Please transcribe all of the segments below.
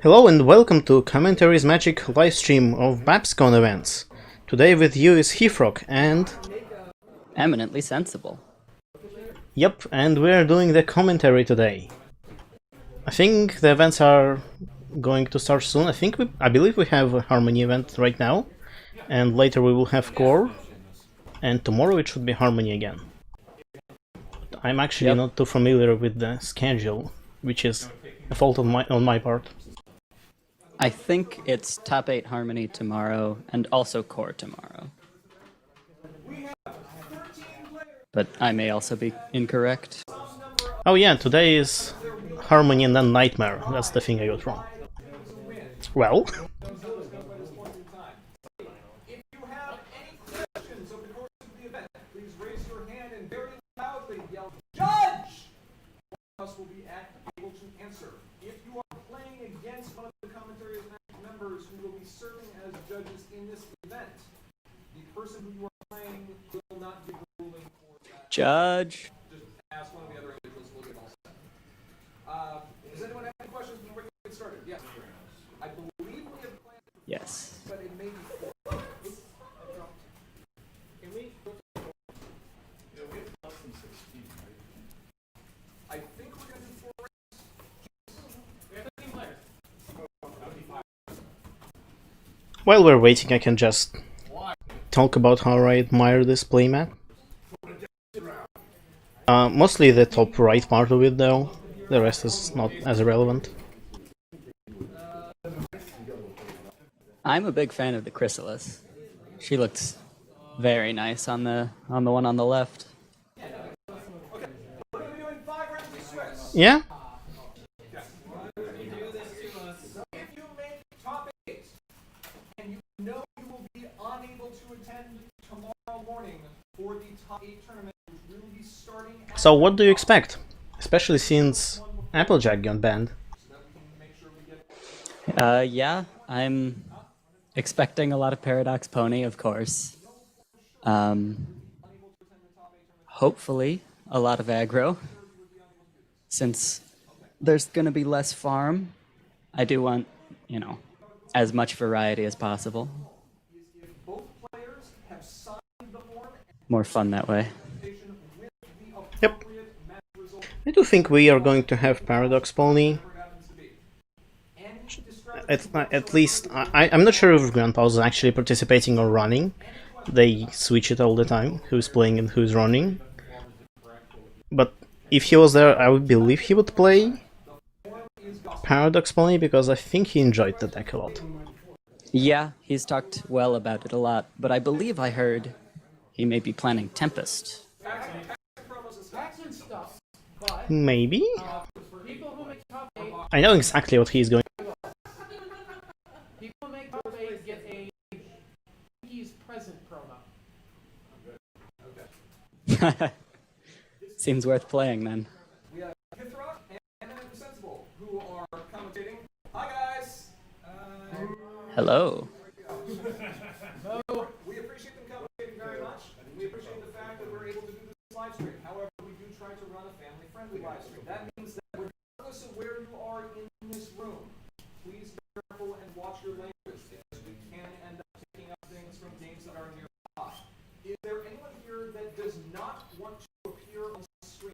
Hello and welcome to Commentaries Magic livestream of BABSCon events. Today with you is Hifrog and... Eminently sensible. Yep, and we're doing the commentary today. I think the events are going to start soon. I believe we have a Harmony event right now, and later we will have Core, and tomorrow it should be Harmony again. I'm actually not too familiar with the schedule, which is a fault on my part. I think it's top 8 Harmony tomorrow, and also Core tomorrow. But I may also be incorrect. Oh yeah, today is Harmony and then Nightmare. That's the thing I got wrong. Well... will be able to answer. If you are playing against one of the commentary members who will be serving as judges in this event, the person who you are playing will not give a ruling for that. Judge! Just ask one of the other individuals, we'll get all set. Does anyone have any questions before we get started? Yes. I believe we have planned. Yes. But it may be four. Can we? I think we're going to do 4 While we're waiting, I can just talk about how I admire this playmat. Mostly the top right part of it though, the rest is not as relevant. I'm a big fan of the Chrysalis. She looks very nice on the one on the left. Yeah? If you make top 8 and you know you will be unable to attend tomorrow morning for the top 8 tournament, which will be starting at... So what do you expect? Especially since Applejack got banned. Yeah, I'm expecting a lot of Paradox Pony, of course. Hopefully, a lot of aggro. Since there's going to be less farm, I do want, as much variety as possible. More fun that way. Yep. I do think we are going to have Paradox Pony. At least, I'm not sure if Grandpa's actually participating or running. They switch it all the time, who's playing and who's running. But if he was there, I would believe he would play Paradox Pony, because I think he enjoyed the deck a lot. Yeah, he's talked well about it a lot, but I believe I heard he may be planning Tempest. Maybe? I know exactly what he's going. People make top 8 get a He's present promo. Seems worth playing then. We have Hithra and Sensible, who are commentating. Hi guys! Hello. We appreciate them commentating very much. We appreciate the fact that we're able to do this live stream. However, we do try to run a family-friendly live stream. That means that regardless of where you are in this room, please be careful and watch your language, because we can end up taking up things from games that are nearby. Is there anyone here that does not want to appear on screen?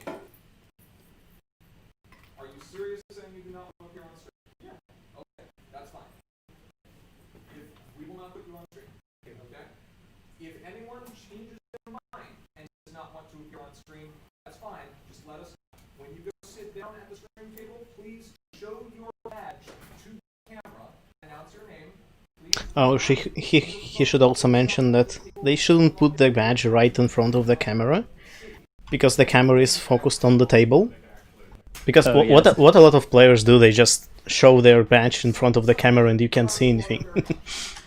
Are you serious saying you do not want to appear on screen? Yeah. Okay, that's fine. We will not put you on screen. Okay? If anyone changes their mind and does not want to appear on screen, that's fine. Just let us know. When you go sit down at the screen table, please show your badge to the camera, announce your name. Oh, he should also mention that they shouldn't put the badge right in front of the camera, because the camera is focused on the table. Because what a lot of players do, they just show their badge in front of the camera and you can't see anything.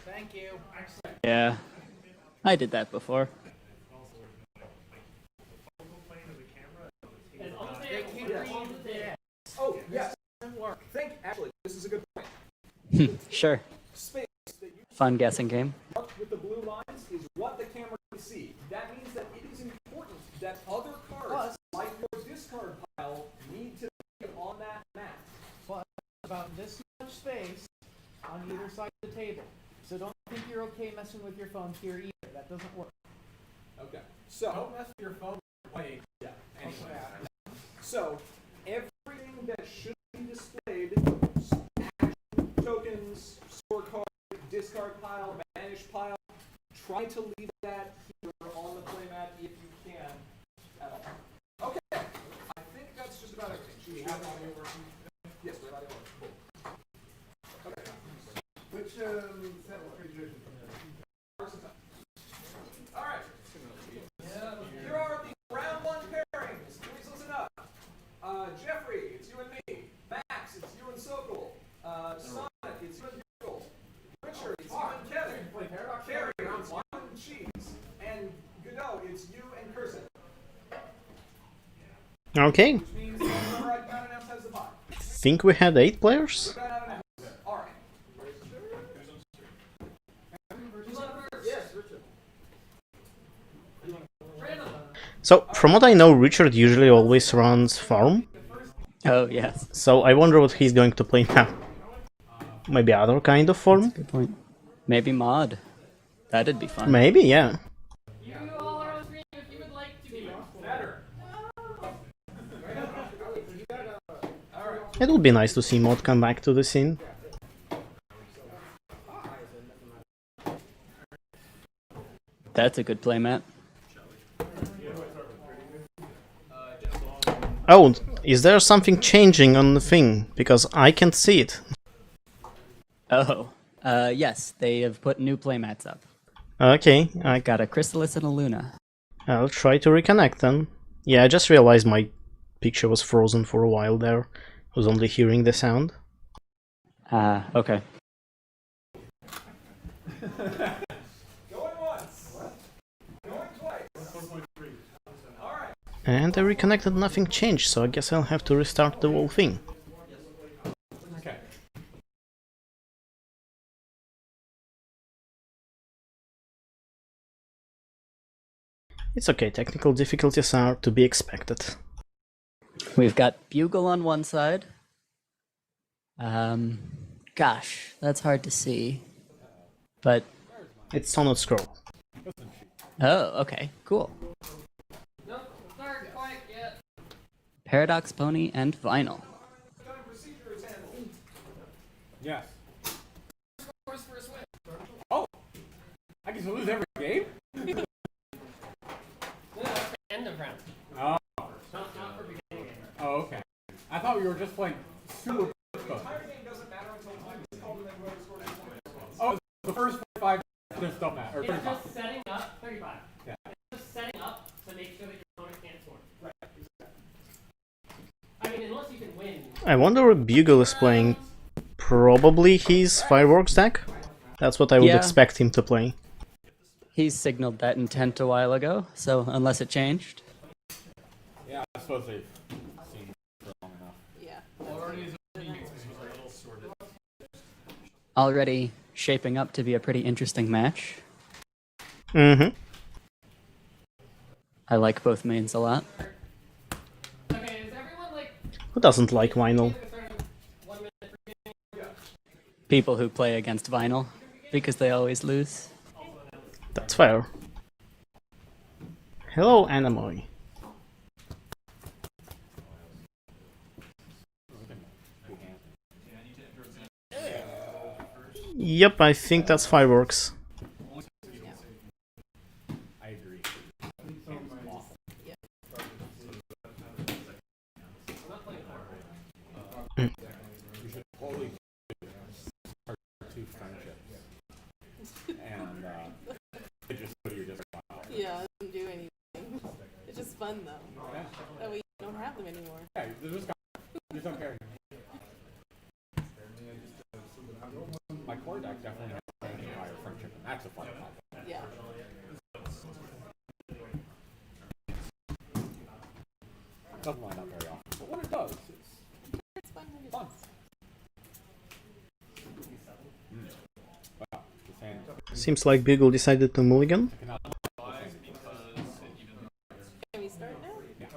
Thank you. Yeah, I did that before. Oh, yes. Actually, this is a good point. Sure. Space that you Fun guessing game. marked with the blue lines is what the camera can see. That means that it is important that other cards, like your discard pile, need to be on that map. About this much space on either side of the table. So don't think you're okay messing with your phone here either. That doesn't work. Okay. So don't mess with your phone. Yeah. Anyway. So everything that should be displayed, action tokens, scorecard, discard pile, banish pile, try to leave that here on the playmat if you can at all. Okay. I think that's just about everything. Should we have audio working? Yes, we have audio working. Cool. Okay. Which set of tradition? All right. Here are the round one pairings. Please listen up. Jeffrey, it's you and me. Max, it's you and Sokol. Sonic, it's you and Google. Richard, it's you and Kevin. Carrie, it's you and Cheese. And Godot, it's you and Curson. Okay, Which means whoever I got announced has the bye. think we had 8 players? All right. Yes, Richard. So, from what I know, Richard usually always runs farm, Oh, yes. so I wonder what he's going to play now. Maybe other kind of form? Good point. Maybe mod. That'd be fun. Maybe, yeah. You all are on the screen if you would like to be. Better. It would be nice to see Mod come back to the scene. That's a good playmat. Oh, is there something changing on the thing? Because I can't see it. Oh, yes, they have put new playmats up. Okay, Got a Chrysalis and a Luna. I'll try to reconnect then. Yeah, I just realized my picture was frozen for a while there. I was only hearing the sound. Okay. Going once. Going twice. All right. And I reconnected, nothing changed, so I guess I'll have to restart the whole thing. Okay. It's okay, technical difficulties are to be expected. We've got Bugle on one side. Gosh, that's hard to see. But, It's Sonnet Scroll. oh, okay, cool. No, sorry, quiet, yeah. Paradox Pony and Vinyl. Yes. Course for a swim. Oh! I can lose every game? No, that's the end of round. Oh. Not for beginning game. Oh, okay. I thought we were just playing super close. Oh, the first 5 just don't matter. Or It's 35. just setting up 35. Yeah. It's just setting up to make sure that your opponent can't score. Right. I mean, unless you can win. I wonder what Bugle is playing. Probably his Fireworks deck? That's what I would Yeah. expect him to play. He's signaled that intent a while ago, so unless it changed. Yeah, I suppose they've seen for long enough. Already shaping up to be a pretty interesting match. Mm-hmm. I like both mains a lot. Okay, is everyone like Who doesn't like Vinyl? starting 1 minute for game? People who play against Vinyl, because they always lose. That's fair. Hello, Anamoy. Yep, I think that's Fireworks. I agree. We should totally start 2 friendships. And just go to your different wow. Yeah, it doesn't do anything. It's just fun though. Yeah. That way you don't have them anymore. Yeah, just don't care. My core deck definitely has a higher friendship, and that's a fun part. Yeah. Doesn't line up very often, but when it does, It's fun when it's fun. Wow, the sand Seems like Bugle decided to mulligan. cannot. Can we start now? Yeah.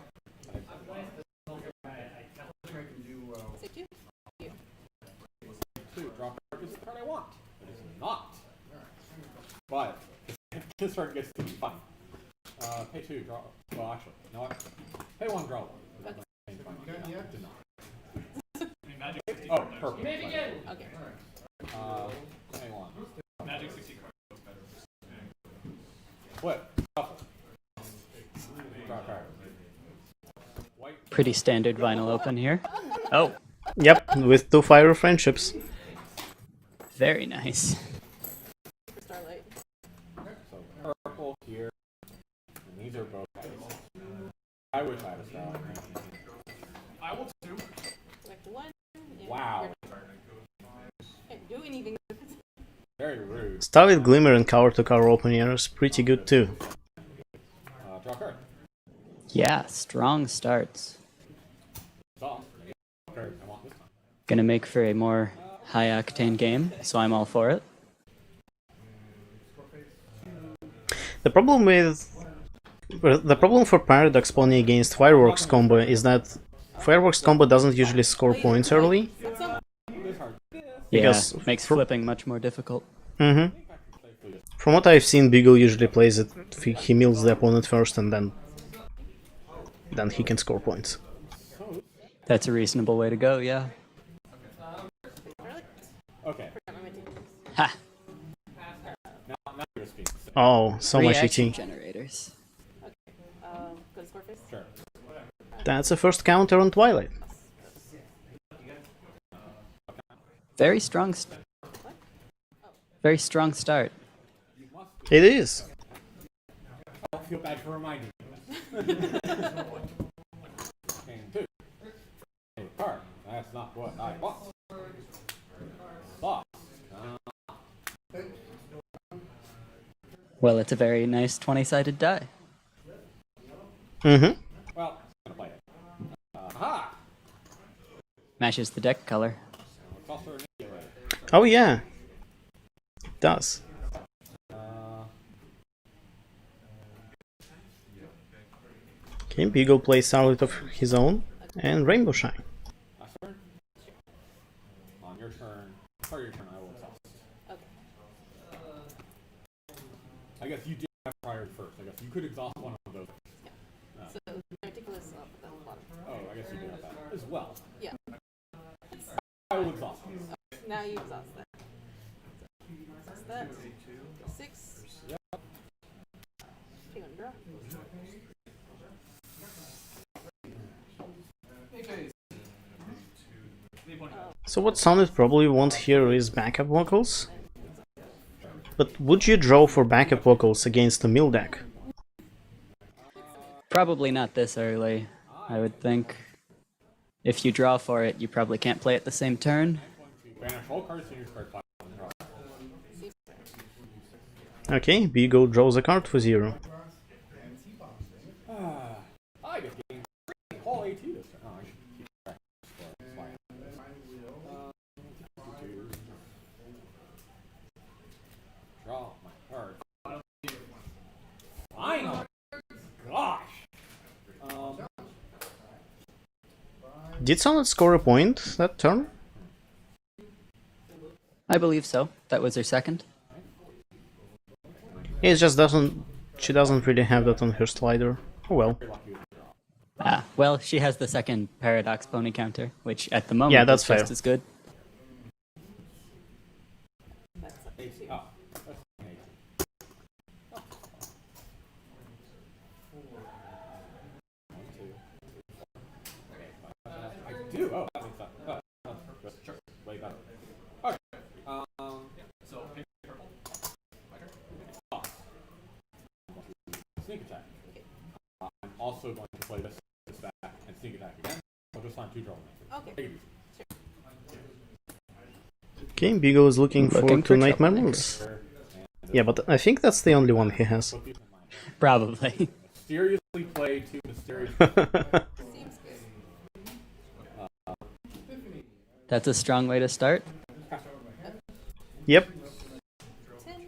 Say two? You. but this turn gets to be fun. Pay 2, draw. Well, actually, you know what? Pay 1, draw 1. Yeah, did not. Oh, perfect. Okay. Pay 1. Magic 60 cards. Flip. Shuffle. Draw a card. White. Pretty standard vinyl open here. Oh, Yep, with 2 fire friendships. very nice. For Starlight. So purple here. And these are both ice. I wish I was Starlight. I will too. Select 1. and Wow. Can't do anything. Very rude. Starlit Glimmer and Cover to Cover opener is pretty good too. Draw a card. Yeah, strong starts. It's off. Card I want this time. Gonna make for a more high octane game, so I'm all for it. The problem for Paradox pony against Fireworks combo is that Fireworks combo doesn't usually score points early. This hard. Yeah, Because makes flipping much more difficult. From what I've seen, Beagle usually plays it. He mills the opponent first and then he can score points. That's a reasonable way to go, yeah. Okay. Ha! Now you're speaking. Oh, so much Reaction ET. generators. Go to score face. Sure. That's the first counter on Twilight. Very strong very strong start. It is. I feel bad for reminding you. King 2. Hey, card. That's not what I want. Boss. Well, it's a very nice 20-sided die. Mm-hmm. Well, I'm gonna play it. Aha! Matches the deck color. It's also an emulator. Oh yeah. It does. Okay, Beagle plays Starlight of his own and Rainbow Shine. Last turn. On your turn. Or your turn, I will exhaust. Okay. I guess you did have prior first. I guess you could exhaust one of those. So ridiculous up at the bottom. Oh, I guess you do have that as well. Yeah. I will exhaust these. Now you exhaust that. Exhaust that. 6. Yep. Okay, gonna draw. So what Summit probably wants here is backup vocals. But would you draw for backup vocals against a mill deck? Probably not this early, I would think. If you draw for it, you probably can't play it the same turn. Banish all cards in your card pile and draw. Okay, Beagle draws a card for 0. I get game 3. Call AT this turn. Oh, I should keep track of the score. It's fine. Draw my card. Finally! Gosh! Did Summit score a point that turn? I believe so. That was her second. It just doesn't. She doesn't really have that on her slider. Oh well. Ah, well, she has the second Paradox pony counter, which at the moment Yeah, that's is just fair. as good. Oh, I do. Oh, that makes sense. That's sure. Way better. Okay. So pick purple. Sneak attack. I'm also going to play this back and sneak attack again. I'll just find 2 draw. Okay. Take it easy. Okay, Beagle is looking for Looking 2 for Nightmare troublemakers. Moons. Yeah, but I think that's the only one he has. Put these in mind. Probably. Mysteriously play 2 mysterious. Seems good. That's a strong way to start. Yep, 10.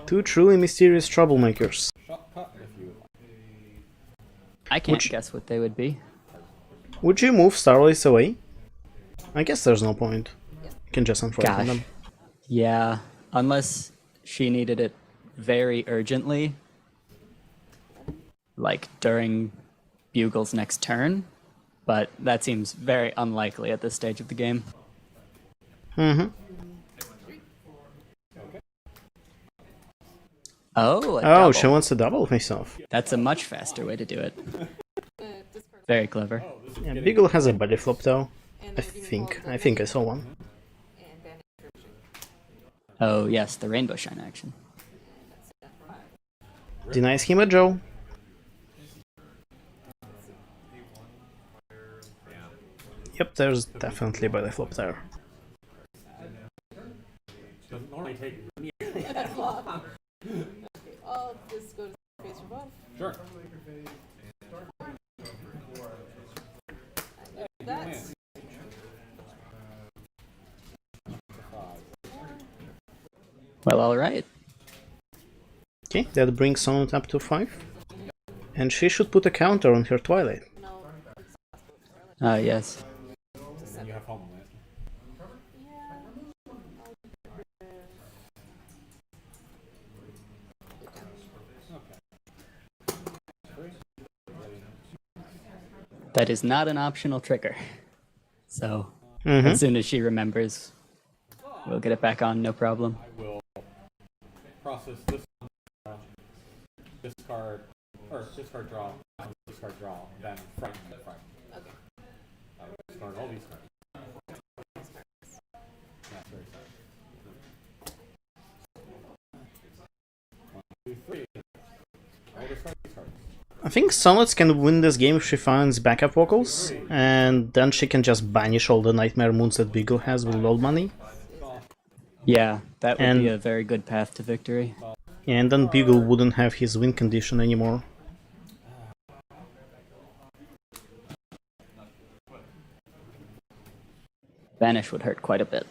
2 truly mysterious troublemakers. Shortcut if you would like. I can't Which- guess what they would be. Would you move Starlights away? I guess there's no point. You can just unfrighten Gosh. them. Yeah, unless she needed it very urgently, like during Bugle's next turn, but that seems very unlikely at this stage of the game. Mm-hmm. Oh, a Oh, double. she wants to double myself. That's a much faster way to do it. Discard. Very clever. Yeah, Beagle has a body flop though. And I then redeem think. all I the think I many saw one. And banish Fusion. Oh, yes, the Rainbow Shine action. Denies him a Joe. Yep, there's definitely body flop there. Doesn't normally take. That's long. Okay, I'll just go to face for both. Sure. That's Well, alright. Okay, that brings Sonnet up to 5. And she should put a counter on her Twilight. no. It's Yes. And you have home on it. yeah. That is not an optional trigger. So, Mm-hmm. as soon as she remembers, we'll get it back on, no problem. I will process this one, discard, or discard draw, discard draw, then frighten and frighten. Okay. I will discard all these cards. That's very sad. 1, 2, 3. I will discard these cards. I think Sonnets can win this game if she finds backup vocals, and then she can just banish all the Nightmare Moons that Beagle has with low money. Yeah, that would And- be a very good path to victory. And then Beagle wouldn't have his win condition anymore. Banish would hurt quite a bit.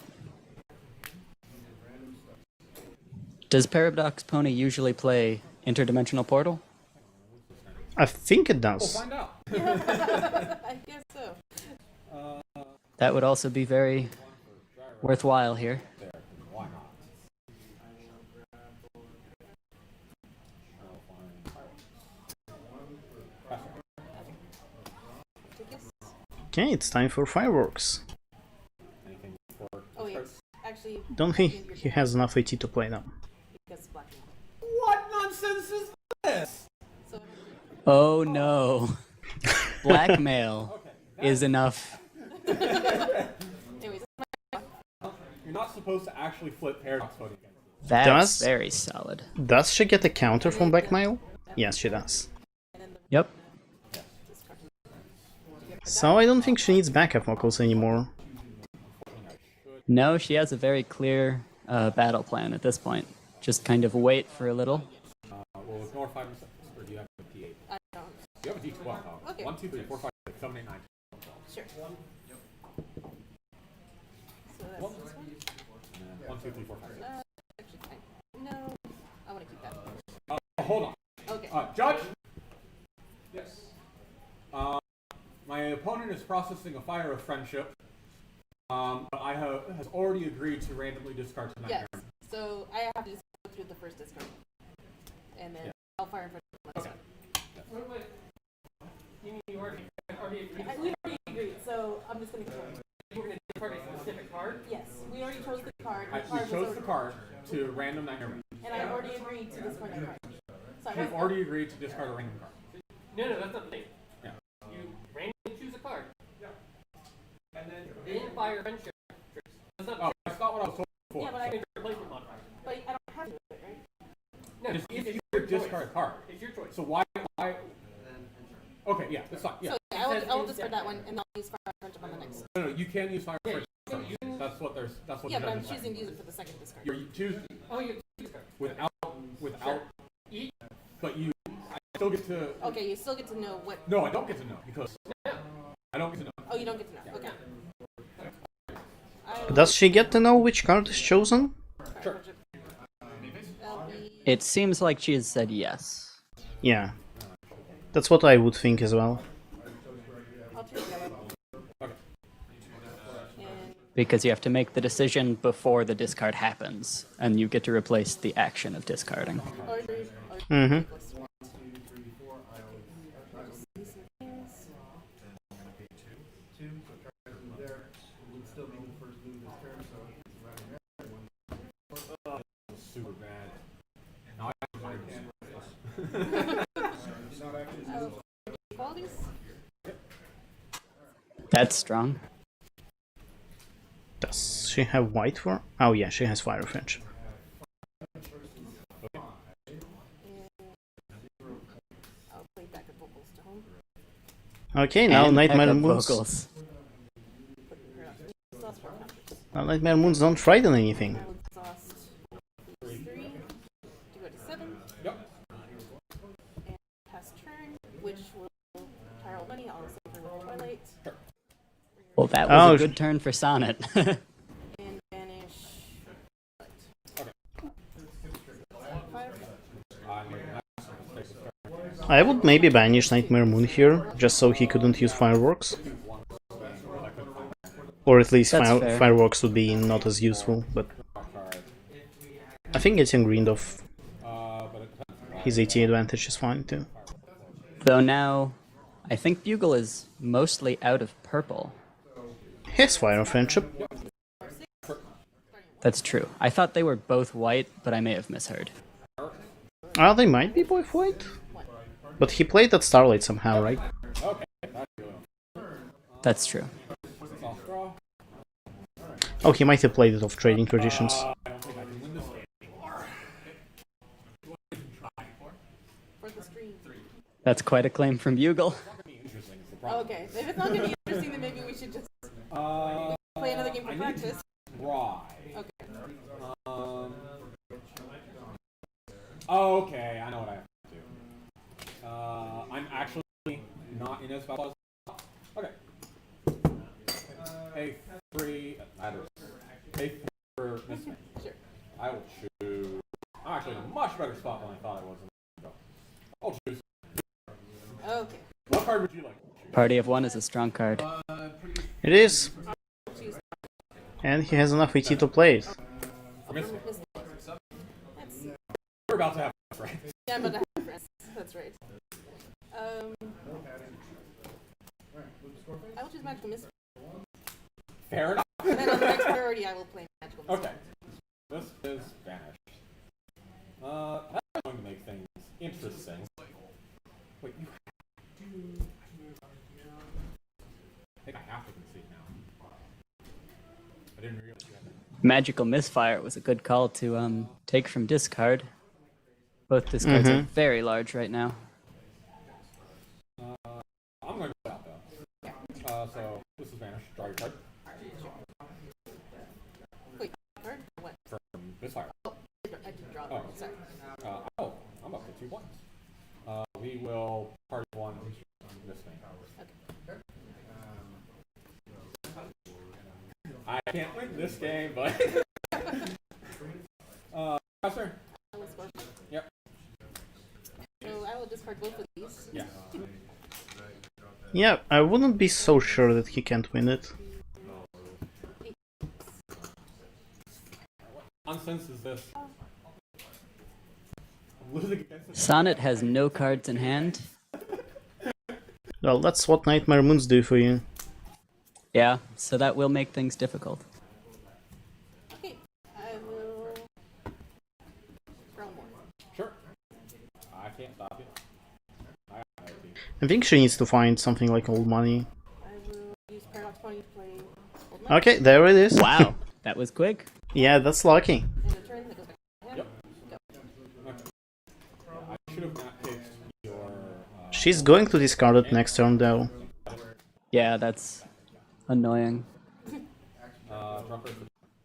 Does Paradox Pony usually play Interdimensional Portal? I think it We'll does. find out. I guess so. That would also be very worthwhile here. There. Why not? Okay, it's time for fireworks. Anything for Oh wait, actually, Don't think he has enough AT to play now. because black and What nonsense is this? So Oh no. Blackmail is enough. anyways, You're not supposed to actually flip Paradox Pony against it. That's Does- very solid. Does she get a counter from Blackmail? Yes, she does. Yep. So I don't think she needs backup vocals anymore. No, she has a very clear battle plan at this point. Just kind of wait for a little. We'll ignore 5 and 6. Or do you have a D8? I don't. You have a D12. Though. Okay. 1, 2, 3, 4, 5, 6, 7, 8, 9, 10, 11, 12. Sure. So that's this one. And then 1, 2, 3, 4, 5, 6. Actually, no, I want to keep that. Oh, hold on. Okay. Judge, Yes. my opponent is processing a fire of friendship. But has already agreed to randomly discard tonight. Yes. So I have to just go through the first discard, and then Yeah. I'll fire in front of this Okay. one. Wait. You mean you already agreed? We already agreed, so I'm just gonna kill him. You were going to discard a specific card? Yes, we already chose the card. The We card was chose already- the card to random nightmare. and I already agreed to discard the card. So I You've was- already agreed to discard a random card. No, that's not the thing. Yeah. You randomly choose a card. Yeah. And then fire friendship. That's not Oh, that's not what I was told before. Yeah, but I, your replacement modifier. but I don't have to do it, right? No, Just it's if your you choice. discard a card. It's your choice. So why? Okay, yeah, that's fine. Yeah. So I will discard that one, and I'll use fire friendship on the next. No, you can use fire first. That's what there's. That's what. Yeah, the but I'm judges say. choosing to use it for the second discard. You choose Oh, you choose a card. without. Each. But you, I still get to. Okay, you still get to know what. No, I don't get to know because I don't get to know. Oh, you don't get to know. Okay. I will Does she get to know which card is chosen? fire Sure. friendship. That'll be It seems like she has said yes. Yeah. That's what I would think as well. I'll choose yellow. Okay. And because you have to make the decision before the discard happens, and you get to replace the action of discarding. Or three. Mm-hmm. Super bad. Now I have Qualities? That's strong. Does she have white for? Oh yeah, she has Fire French. I'll play back at vocals to home. Okay, now And Nightmare backup Moons. vocals. Putting her up. Exhaust 4 counters. Well, Nightmare Moons don't frighten anything. I will exhaust these 3 to go to 7. Yep. And pass turn, which will tile money. I'll save her with Twilight. Well, that Oh, was a good turn for Sonnet. And banish. Okay. 5. I would maybe banish Nightmare Moon here, just so he couldn't use fireworks. Or at least That's fair. fireworks would be not as useful, but I think getting rid of his AT advantage is fine too. Though now, I think Bugle is mostly out of purple. His Fire Friendship. That's true. I thought they were both white, but I may have misheard. They might be both white. But he played that Starlight somehow, right? Okay. That's true. Oh, he might have played it off Trading Traditions. I don't think I can win this game anymore. For the stream. That's quite a claim from Bugle. Interesting is the Oh, problem. okay. If it's not gonna be interesting, then maybe we should just play another game for practice. Try. Okay. Okay, I know what I have to do. I'm actually not in as well as. Okay. A3 matters. A4 mismatch. Sure. I will choose. I'm actually in a much better spot than I thought I was. I'll choose. Okay. What card would you like to choose? Party of One is a strong card. It is. Choose. And he has enough AT to play it. Mismatch. Let's see. We're about to have a friend. Yeah, I'm about to have friends. That's right. I will choose Magical Mist. Fair enough. And then on the next priority, I will play Magical Mist. Okay. This is vanished. That's going to make things interesting. Wait, you I think I have to concede now. I didn't realize you had that. Magical Misfire was a good call to take from discard. Both discards are very large right now. I'm going to go out though. So this is vanished. Draw your card Wait, card? What? from Misfire. I did draw. Oh. Sorry. I'm up to 2 points. We will party one this thing. Okay. I can't win this game, but Professor. I will score. Yep. So I will discard both of these. Yeah. Yeah, I wouldn't be so sure that he can't win it. What nonsense is this? I'm losing against this. Sonnet has no cards in hand. Well, that's what Nightmare Moons do for you. Yeah, so that will make things difficult. Okay. I will draw more. Sure. I can't stop you. I think she needs to find something like old money. I will use Paradox Pony to play Old Knight. Okay, there it is. Wow, that was quick. Yeah, that's lucky. And a turn that goes back to my hand. Yep. I should have not picked your. She's going to discard it next turn though. Yeah, that's annoying. Draw first.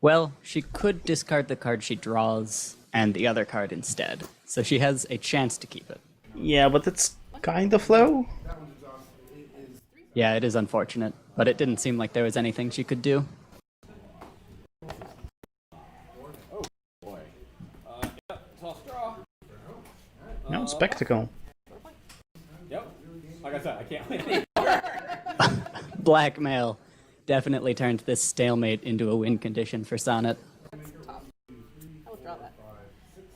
Well, she could discard the card she draws and the other card instead. So she has a chance to keep it. Yeah, but it's kind of low. Yeah, it is unfortunate, but it didn't seem like there was anything she could do. Boy. Yeah, toss draw. No, Spectacle. Yep. Like I said, I can't win anymore. Blackmail. definitely turned this stalemate into a win condition for Sonnet. That's top. I will draw that.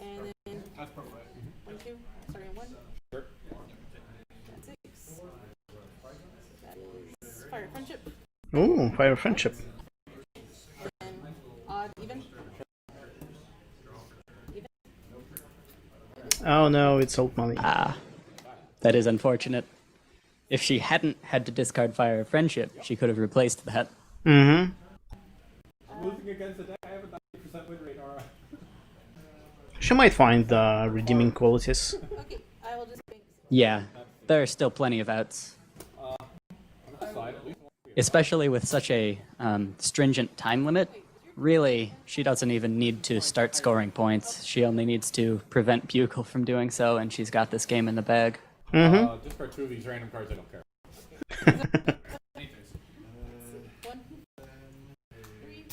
And then That's perfect. 1, 2, starting at 1. Sure. That's 6. That is fire friendship. Ooh, fire friendship. And odd, even. Even. Oh no, it's old money. Ah, that is unfortunate. If she hadn't had to discard Fire of Friendship, she could have replaced that. Mm-hmm. Losing against the deck, I have a 90% win rate, alright. She might find the redeeming qualities. Okay, I will just make. Yeah, there are still plenty of outs. On the side, at least one. Especially with such a stringent time limit. Really, she doesn't even need to start scoring points. She only needs to prevent Bugle from doing so, and she's got this game in the bag. Mm-hmm. Discard 2 of these random cards, I don't care. 1, 3.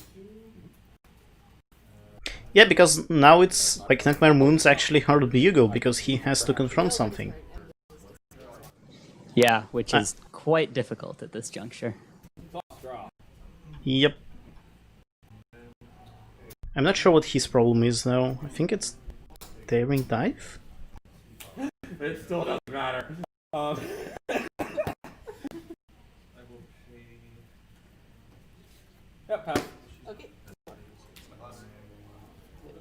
Yeah, because now it's like Nightmare Moon's actually hard Bugle because he has to confront something. Yeah, which is quite difficult at this juncture. Plus draw. Yep. I'm not sure what his problem is though. I think it's Daring Dive? It still doesn't matter. Yep, pass. Okay.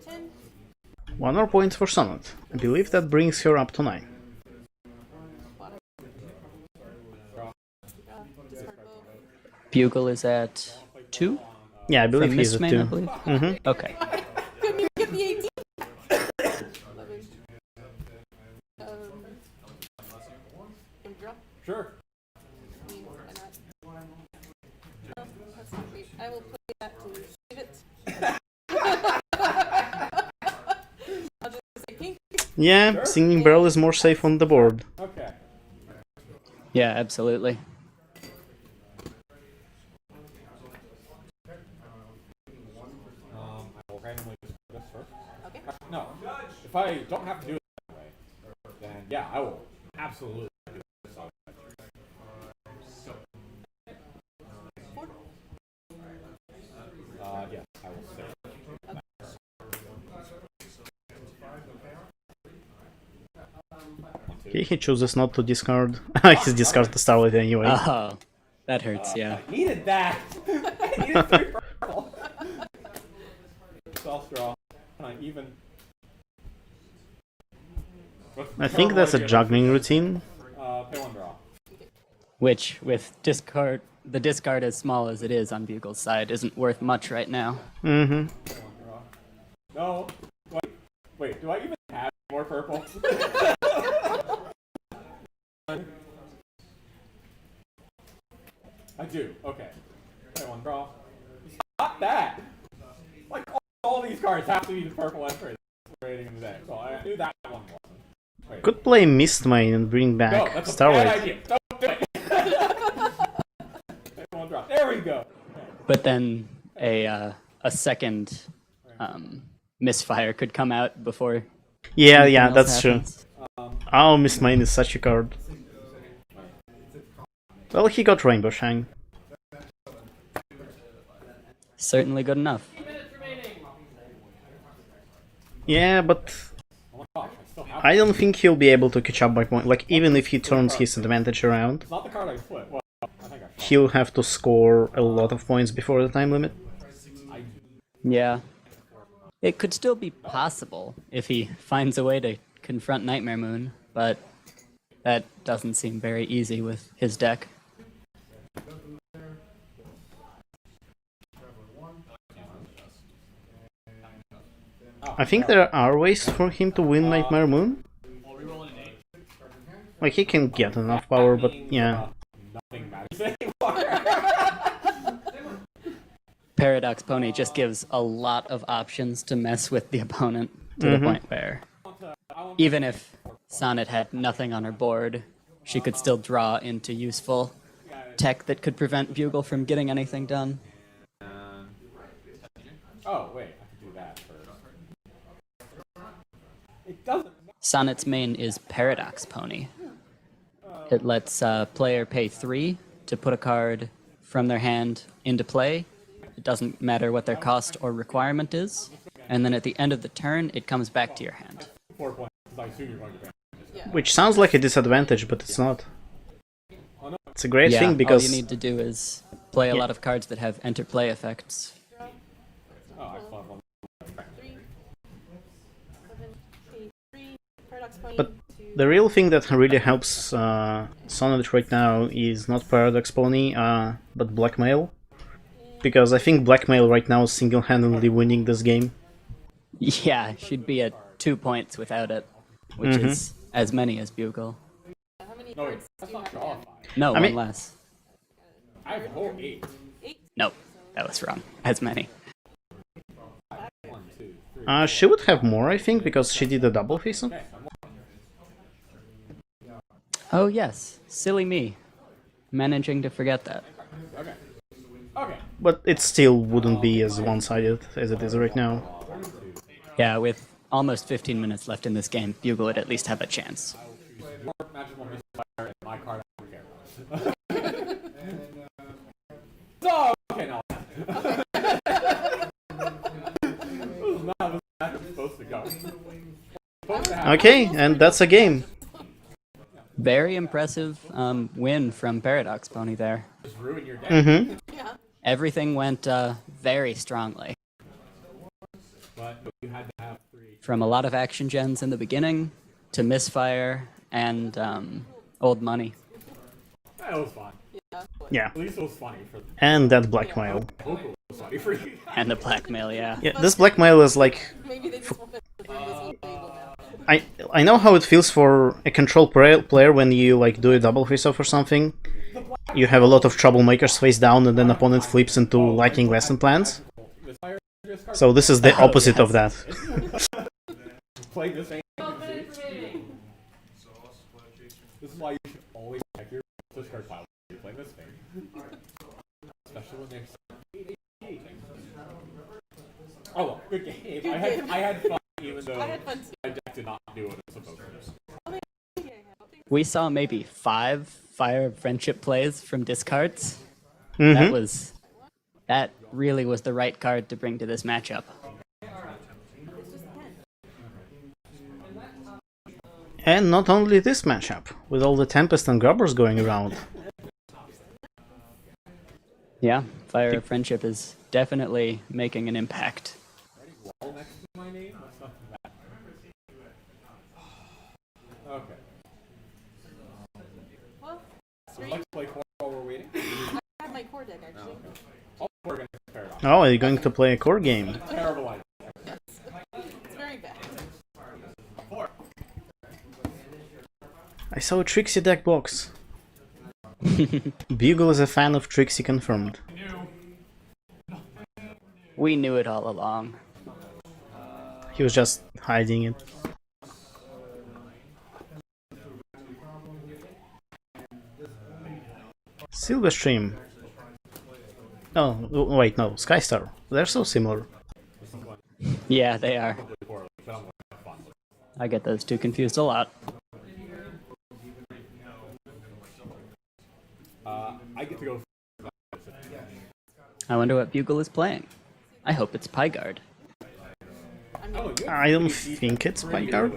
10. 1 more point for Sonnet. I believe that brings her up to 9. Discard both. Bugle is at 2? Yeah, I believe From he's Mist at Main, I 2. believe. Mm-hmm. Okay. Couldn't even get the 18. 11. Can we draw? Sure. I mean, why not? No, that's not great. I will play that to save it. I'll just say pink. Yeah, Sure. Singing Barrel is more safe on the board. Okay. Yeah, absolutely. I will randomly discard this first. Okay. No. If I don't have to do it that way, then yeah, I will absolutely do this. 4. Yes, I will say. He chooses not to discard. He discards the Starlight anyway. Oh, that hurts, yeah. I needed that! I needed 3 purple! Self draw. Can I even? I think that's a juggling routine. Pay 1 draw. Which, with the discard as small as it is on Bugle's side, isn't worth much right now. Mm-hmm. Pay 1 draw. No. Wait, do I even have more purple? I do. Okay. Pay 1 draw. Stop that! Like all these cards have to be the purple entry rating in the deck, so I knew that one wasn't. Wait. Could play Mist Main and bring No, back that's a Starlight. bad idea. Don't do it. Pay 1 draw. There we go. But then a second misfire could come out before. Yeah, anything yeah, else that's happens. true. Oh, Mist Main is such a card. Well, he got Rainbow Shine. Certainly good enough. Yeah, but Oh my gosh, I still have I don't think he'll be able to catch up by point. Like, even if he turns his advantage around, It's not the card I split. Well, I think I shot. he'll have to score a lot of points before the time limit. Yeah. It could still be possible if he finds a way to confront Nightmare Moon, but that doesn't seem very easy with his deck. I think there are ways for him to win Nightmare Moon. Like, he can get enough power, but yeah. Nothing matters anymore. Paradox Pony just gives a lot of options to mess with the opponent to the point where even if Sonnet had nothing on her board, she could still draw into useful tech that could prevent Bugle from getting anything done. Oh, wait, I could do that first. It doesn't Sonnet's main is Paradox Pony. It lets player pay 3 to put a card from their hand into play. It doesn't matter what their cost or requirement is. And then at the end of the turn, it comes back to your hand. 4 points, because I assume you're going to ban. Yeah. Which sounds like a disadvantage, but it's not. It's a great Yeah, thing because all you need to do is play a Yeah. lot of cards that have enter play effects. Oh, I still have one. 3, 7, 8, 3, Paradox Pony, But 2, the real thing that really helps Sonnet right now is not Paradox Pony, but Blackmail. Because I think Blackmail right now is single-handedly winning this game. Yeah, she'd be at 2 points without it, which is as many as Bugle. how many No, wait, cards that's do you not have in hand? qualified. No, I one mean- less. I have a whole 8. 8? No, that was wrong. As many. 1, 2, 3. She would have more, I think, because she did a double face. Okay, I'm Oh yes, silly me. Managing to forget that. okay. Okay. But it still wouldn't be as one-sided as it is right now. Yeah, with almost 15 minutes left in this game, Bugle would at least have a chance. Your magical misfire and my card I don't care. So, okay, now. This is not the match I'm supposed to go. Supposed to have- Okay, and that's a game. Very impressive win from Paradox Pony there. Just ruin your day. Mm-hmm. Yeah. Everything went very strongly. But you had to have 3. From a lot of action gens in the beginning, to misfire, and old money. That was fun. Yeah, At least it was funny for and that Blackmail. I hope it was funny for you. And the blackmail, yeah. Yeah, this Blackmail is like... Maybe they just wanted to bring this whole table down. I know how it feels for a control player when you like do a double face-off or something. You have a lot of troublemakers face down and then opponent flips into liking lesson plans. Misfire just card. So this is the opposite of that. Play this game. This is why you should always check your discard pile when you play this thing. Especially when there's oh well, good game. Good game. I had fun even though I had fun too. my deck did not do what it was supposed to. We saw maybe 5 Fire of Friendship plays from discards. That was... That really was the right card to bring to this matchup. And not only this matchup, with all the Tempest and Grubbers going around. Yeah, Fire of Friendship is definitely making an impact. Wall next to my name? That's not bad. Okay. Well, Would you like to play core while we're waiting? I have my core deck actually. I'll play against Paradox. Oh, are you going to play a core game? Terrible idea. It's very bad. I saw a Trixie deck box. Bugle is a fan of Trixie confirmed. We knew it all along. He was just hiding it. Silverstream. Oh, wait, no, Skystar. They're so similar. Yeah, they are. Poorly, but I'm gonna have fun. I get those two confused a lot. I get to go. I wonder what Bugle is playing. I hope it's Pyguard. Oh, you I don't think it's Pyguard.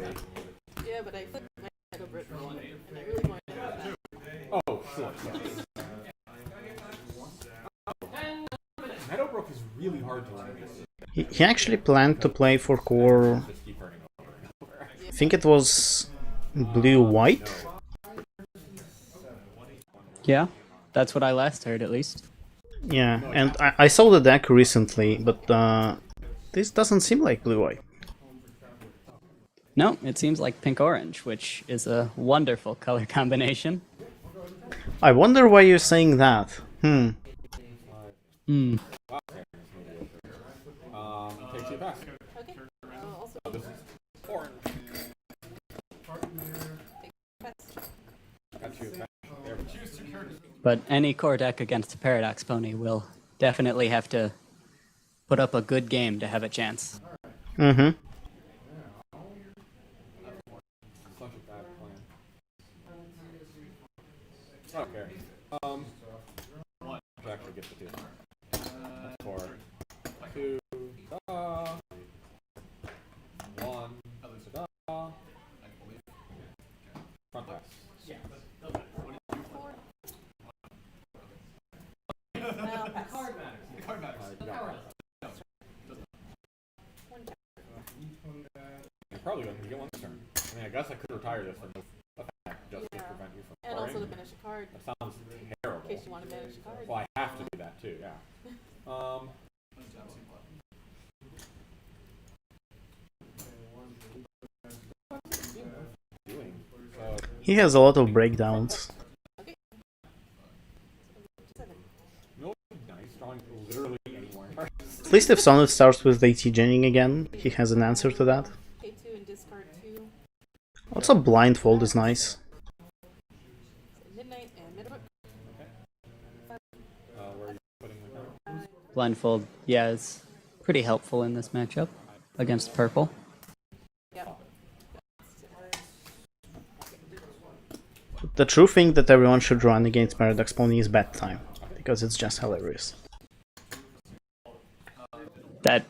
Yeah, but I flipped my head over it wrong, and I really wanted to do that. Oh, sure. Meadowbrook is really hard to learn. He actually planned to play for core. Just keep hurting over and over. I think it was blue-white. Yeah, that's what I last heard, at least. Yeah, and I saw the deck recently, but this doesn't seem like blue-white. No, it seems like pink-orange, which is a wonderful color combination. I wonder why you're saying that. Take 2 pass. Okay. Also, This is orange. pass. Got you a pass. There we go. But any core deck against a Paradox Pony will definitely have to put up a good game to have a chance. Mm-hmm. Such a bad plan. Okay. Vector. get the 2. That's 4. 2, draw. 1, draw. Front pass. Now pass. You're probably going to get 1 turn. I mean, I guess I could retire this for no effect, just to prevent you from And scoring. also to banish a card, That sounds terrible. in case you want to banish a card. Well, I have to do that too, yeah. Doing? So, He has a lot of breakdowns. Okay. 7. no, nice, drawing literally anywhere. At least if Sonnet starts with AT Genning again, he has an answer to that. Pay 2 and discard 2. Also, Blindfold is nice. Midnight and Midnight. Where are you putting the card? Blindfold, yeah, is pretty helpful in this matchup against purple. Yep. The true thing that everyone should run against Paradox Pony is Bedtime, because it's just hilarious. That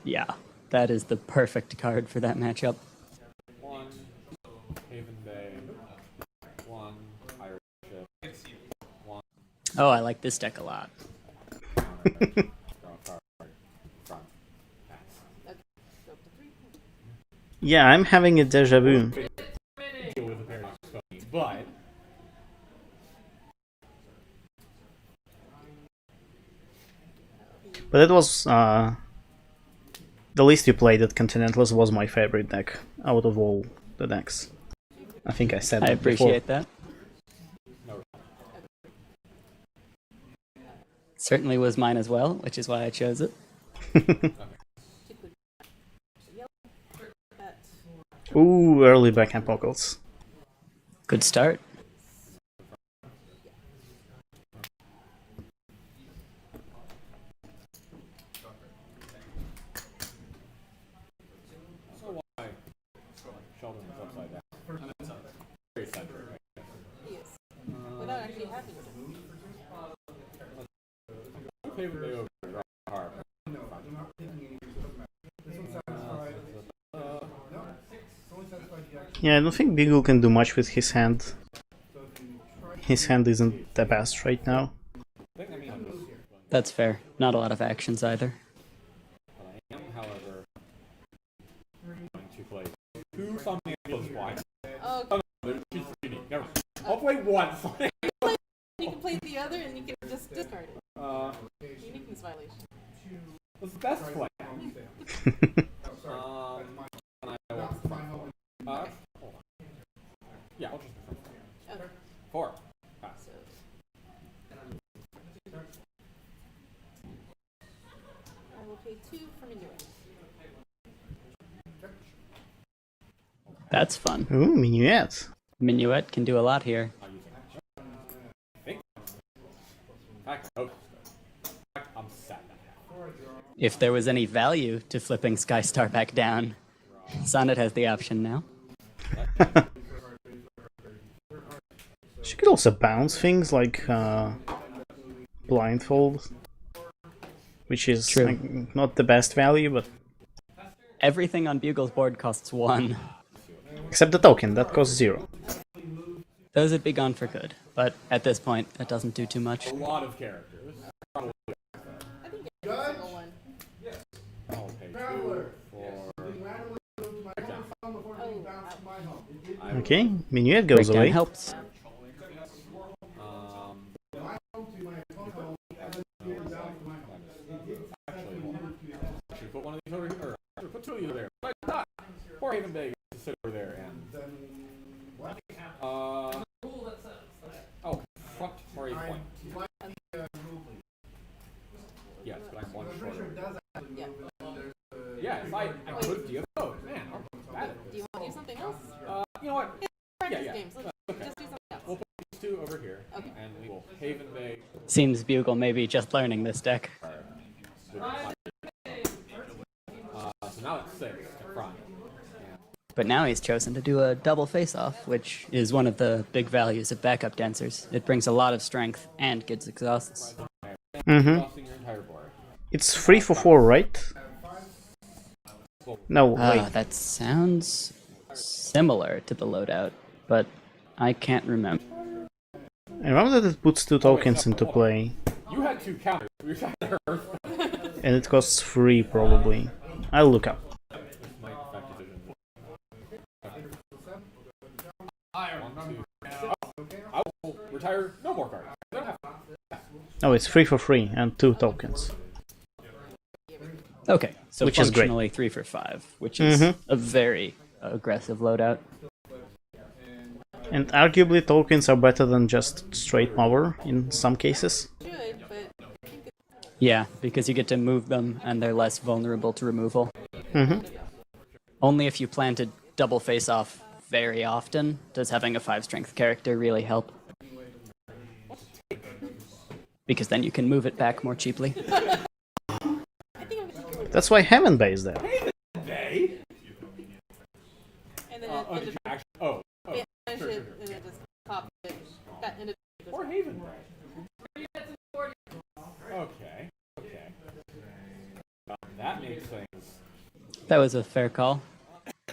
is the perfect card for that matchup. 1, Haven Bay. 1, Irish Ship. 1, Oh, I like this deck a lot. draw a card. Front. Pass. Okay. Go up to 3. Yeah, I'm having a deja vu. Deal with the Paradox Pony, but But it was, the least you played at Continentals was my favorite deck out of all the decks. I think I said I that before. appreciate that. no. Certainly was mine as well, which is why I chose it. Ooh, early backhand pockets. Good start. So why Sheldon is upside down? Very centered, right? He is. Without actually having to. Haven Bay over draw a card. Yeah, I don't think Beagle can do much with his hand. His hand isn't the best right now. That's fair. Not a lot of actions either. I am, however, going to play 2 Somnambulas wide. Oh, Oh, no, she's unique. Never mind. I'll play once. you can play the other and you can just discard it. Uniqueness violation. What's the best play? And I want front forward. Hold on. Yeah, I'll just do front forward. Okay. 4. Pass. So. I will pay 2 for Minuet. That's fun. Ooh, Minuet. Minuet can do a lot here. I'll use it. I think. In fact, I hope it's good. In fact, I'm set now. If there was any value to flipping Skystar back down, Sonnet has the option now. She could also bounce things like Blindfold, which is True. like, not the best value, but Everything on Bugle's board costs 1. except the token, that costs 0. Those would be gone for good, but at this point, that doesn't do too much. A lot of characters. Probably I think every single one. I'll pay 2 for. Oh, Okay, Minuet goes Breakdown away. helps. Actually, put one of these over here. Or put 2 of these over there. But not. Poor Haven Bay gets to sit over there and. Oh, front for a point. Yes, but I'm 1 shorter. yeah. Yeah, if I could do both. Man, I'm bad at Do you this. want to do something else? You know what? Practice yeah. games. Let's just do something else. We'll put these 2 over here. Okay. And we will Haven Bay. Seems Bugle may be just learning this deck. So now it's 6 to front. And But now he's chosen to do a double face-off, which is one of the big values of backup dancers. It brings a lot of strength and gives exhausts. Mm-hmm. tossing It's 3 for 4, right? No, wait. That sounds similar to the loadout, but I can't remember. I remember that it puts 2 tokens into play, You had 2 counters. We were trying to earth. and it costs 3 probably. I'll look up. This might affect decisions. I will retire no more cards. I don't have to. Oh, it's 3 for 3 and 2 tokens. Okay, so Which is great. functionally 3 for 5, which is a very aggressive loadout. And arguably tokens are better than just straight power in some cases. Should, but I think Yeah, because you get to move them and they're less vulnerable to removal. Mm-hmm. Only if you plan to double face off very often does having a 5 strength character really help. Because then you can move it back more cheaply. That's why Heaven Bay is there. They? and then Oh, did you actually? Oh. finish it and then just copy it. That ended Or Haven. Okay. Okay. That makes things. That was a fair call.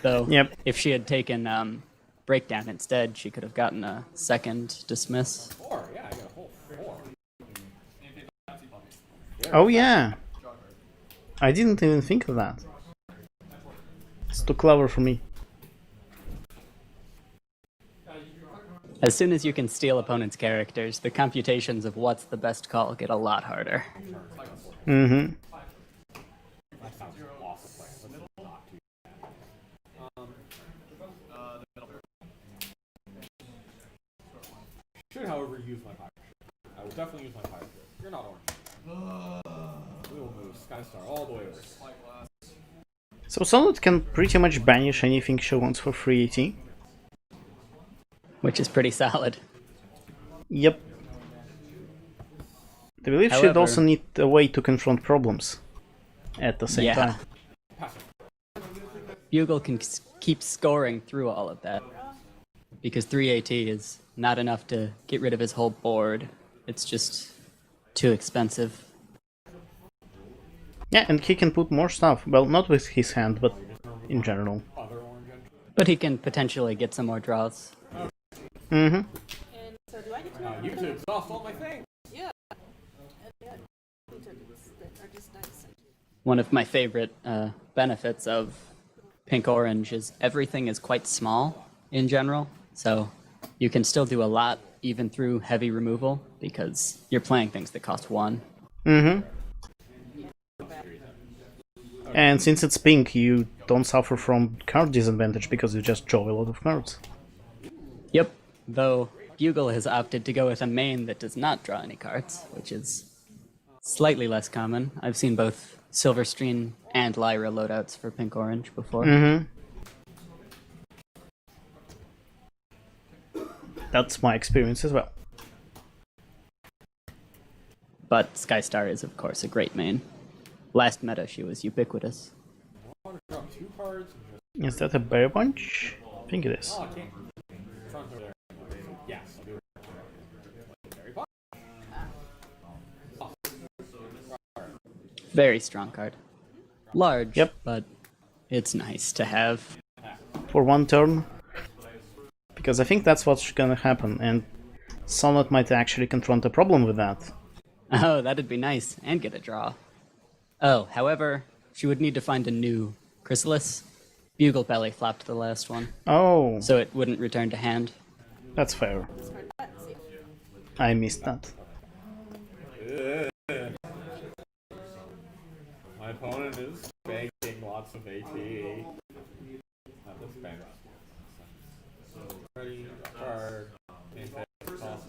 Though, Yep. if she had taken Breakdown instead, she could have gotten a second dismiss. 4. Yeah, I got a whole 4. Oh yeah! I didn't even think of that. It's too clever for me. As soon as you can steal opponents' characters, the computations of what's the best call get a lot harder. Mm-hmm. That sounds awesome. Let's not do should, however, use my pirate ship. I will definitely use my pirate ship. You're not orange. We will move Skystar all the way over. So Sonnet can pretty much banish anything she wants for free AT. Which is pretty solid. Yep. I believe she'd However- also need a way to confront problems at the same time. Bugle can keep scoring through all of that. Because 3 AT is not enough to get rid of his whole board. It's just too expensive. Yeah, and he can put more stuff. Well, not with his hand, but in general. Other orange engine. But he can potentially get some more draws. Mm-hmm. And so do I get to know You to exhaust all my things. Yeah. And yeah, tokens that are just nice. One of my favorite benefits of Pink-Orange is everything is quite small in general. So you can still do a lot even through heavy removal because you're playing things that cost 1. Mm-hmm. And since it's pink, you don't suffer from card disadvantage because you just draw a lot of cards. Yep. Though Bugle has opted to go with a main that does not draw any cards, which is slightly less common. I've seen both Silverstream and Lyra loadouts for Pink-Orange before. Mm-hmm. That's my experience as well. But Skystar is, of course, a great main. Last meta, she was ubiquitous. I want to drop 2 cards and just. Is that a bear punch? I think it is. Oh, I can't. Front over there. Yes, I'll do it. Very fun. Very strong card. Large, Yep. but it's nice to have. For one turn. Because I think that's what's gonna happen, and Sonnet might actually confront a problem with that. Oh, that'd be nice, and get a draw. Oh, however, she would need to find a new Chrysalis. Bugle Belly flopped the last one, Oh, so it wouldn't return to hand. that's fair. Discard that and see. I missed that. My opponent is banking lots of AT. Not this bank. Ready, card, name tag, toss,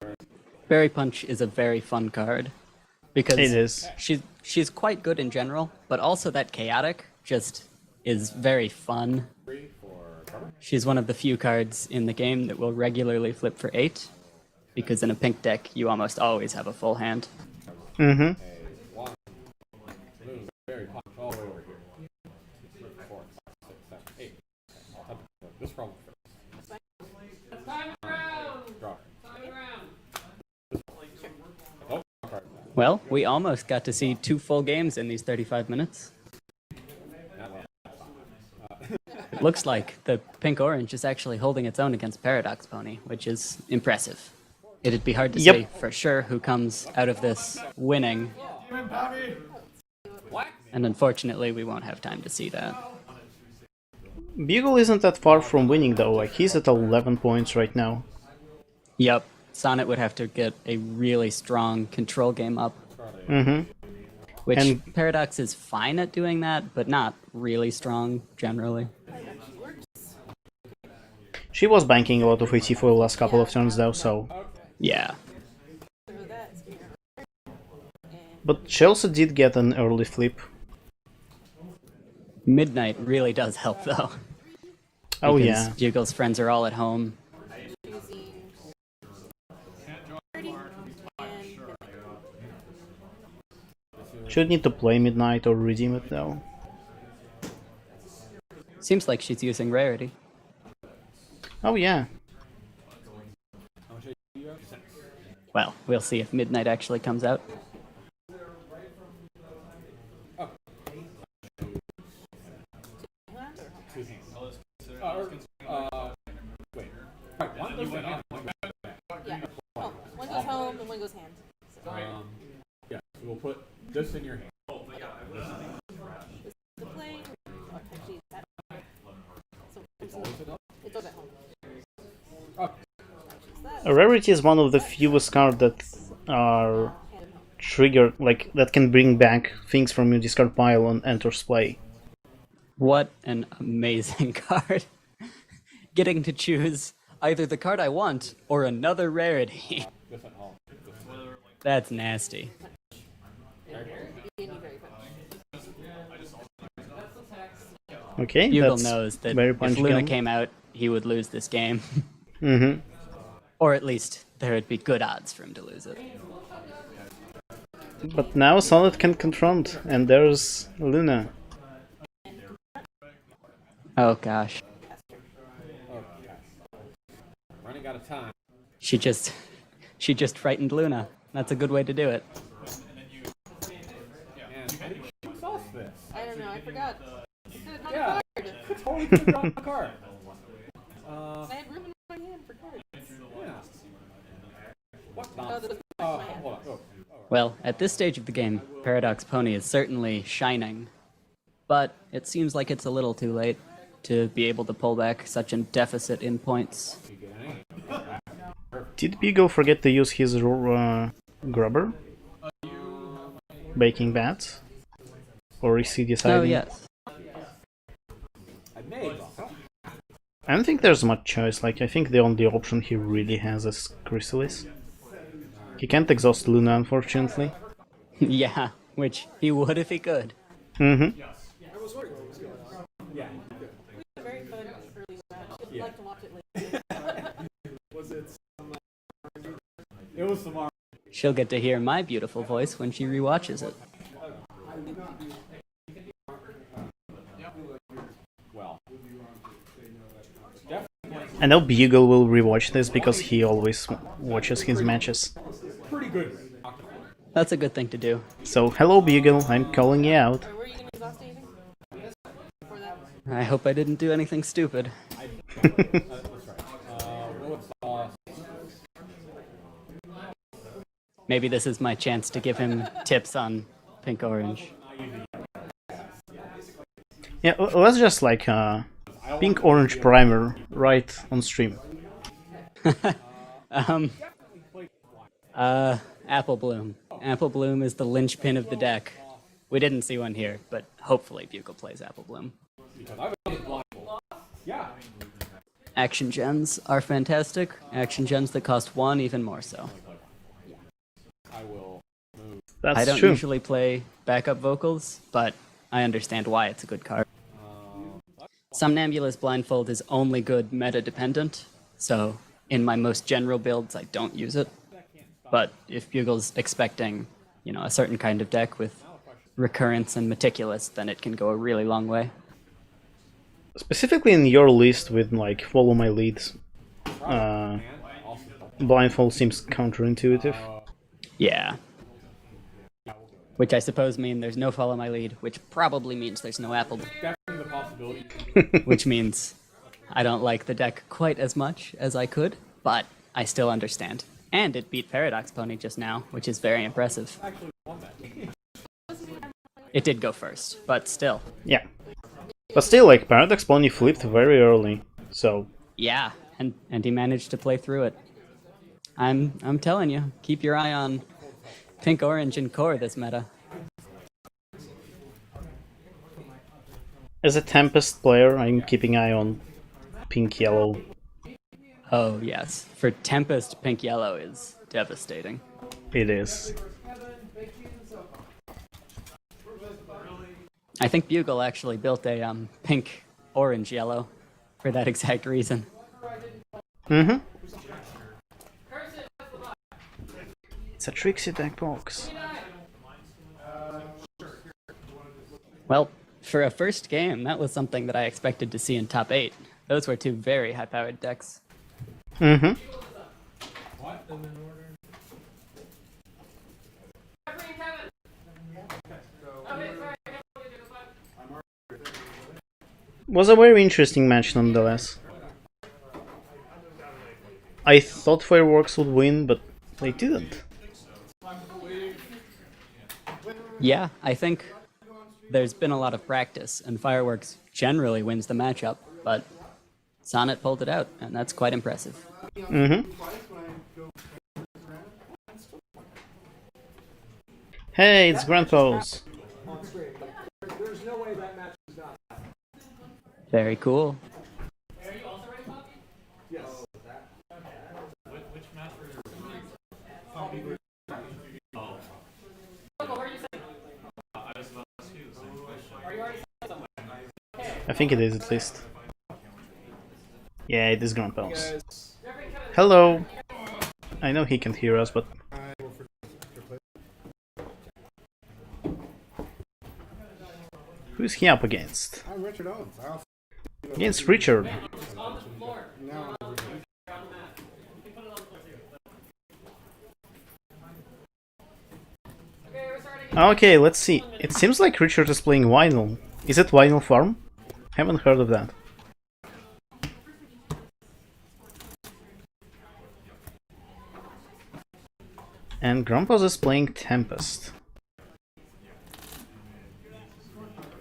card. Berry Punch is a very fun card because It is. she's quite good in general, but also that chaotic just is very fun. 3 for cover. She's one of the few cards in the game that will regularly flip for 8, because in a pink deck you almost always have a full hand. Mm-hmm. A 1. Move, very punch all the way over here. 3, 4, 5, 6, 7, 8. Up to this problem first. Draw. Oh, card. Well, we almost got to see 2 full games in these 35 minutes. It looks like the pink-orange is actually holding its own against Paradox Pony, which is impressive. It'd be hard to Yep. say for sure who comes out of this winning. And unfortunately, we won't have time to see that. Bugle isn't that far from winning though, like he's at 11 points right now. Yep, Sonnet would have to get a really strong control game up. Mm-hmm. Which And- Paradox is fine at doing that, but not really strong generally. She was banking a lot of AT for the last couple of turns though, so... Yeah. But she also did get an early flip. Midnight really does help though. Oh because yeah. Bugle's friends are all at home. Should need to play Midnight or redeem it though. Seems like she's using Rarity. Oh yeah. Well, we'll see if Midnight actually comes out. Wait. Alright, one goes in hand, one goes back. Yeah. Oh, one goes home and one goes hand. So, Yeah, so we'll put this in your hand. the play. Oh, actually, that. So it's always at home. A Rarity is one of the fewest cards that are triggered, like that can bring back things from your discard pile and enters play. What an amazing card. Getting to choose either the card I want or another Rarity. That's nasty. Okay, Bugle that's knows that very if punchy Luna game. came out, he would lose this game. Mm-hmm. Or at least there would be good odds for him to lose it. But now Sonnet can confront, and there's Luna. Oh gosh. Running out of time. She just frightened Luna. That's a good way to do it. And how did you sauce this? I don't know. I forgot. Yeah, totally could draw a card. I had room in my hand for cards. Yeah. What Oh, nonsense? that was my hand. Hold on. Oh. Well, at this stage of the game, Paradox Pony is certainly shining. But it seems like it's a little too late to be able to pull back such a deficit in points. Did Bugle forget to use his grubber? Baking bats? Or is he deciding? Oh yes. I made. I don't think there's much choice, like I think the only option he really has is Chrysalis. He can't exhaust Luna, unfortunately. Yeah, which he would if he could. Mm-hmm. Yeah. Very fun early match. I'd like to watch it later. It was tomorrow. She'll get to hear my beautiful voice when she rewatches it. Well. I know Bugle will rewatch this because he always watches his matches. Pretty good. That's a good thing to do. So, hello Bugle, I'm calling you out. Or were you going to exhaust anything? For that? I hope I didn't do anything stupid. That's right. What sauce? Maybe this is my chance to give him tips on Pink Orange. Yeah, let's just like pink orange primer right on stream. Apple Bloom. Apple Bloom is the linchpin of the deck. We didn't see one here, but hopefully Bugle plays Apple Bloom. Yeah. Action gens are fantastic. Action gens that cost 1 even more so. I will move. That's I don't true. usually play backup vocals, but I understand why it's a good card. Somnambulist Blindfold is only good meta-dependent, so in my most general builds I don't use it. But if Bugle's expecting, you know, a certain kind of deck with recurrence and meticulous, then it can go a really long way. Specifically in your list with like follow my leads, blindfold seems counterintuitive. Yeah. which I suppose mean there's no follow my lead, which probably means there's no apple, Definitely the possibility. which means I don't like the deck quite as much as I could, but I still understand. And it beat Paradox Pony just now, which is very impressive. Actually won that. It did go first, but still. Yeah. But still, like, Paradox Pony flipped very early, so... Yeah, and he managed to play through it. I'm telling you, keep your eye on Pink, Orange, and Core this meta. As a Tempest player, I'm keeping eye on Pink, Yellow. Oh yes, for Tempest, Pink, Yellow is devastating. It is. I think Bugle actually built a Pink, Orange, Yellow for that exact reason. Mm-hmm. It's a Trixie deck box. Well, for a first game, that was something that I expected to see in top 8. Those were two very high-powered decks. Mm-hmm. Was a very interesting match nonetheless. I thought Fireworks would win, but they didn't. Yeah, I think there's been a lot of practice, and Fireworks generally wins the matchup, but Sonnet pulled it out, and that's quite impressive. Mm-hmm. Hey, it's Grandpa's. On screen. There's no way that match is not. Very cool. Yes. I think it is at least. Yeah, it is Grandpa's. Hello! I know he can't hear us, but... Who's he up against? I'm Richard Owens. Against Richard. Okay, let's see. It seems like Richard is playing Vinyl. Is it Vinyl Farm? Haven't heard of that. And Grandpa's is playing Tempest.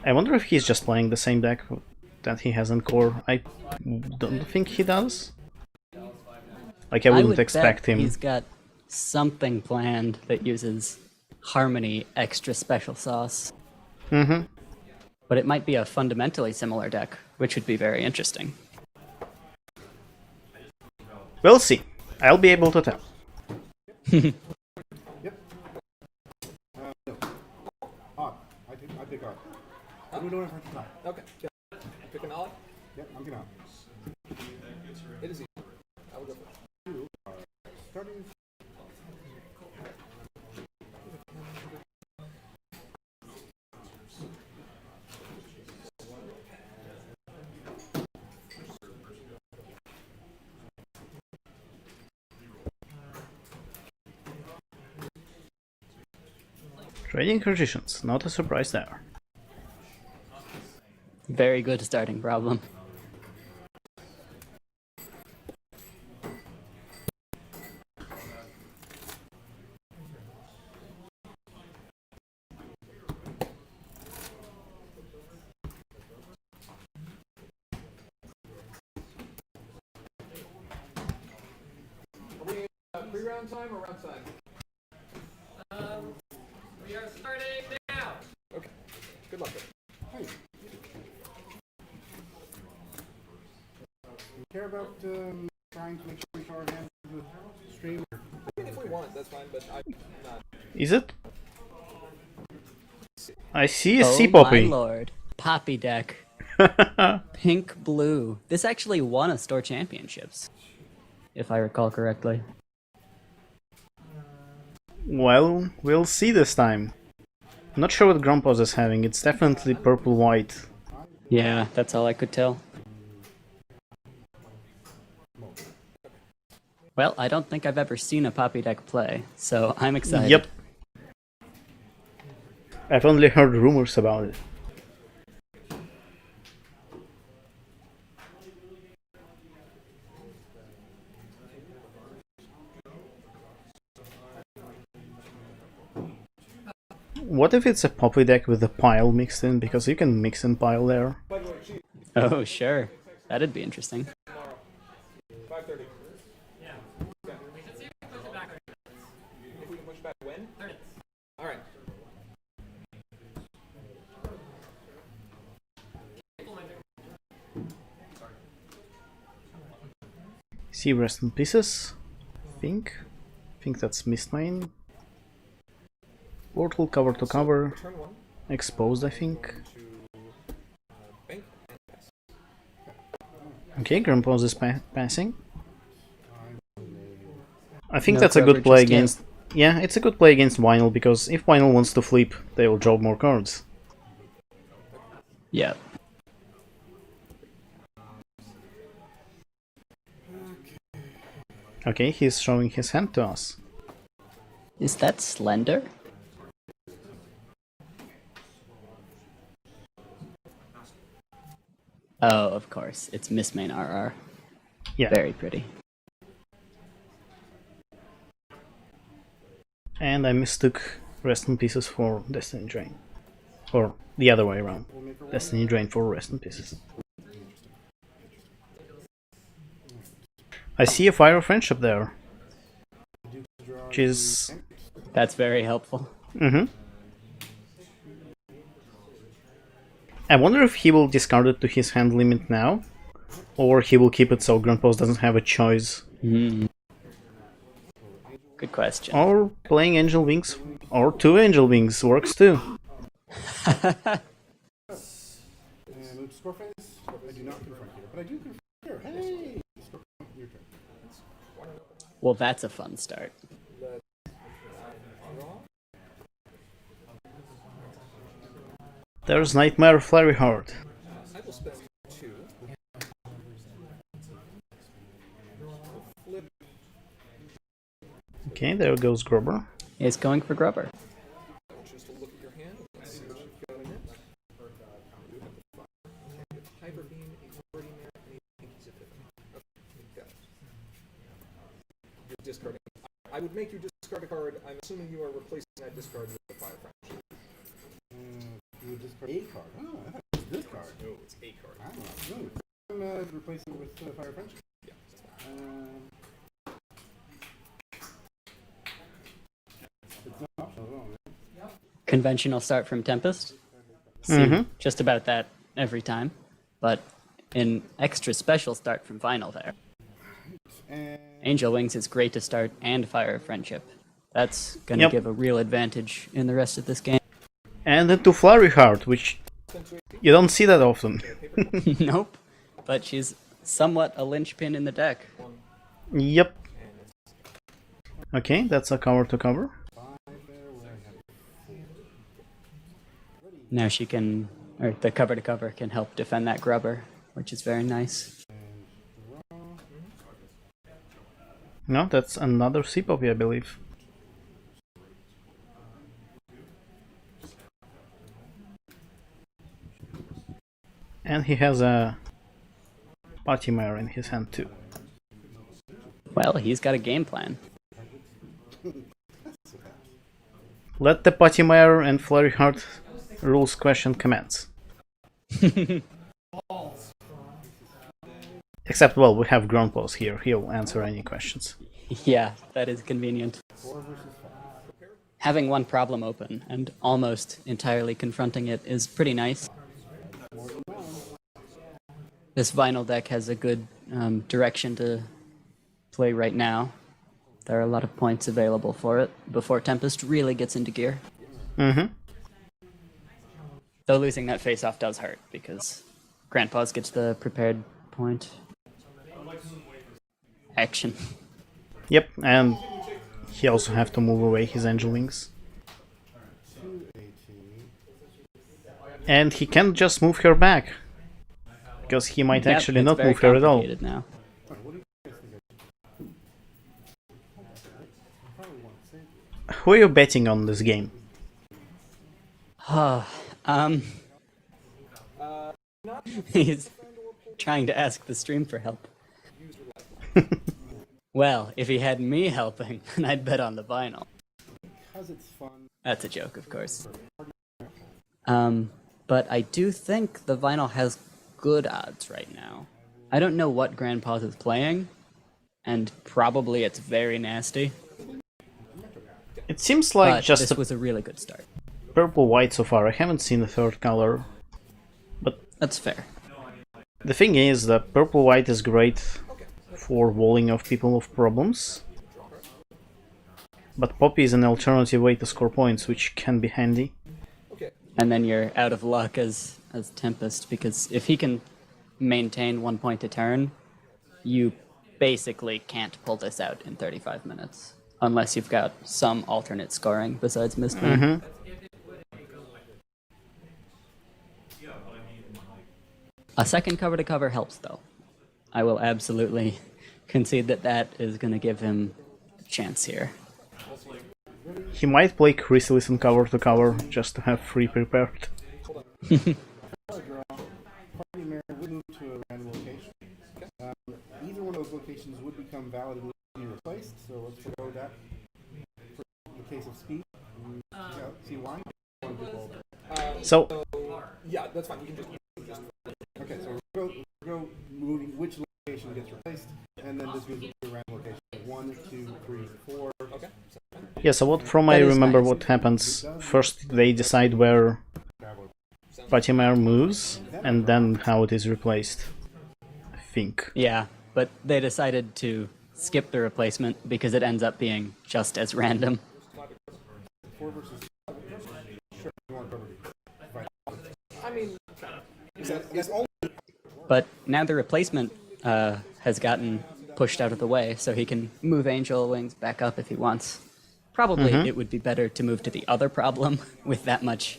I wonder if he's just playing the same deck that he has in Core. I don't think he does. Like, I wouldn't would expect bet him. He's got something planned that uses Harmony extra special sauce. Mm-hmm. But it might be a fundamentally similar deck, which would be very interesting. We'll see. I'll be able to tell. Yep. No. Odd. I pick odd. What are we doing for tonight? Okay. Pick an odd. Yep, I'm gonna. It is easy. I will go first. Starting. Trading Magicians, not a surprise there. Very good starting problem. Are we pre-round time or round time? We are starting now. Okay. Good luck. Hey. You care about trying to make sure we cover hands of the stream? I mean, if we want, that's fine, but I'm not. Is it? I see a Oh Sea my Poppy. lord. Poppy deck. Pink blue. This actually won a store championships, if I recall correctly. Well, we'll see this time. I'm not sure what Grandpa's is having. It's definitely purple-white. Yeah, that's all I could tell. Well, I don't think I've ever seen a Poppy deck play, so I'm excited. Yep. I've only heard rumors about it. What if it's a poppy deck with a pile mixed in? Because you can mix in pile there. Oh, sure. That'd be interesting. 5:30. Yeah. Okay. If we can push back when? 30. All right. See, rest in pieces. Think that's missed main. Portal cover to cover. Turn one. Exposed, I think. To bank and pass. Okay, Grandpa's is passing. I think No that's a cover, good play just game. against... Yeah, it's a good play against Vinyl, because if Vinyl wants to flip, they will draw more cards. Yeah. Okay, he's showing his hand to us. Is that Slender? Oh, of course. It's Miss Main RR. Yeah. Very pretty. And I mistook Rest in Pieces for Destiny Drain. Or the other way around. Destiny Drain for Rest in Pieces. I see a Fire of Friendship there. Which is... That's very helpful. I wonder if he will discard it to his hand limit now, or he will keep it so Grandpa's doesn't have a choice. Good question. Or playing Angel Wings, or 2 Angel Wings works too. And move Scorpions. I do not confront here, but I do confront here. Hey! Scorpion, your turn. Well, that's a fun start. There's Nightmare Flurry Heart. I will spend 2. Flip. Okay, there goes Grubber. Is going for Grubber. I want you to look at your hand and see what you've got in it. You have the fire. You have Hyper Beam, a Guardian Mare, and a Pinky's Epiphany. Okay, you've got it. You're discarding. I would make you discard a card. I'm assuming you are replacing that discard with a Fire Friendship. You would discard a card. Oh, I thought it was this card. No, it's a card. I'm replacing it with Fire Friendship. Yeah. It's not optional at all, right? Conventional start from Tempest. See just about that every time. But an extra special start from Vinyl there. And Angel Wings is great to start and Fire of Friendship. That's going to give a real advantage in the rest of this game. And then to Flurry Heart, which you don't see that often. Nope. But she's somewhat a linchpin in the deck. Yep. Okay, that's a cover to cover. Now she can, or the cover to cover can help defend that Grubber, which is very nice. No, that's another C-Poppy, I believe. And he has a Patimire in his hand too. Well, he's got a game plan. Let the Patimire and Flurry Heart rules question commence. Except, well, we have Grandpa's here. He'll answer any questions. Yeah, that is convenient. Having one problem open and almost entirely confronting it is pretty nice. This Vinyl deck has a good direction to play right now. There are a lot of points available for it before Tempest really gets into gear. Though losing that face-off does hurt, because Grandpa's gets the prepared point. Action. Yep, and he also have to move away his Angel Wings. And he can't just move her back, because he might actually it's not very move her at all. complicated now. Who are you betting on this game? um, he's trying to ask the stream for help. Well, if he had me helping, then I'd bet on the vinyl. Because it's fun. That's a joke, of course. But I do think the vinyl has good odds right now. I don't know what Grandpa's is playing, and probably it's very nasty. It seems like But just this a was a really good start. purple-white so far. I haven't seen a third color. But That's fair. the thing is that purple-white is great for walling off people with problems. But Poppy is an alternative way to score points, which can be handy. And then you're out of luck as Tempest, because if he can maintain 1 point a turn, you basically can't pull this out in 35 minutes. Unless you've got some alternate scoring besides Mistborn. A second cover to cover helps, though. I will absolutely concede that that is going to give him a chance here. He might play Chrysalis on cover to cover just to have 3 prepared. Party Mare would move to a random location. Either one of those locations would become valid and be replaced, so let's forgo that. For the case of speed, see why? So, Yeah, that's fine. You can just Okay, so we'll go moving which location gets replaced, and then this goes to a random location. 1, 2, 3, 4. okay. yeah, so what from I That is remember nice. what happens. First they decide where Fatimar moves, and then how it is replaced. I think. Yeah, but they decided to skip the replacement because it ends up being just as random. 4 versus 5. Sure, you want cover. Right. I mean, That's only But now the replacement has gotten pushed out of the way, so he can move Angel Wings back up if he wants. Probably it would be better to move to the other problem with that much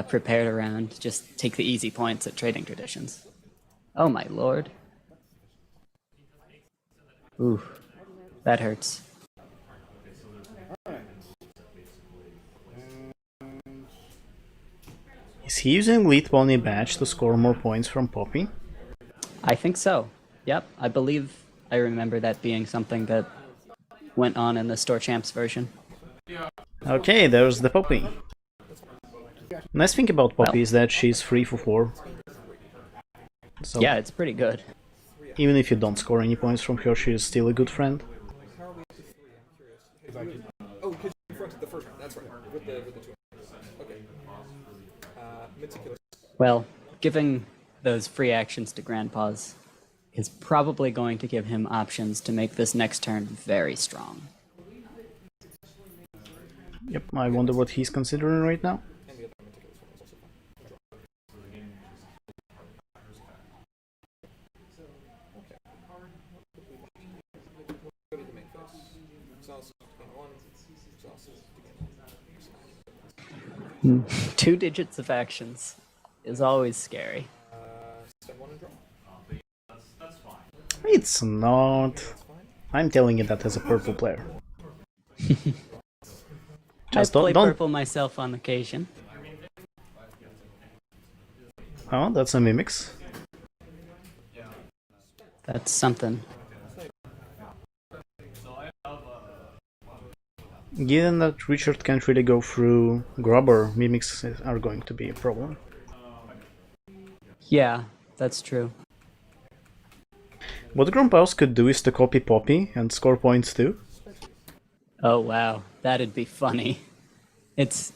prepared around. Just take the easy points at Trading Traditions. Oh my lord. Ooh, that hurts. Is he using Lead Pony Badge to score more points from Poppy? I think so. Yep, I believe I remember that being something that went on in the Store Champs version. Okay, there's the Poppy. Nice thing about Poppy Well. is that she's free for 4. So Yeah, it's pretty good. even if you don't score any points from her, she is still a good friend. how are we up to 3? I'm curious. Oh, because you confronted the first one. That's right. With the 2. Okay. Meticulous. Well, giving those free actions to Grandpa's is probably going to give him options to make this next turn very strong. Yep, I wonder what he's considering right now. And the other meticulous one is also fine. Okay. Go to the main phase. Sauce gain 1. Sauce to gain 1. 2 digits of actions is always scary. Step 1 and draw. It's not. I'm telling you that as a purple player. Just I play don't. purple myself on occasion. Oh, that's a mimics. That's something. Given that Richard can't really go through Grubber, mimics are going to be a problem. Yeah, that's true. What Grumpouse could do is to copy Poppy and score points too. Oh wow, that'd be funny. It's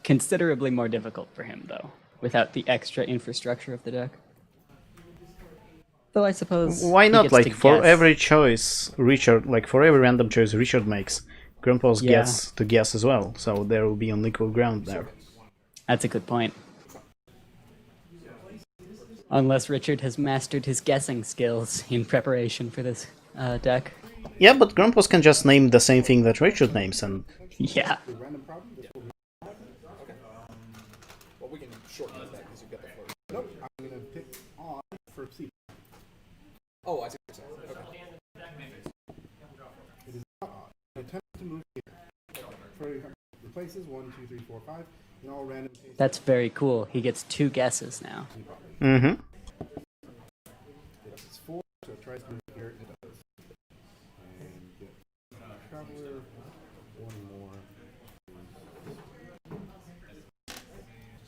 considerably more difficult for him though, without the extra infrastructure of the deck. Though I suppose Why he not? gets Like to for guess. every choice Richard, like for every random choice Richard makes, Grumpouse Yeah. gets to guess as well. So there will be on equal ground there. That's a good point. Unless Richard has mastered his guessing skills in preparation for this deck. Yeah, but Grumpouse can just name the same thing that Richard names, and Yeah. a random problem. This will be Well, we can shorten that because you've got the floor. nope. I'm gonna pick on for C. Oh, I see what you're saying. Okay. It is not odd. Attempt to move here. For replaces 1, 2, 3, 4, 5. in all random cases. That's very cool. He gets 2 guesses now. Mm-hmm. It's 4, so it tries to move here. It does. And get traveler. 1 more.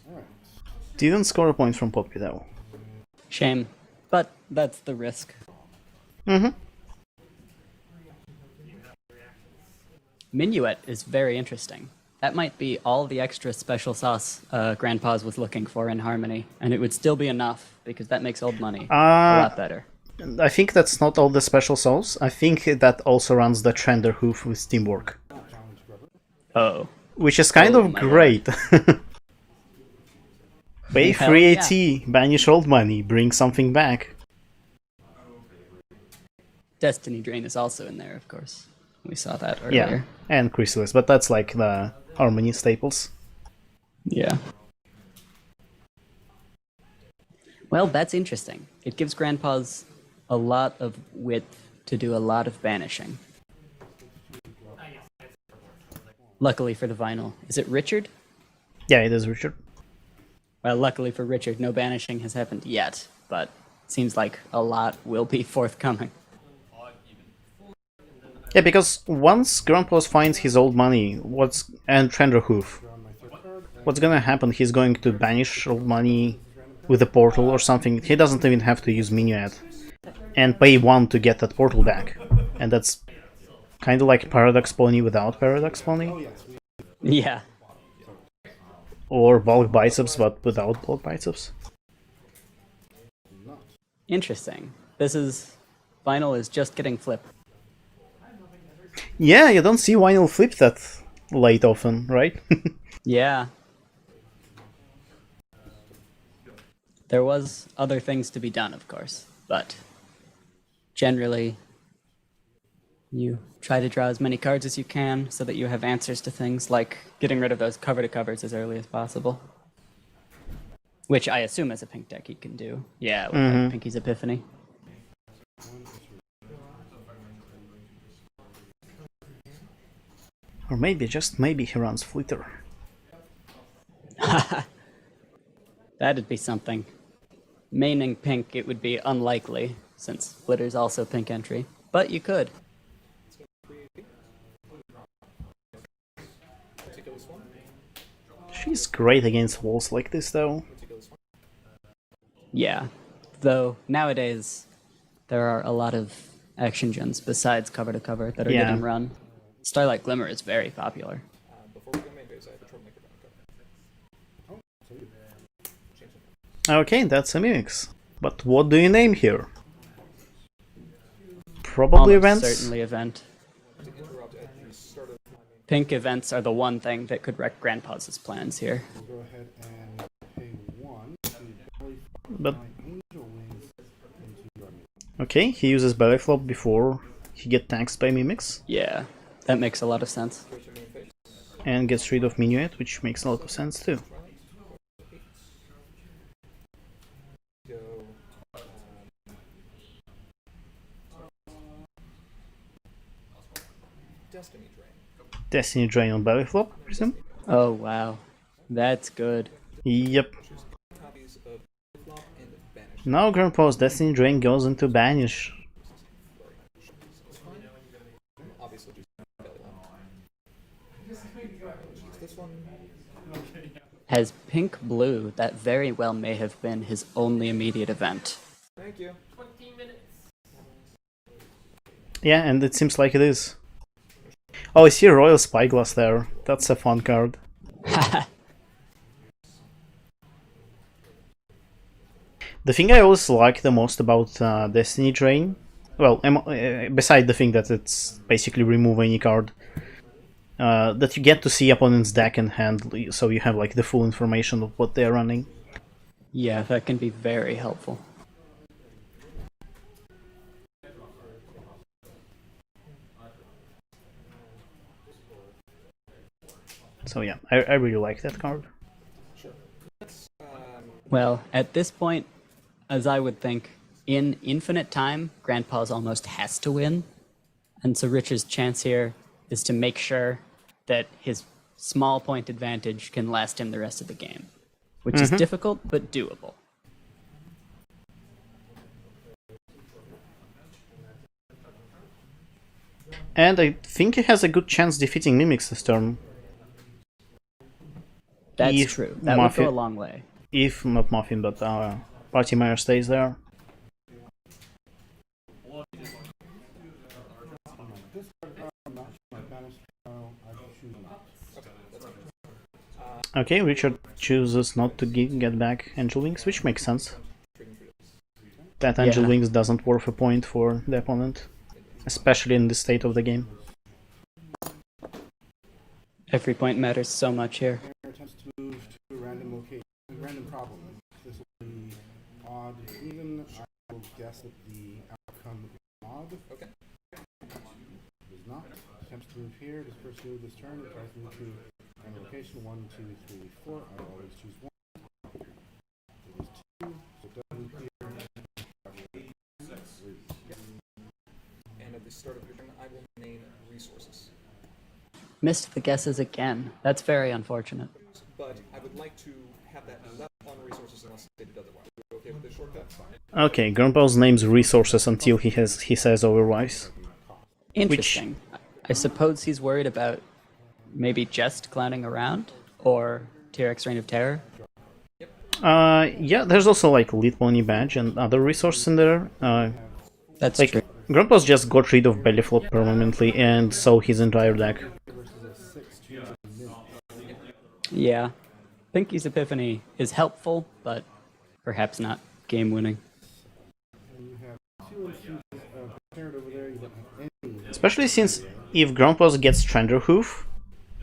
Alright. Didn't score a point from Poppy though. Shame. But that's the risk. Mm-hmm. Minuet is very interesting. That might be all the extra special sauce Grandpa's was looking for in Harmony, and it would still be enough, because that makes old money a lot better. I think that's not all the special sauce. I think that also runs the Trender Hoof with Teamwork. Oh. Which is kind Oh of my great. Pay Hell free yeah. AT, banish old money, bring something back. Destiny Drain is also in there, of course. We saw that Yeah, earlier. and Chrysalis, but that's like the Harmony staples. Yeah. Well, that's interesting. It gives Grandpa's a lot of width to do a lot of banishing. Luckily for the vinyl. Is it Richard? Yeah, it is Richard. Well, luckily for Richard, no banishing has happened yet, but seems like a lot will be forthcoming. Yeah, because once Grandpa's finds his old money, and Trender Hoof, what's gonna happen? He's going to banish old money with a portal or something. He doesn't even have to use Minuet. And pay 1 to get that portal back. And that's kind of like Paradox Pony without Paradox Pony. Yeah. Or Bulk Biceps, but without Bulk Biceps. Interesting. Vinyl is just getting flipped. Yeah, you don't see vinyl flip that late often, right? Yeah. There was other things to be done, of course, but generally you try to draw as many cards as you can so that you have answers to things like getting rid of those cover-to-covers as early as possible. Which I assume as a pink deck he can do. Yeah, with like Pinky's Epiphany. Or maybe, just maybe, he runs Flitter. That'd be something. Maining pink, it would be unlikely, since Flitter's also pink entry. But you could. She's great against walls like this, though. Yeah. Though, nowadays, there are a lot of action gens besides cover-to-cover that are Yeah. getting run. Starlight Glimmer is very popular. Before we go main base, I have a Troublemaker backup. Okay, that's a Mimix. But what do you name here? Probably Almost events? certainly event. To interrupt at the start of my main Pink events are the one thing that could wreck Grandpa's plans here. We'll go ahead and pay 1 to belly But my angel wings into your main. okay, he uses Belly Flop before he gets taxed by Mimix. Yeah, that makes a lot of sense. And gets rid of Minuet, which makes a lot of sense too. go. Destiny Drain. Destiny Drain on Belly Flop, I presume? Oh, wow. That's good. Yep. Copies of Flop and Banish. Now Grandpa's Destiny Drain goes into Banish. Obviously, just belly one. This one. Has Pink Blue, that very well may have been his only immediate event. Thank you. 20 minutes. Yeah, and it seems like it is. Oh, I see a Royal Spyglass there. That's a fun card. The thing I always like the most about Destiny Drain, well, beside the thing that it's basically remove any card, that you get to see opponent's deck and hand, so you have like the full information of what they're running. Yeah, that can be very helpful. So yeah, I really like that card. Well, at this point, as I would think, in infinite time, Grandpa's almost has to win. And so Richard's chance here is to make sure that his small point advantage can last him the rest of the game, which is difficult but doable. And I think he has a good chance defeating Mimics this turn. That's If true. That would Muffin, go a long way. if not Muffin, but Party Mayor stays there. Okay, Richard chooses not to get back Angel Wings, which makes sense. That Angel Yeah. Wings doesn't worth a point for the opponent, especially in this state of the game. Every point matters so much here. Attempts to move to a random location, random problem. This will be odd, even. I will guess that the outcome is odd. Okay. It is not. Attempts to move here. Does first move this turn. It tries to move to random location. 1, 2, 3, 4. I will always choose 1. It is 2. So it does move here. And at the start of your turn, I will name resources. Missed the guesses again. That's very unfortunate. But I would like to have that left on resources unless stated otherwise. Are you okay with this shortcut? Okay, Grandpa's names resources until he says otherwise. Interesting. I suppose he's worried about maybe just clowning around or T-Rex Reign of Terror. Yeah, there's also like Lead Pony Badge and other resources in there. That's Like true. Grandpa's just got rid of Bellyflop permanently, and so his entire deck. Yeah. Pinky's Epiphany is helpful, but perhaps not game-winning. You have 2 infusions of Parrot over there. You don't have any. Especially since if Grandpa's gets Stranderhoof,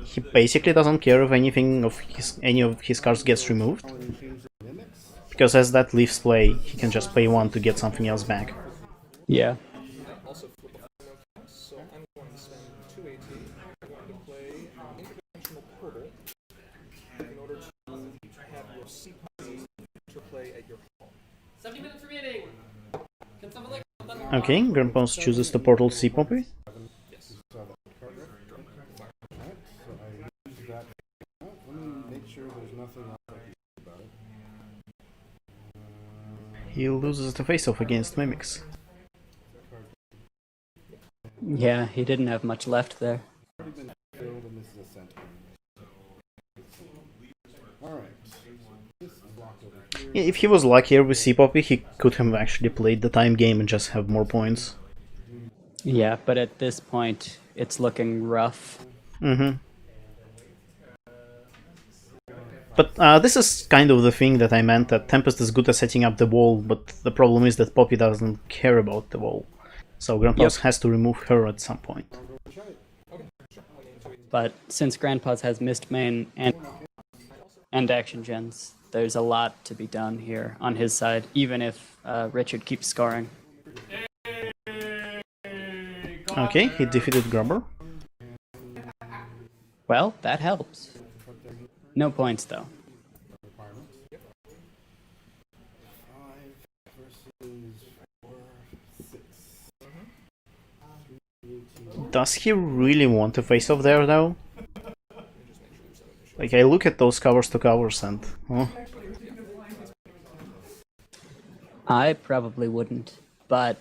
he basically doesn't care if any of his cards gets removed. Only change the mimics. Because as that leaves play, he can just pay 1 to get something else back. Yeah. Also flip a final count, so I'm going to spend 2 AT. I'm going to play interdimensional purple in order to have your C puppy to play at your home. 70 minutes remaining. Can someone like Okay, Grandpa's chooses the Portal Sea Poppy. Yes. Saw that card there. Alright, so I use that. Let me make sure there's nothing else I can do about it. He loses the face-off against Mimics. Yeah, he didn't have much left there. Already been filled, and this is a center. Alright. This is locked over here. Yeah, if he was luckier with Sea Poppy, he could have actually played the time game and just have more points. Yeah, but at this point, it's looking rough. But this is kind of the thing that I meant, that Tempest is good at setting up the wall, but the problem is that Poppy doesn't care about the wall. So Grandpa's has to remove her at some point. But since Grandpa's has missed main and action gens, there's a lot to be done here on his side, even if Richard keeps scoring. Okay, he defeated Grubber. Well, that helps. No points, though. 5 versus 4, 6. Does he really want to face off there, though? Like, I look at those covers to covers and... Oh. I probably wouldn't, but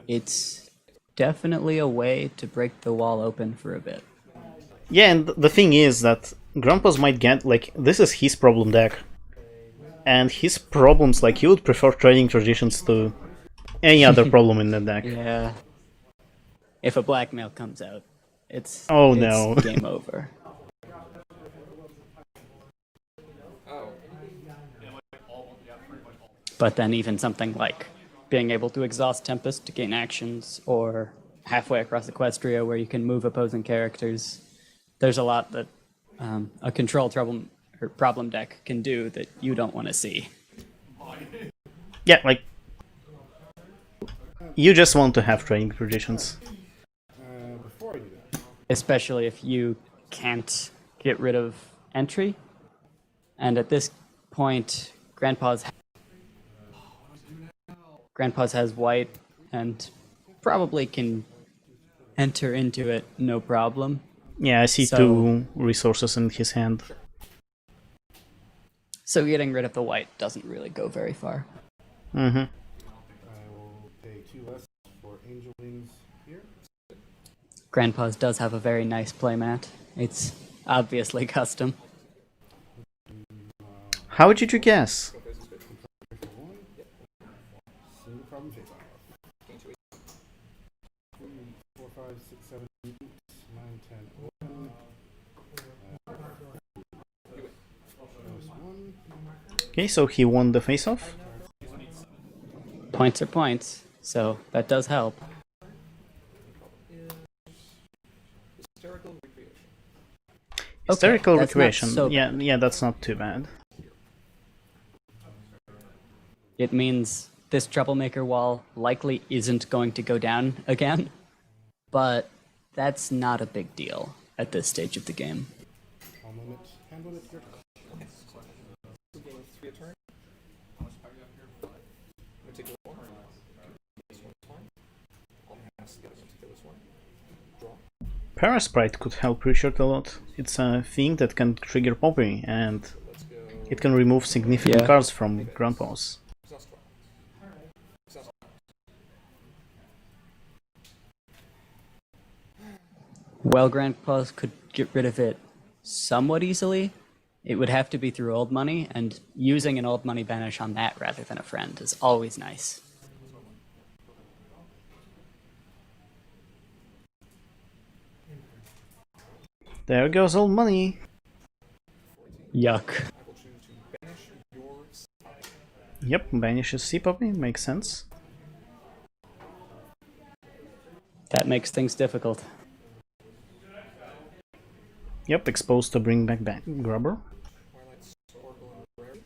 it's definitely a way to break the wall open for a bit. Yeah, and the thing is that Grandpa's might get, like, this is his problem deck. And his problems, like, he would prefer trading traditions to any other problem in the deck. Yeah. If a blackmail comes out, it's no. Game over. But then even something like being able to exhaust Tempest to gain actions, or halfway across Equestria where you can move opposing characters, there's a lot that a control problem deck can do that you don't want to see. Yeah, like... You just want to have trading traditions. Before I do that, Especially if you can't get rid of entry. And at this point, Grandpa's has white and probably can enter into it no problem. Yeah, I see So- 2 resources in his hand. So getting rid of the white doesn't really go very far. Mm-hmm. I will pay 2 less for angel wings here. Grandpa's does have a very nice playmat. It's obviously custom. How did you guess? For 1. Single problem face off. 3, 4, 5, 6, 7, 8, 9, 10, 11. Minus 1. Okay, so he won the face-off. Points are points, so that does help. Hysterical recreation. Hysterical that's not recreation. so Yeah, that's not too bad. It means this troublemaker wall likely isn't going to go down again, but that's not a big deal at this stage of the game. I'll limit, hand limit your So gain 3 a turn. I'm gonna take this one. This one's fine. I'll pass the other one. Take this one. Draw. Parasprite could help Richard a lot. It's a thing that can trigger Poppy, and Let's go. it can remove significant Yeah. cards from Grandpa's. Exhaust trial. Exhaust trial. While Grandpa's could get rid of it somewhat easily, it would have to be through old money, and using an old money banish on that rather than a friend is always nice. There goes all money. Yuck. I will choose to banish your Yep, banishes Sea Poppy, makes sense. That makes things difficult. Yep, exposed to bring back Grubber. Twilight Sparkle and Rarity.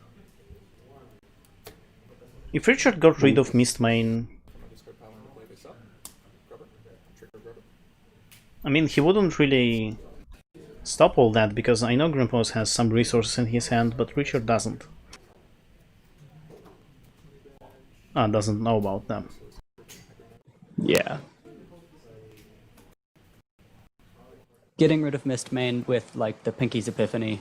If Richard got rid of Mistmane, From my discard pile, I'm gonna play this up. Grubber. Trigger Grubber. I mean, he wouldn't really stop all that, because I know Grandpa's has some resources in his hand, but Richard doesn't. Doesn't know about them. Yeah. Getting rid of Mistmane with, like, the Pinky's Epiphany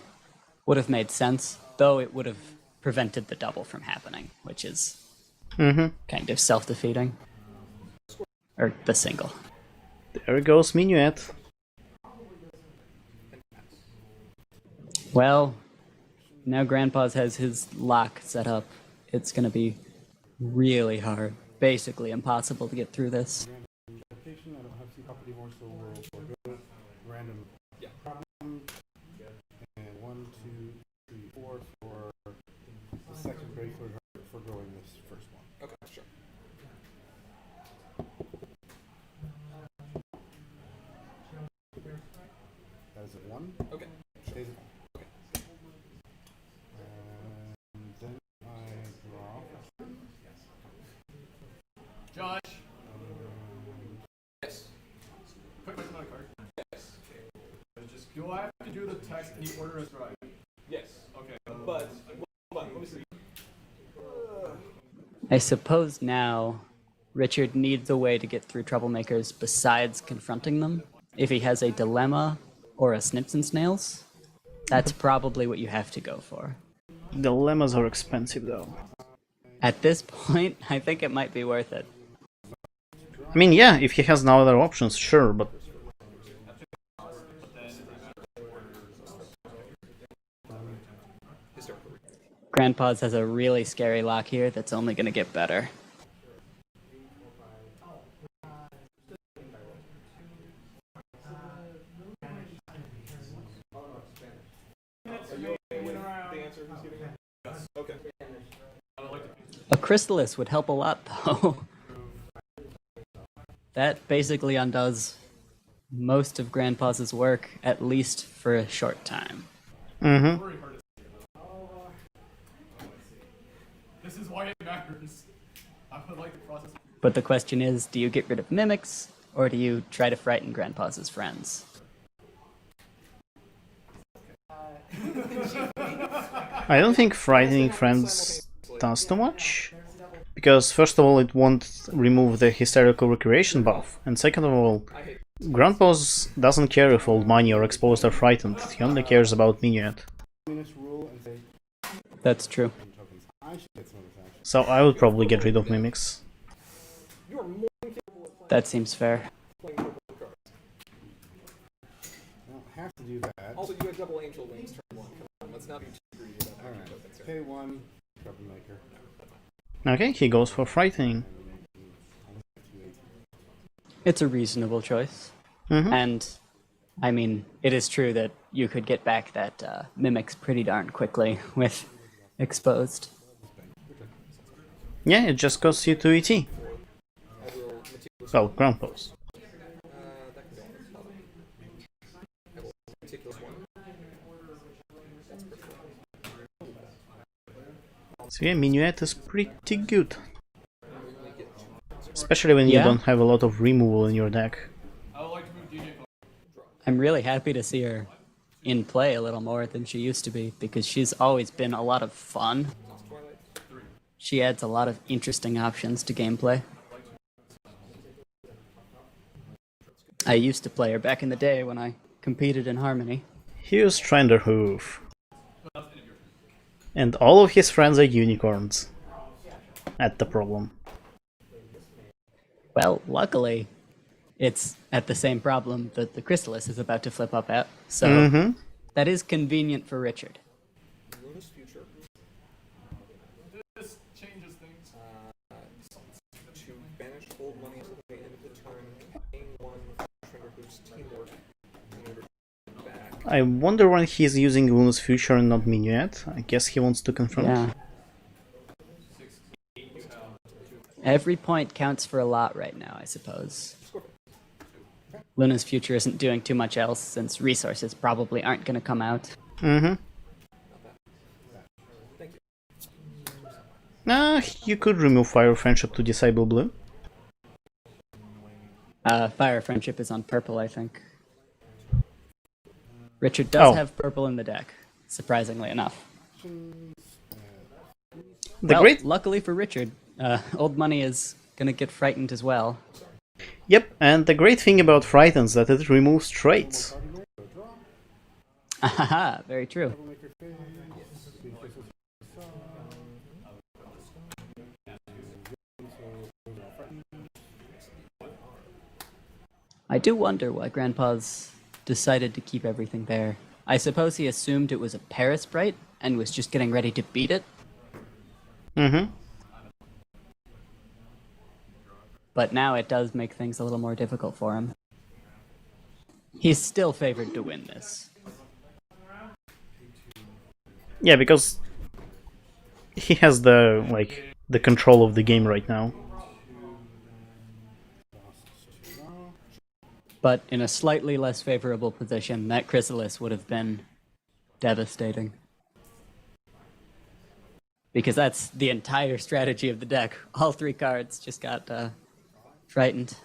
would have made sense, though it would have prevented the double from happening, which is kind of self-defeating. Or the single. There goes Minuet. Well, now Grandpa's has his lock set up. It's gonna be really hard. Basically impossible to get through this. location. I don't have C-pop anymore, so we'll forgo random problem. And 1, 2, 3, 4 for the second break for going this first one. Okay, sure. That is at 1. Okay. Stays at 1. Okay. And then I draw. Josh, Yes. quick question on a card. Yes. Just do I have to do the text in the order as right? Yes. Okay. But hold on, let me see. I suppose now Richard needs a way to get through troublemakers besides confronting them. If he has a dilemma or a snips and snails, that's probably what you have to go for. Dilemmas are expensive though. At this point, I think it might be worth it. I mean, yeah, if he has no other options, sure, but Grandpa's has a really scary lock here that's only going to get better. Okay. A Chrysalis would help a lot, though. That basically undoes most of Grandpa's work, at least for a short time. This is why it matters. I would like the process. But the question is, do you get rid of mimics, or do you try to frighten Grandpa's friends? I don't think frightening friends does too much. Because first of all, it won't remove the hysterical recreation buff, and second of all, Grandpa's doesn't care if old money or exposed are frightened, he only cares about minuet. Communist rule and say That's true. tokens. I should get some of this action. So I would probably get rid of mimics. You are more than capable of That seems fair. playing purple cards. I don't have to do that. Also, you have double angel wings turn 1. Come on, let's not be too greedy about having Alright, tokens here. pay 1, troublemaker. Okay, he goes for frightening. It's a reasonable choice. And, I mean, it is true that you could get back that mimics pretty darn quickly with exposed. Yeah, it just costs you 2 ET. I will meticulous. Well, grandpa's. That can go on the bottom. I will meticulous 1. That's perfect. So yeah, minuet is pretty good. We get 2. Especially when you Yeah. don't have a lot of removal in your deck. I would like to move DJ. I'm really happy to see her in play a little more than she used to be, because she's always been a lot of fun. Twilight. She adds a lot of interesting options to gameplay. I used to play her back in the day when I competed in Harmony. Here's Trenderhoof. And all of his friends are unicorns. That's the problem. Well, luckily, it's at the same problem that the Chrysalis is about to flip up at, so that is convenient for Richard. Luna's future. This changes things. To banish old money until the end of the turn, paying 1 Trigger boost teamwork in order to back. I wonder when he's using Luna's Future and not Minuet. I guess he wants to confront. Yeah. Every point counts for a lot right now, I suppose. Luna's future isn't doing too much else, since resources probably aren't going to come out. You could remove Fire Friendship to disable blue. Fire Friendship is on purple, I think. Richard does have purple in the deck, surprisingly enough. Luckily for Richard, old money is going to get frightened as well. Yep, and the great thing about Frighten is that it removes traits. Haha, very true. I do wonder why Grandpa's decided to keep everything there. I suppose he assumed it was a Paris Bright and was just getting ready to beat it. But now it does make things a little more difficult for him. He's still favored to win this. Yeah, because he has the control of the game right now. But in a slightly less favorable position, that Chrysalis would have been devastating. Because that's the entire strategy of the deck. All 3 cards just got frightened.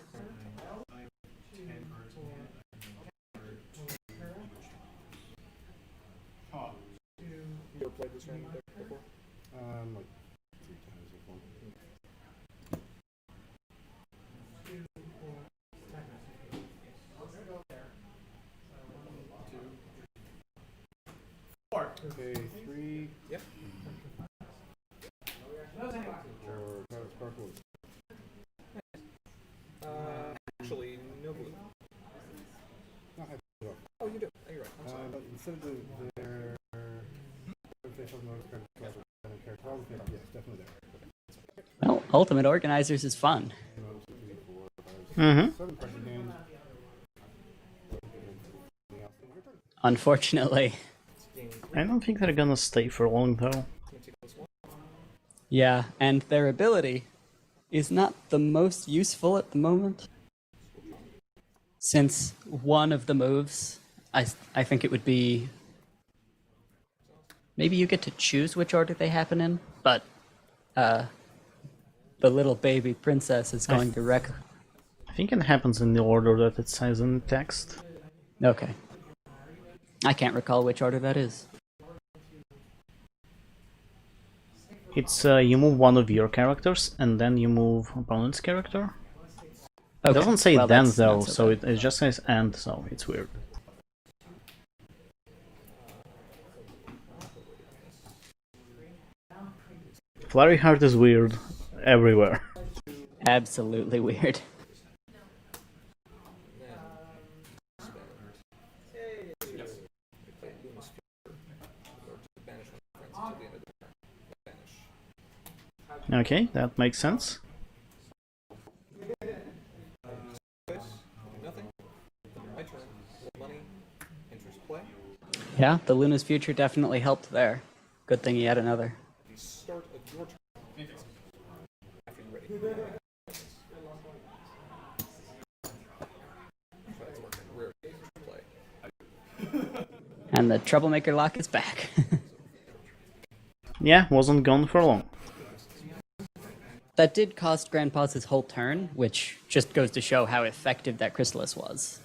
You ever played this round deck before? Like 3 times before. Okay, 3. Yep. Or sparkle. Actually, no blue. Not have to go. Oh, you do. Oh, you're right. I'm sorry. But instead of their facial modes, character, yes, definitely there. Well, Ultimate Organizers is fun. 7 pressure games. Unfortunately. I don't think they're gonna stay for long though. Yeah, and their ability is not the most useful at the moment. Since one of the moves, I think it would be... Maybe you get to choose which order they happen in, but the little baby princess is going to wreck... I think it happens in the order that it says in the text. Okay. I can't recall which order that is. It's you move one of your characters and then you move opponent's character. It doesn't say well, then that's though, not so so bad. it just says and, so it's weird. Flurry Heart is weird everywhere. Absolutely weird. Okay, that makes sense. Nothing. My turn. Money. Interest play. Yeah, the Luna's future definitely helped there. Good thing he had another. The start of your turn. After you're ready. That's working. Rare interest play. And the Troublemaker lock is back. Yeah, wasn't gone for long. That did cost Grandpa's his whole turn, which just goes to show how effective that Chrysalis was.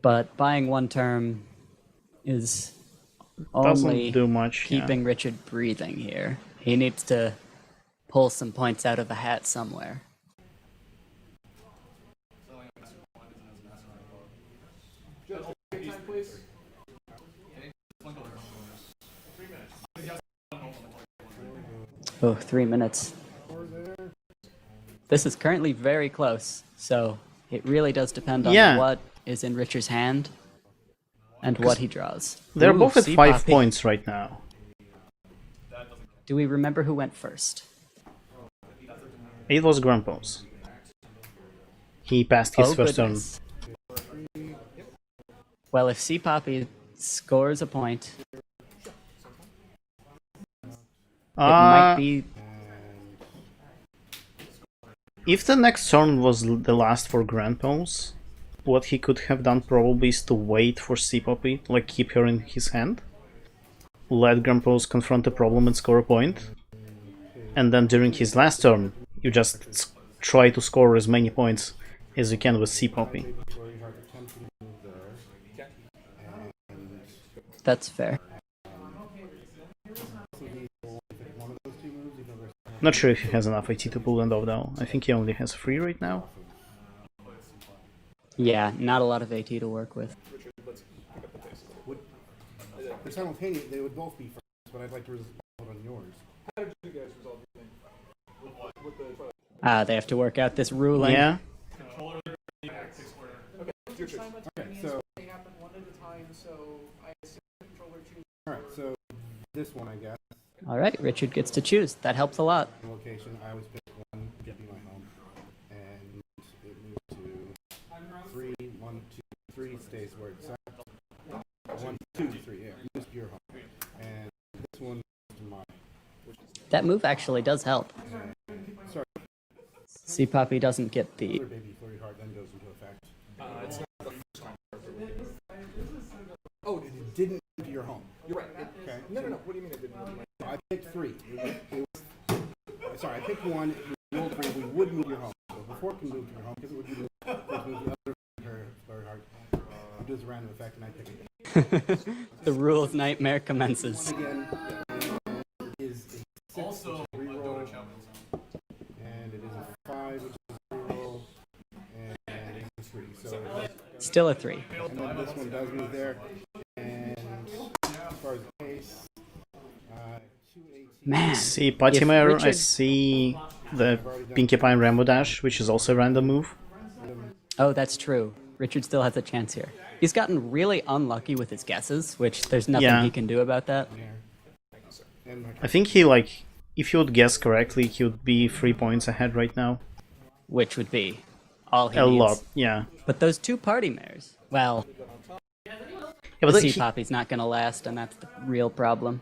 But buying one term is Doesn't only do much. keeping Richard breathing here. He needs to pull some points out of the hat somewhere. Time, please. Oh, 3 minutes. This is currently very close, so it really does depend on Yeah. what is in Richard's hand and what he draws. They're Ooh, both at Sea 5 Poppy. points right now. Do we remember who went first? It was Grandpa's. He passed his first turn. goodness. Well, if Sea Poppy scores a point, it might be. If the next turn was the last for Grandpa's, what he could have done probably is to wait for Sea Poppy, like keep her in his hand, let Grandpa's confront the problem and score a point, and then during his last turn, you just try to score as many points as you can with Sea Poppy. That's fair. Not sure if he has enough IT to pull them off though. I think he only has 3 right now. Yeah, not a lot of AT to work with. They're simultaneous. They would both be first, but I'd like to resolve on yours. How did you guys resolve your thing? With the They have to work out this ruling. Yeah. Okay, so They happen one at a time, so I assume the controller chooses. all right, so this one, I guess. All right, Richard gets to choose. That helps a lot. Location. I always pick one to be my home, and it moved to 3, 1, 2, 3 stays where it's at. 1, 2, 3. Yeah, moves to your home, and this one is to mine. That move actually does help. Sorry, Sea Poppy doesn't get the. Flurry Baby, Flurry Heart then goes into effect. it's not the first time. Oh, it didn't move to your home. You're right. Okay. No. What do you mean it didn't? I picked 3. Sorry, I picked 1. We rolled 3. We would move your home. So before it can move to your home, because it would move the other Flurry Heart. It does a random effect, and I pick again. The rules nightmare commences. Again, is a 6, Also, which is a a reroll, Dota champion. and it is a 5, which is a reroll, and it's a 3. So, Still a 3. and then this one does move there, and as far as the pace, 218. Man. See Patimer, I Richard- see the Pinkie Pie Rambo Dash, which is also a random move. Oh, that's true. Richard still has a chance here. He's gotten really unlucky with his guesses, which there's nothing Yeah. he can do about that. And my I think he, like, if he would guess correctly, he would be 3 points ahead right now. Which would be all he A needs. lot, yeah. But those 2 party mares, well, Yeah, but the Sea he- Poppy's not going to last, and that's the real problem.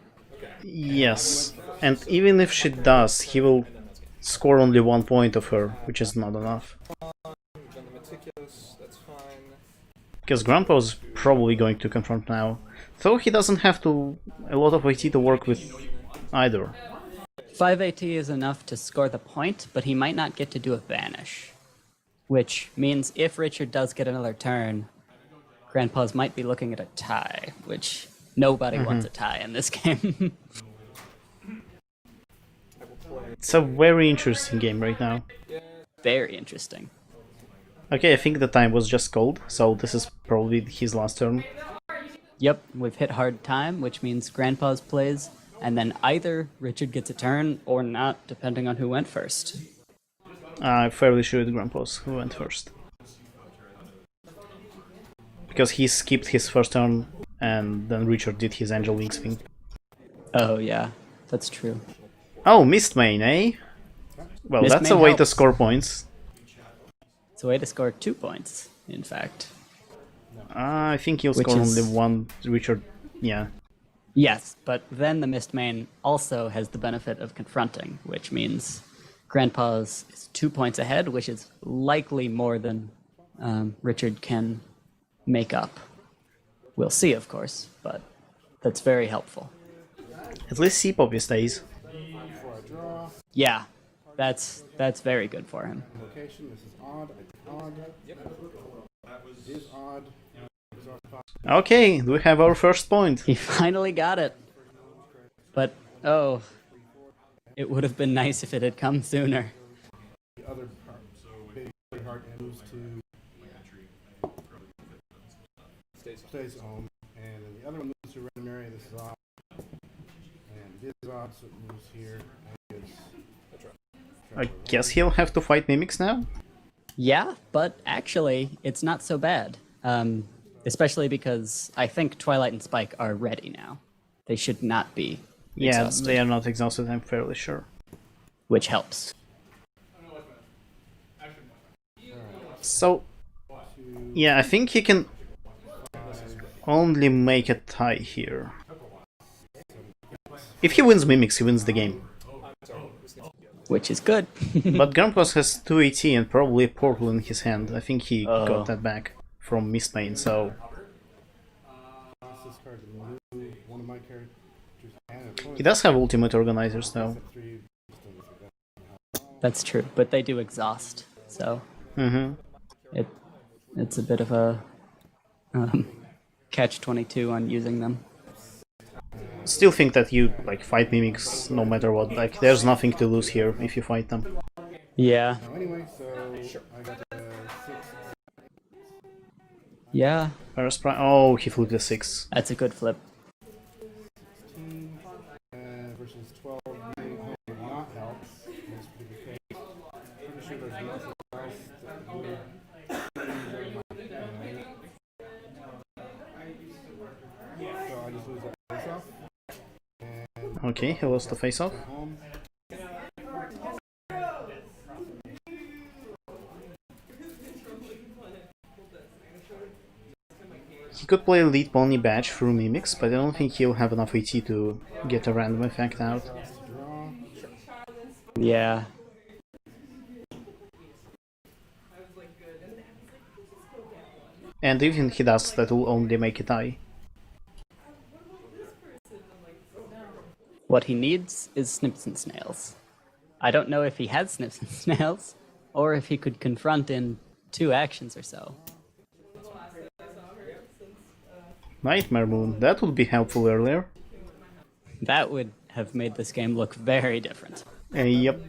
yes, and even if she does, he will score only 1 point of her, which is not enough. We've done the meticulous. That's fine. Because Grandpa's probably going to confront now. Though he doesn't have a lot of IT to work with either. 5 AT is enough to score the point, but he might not get to do a vanish. Which means if Richard does get another turn, Grandpa's might be looking at a tie, which nobody wants a tie in this game. It's a very interesting game right now. very interesting. Okay, I think the time was just called, so this is probably his last turn. Yep, we've hit hard time, which means Grandpa's plays, and then either Richard gets a turn or not, depending on who went first. I'm fairly sure it's Grandpa's who went first. Because he skipped his first turn, and then Richard did his Angel Wings thing. Oh yeah, that's true. Oh, Mist Main, eh? Well, Mist that's a Main way to helps. score points. It's a way to score 2 points, in fact. I think he'll Which score is- only one, Richard. Yeah. Yes, but then the Mist Main also has the benefit of confronting, which means Grandpa's is 2 points ahead, which is likely more than Richard can make up. We'll see, of course, but that's very helpful. At least C-Poppy stays. Before I draw, Yeah, that's very good for him. location, this is odd, I odd. It is odd. Okay, we have our first point. He finally got it. But, oh, it would have been nice if it had come sooner. The other part, big heart moves to stays home, and then the other one moves to random area. This is odd, and it is odd, so it moves here. And it's I guess he'll have to fight Mimics now? Yeah, but actually, it's not so bad. Especially because I think Twilight and Spike are ready now. They should not be Yeah, exhausted, they are not exhausted, I'm fairly sure. which helps. So, yeah, I think he can only make a tie here. If he wins Mimics, he wins the game. Which is good. But Grandpa's has 2 AT and probably a portal in his hand. I think he Oh. got that back from Mist Main, so... this card to move one of my characters and He does have ultimate organizers, though. three. That's true, but they do exhaust, so Mm-hmm. it's a bit of a catch-22 on using them. Still think that you, like, fight Mimics no matter what. Like, there's nothing to lose here if you fight them. Yeah, Now anyway, so I got 6. yeah, Oh, he flipped the 6. that's a good flip. 16 versus 12 being home would not help in this particular case. Pretty sure there's nothing else that would. So I just lose that face off. Okay, he lost the face-off. Home. He could play Elite Pony Badge through Mimics, but I don't think he'll have enough AT to get a random effect out. Draw. Yeah, And even he does, that will only make a tie. what he needs is Snips and Snails. I don't know if he has Snips and Snails, or if he could confront in 2 actions or so. Nightmare Moon, that would be helpful earlier. That would have made this game look very different. Yep.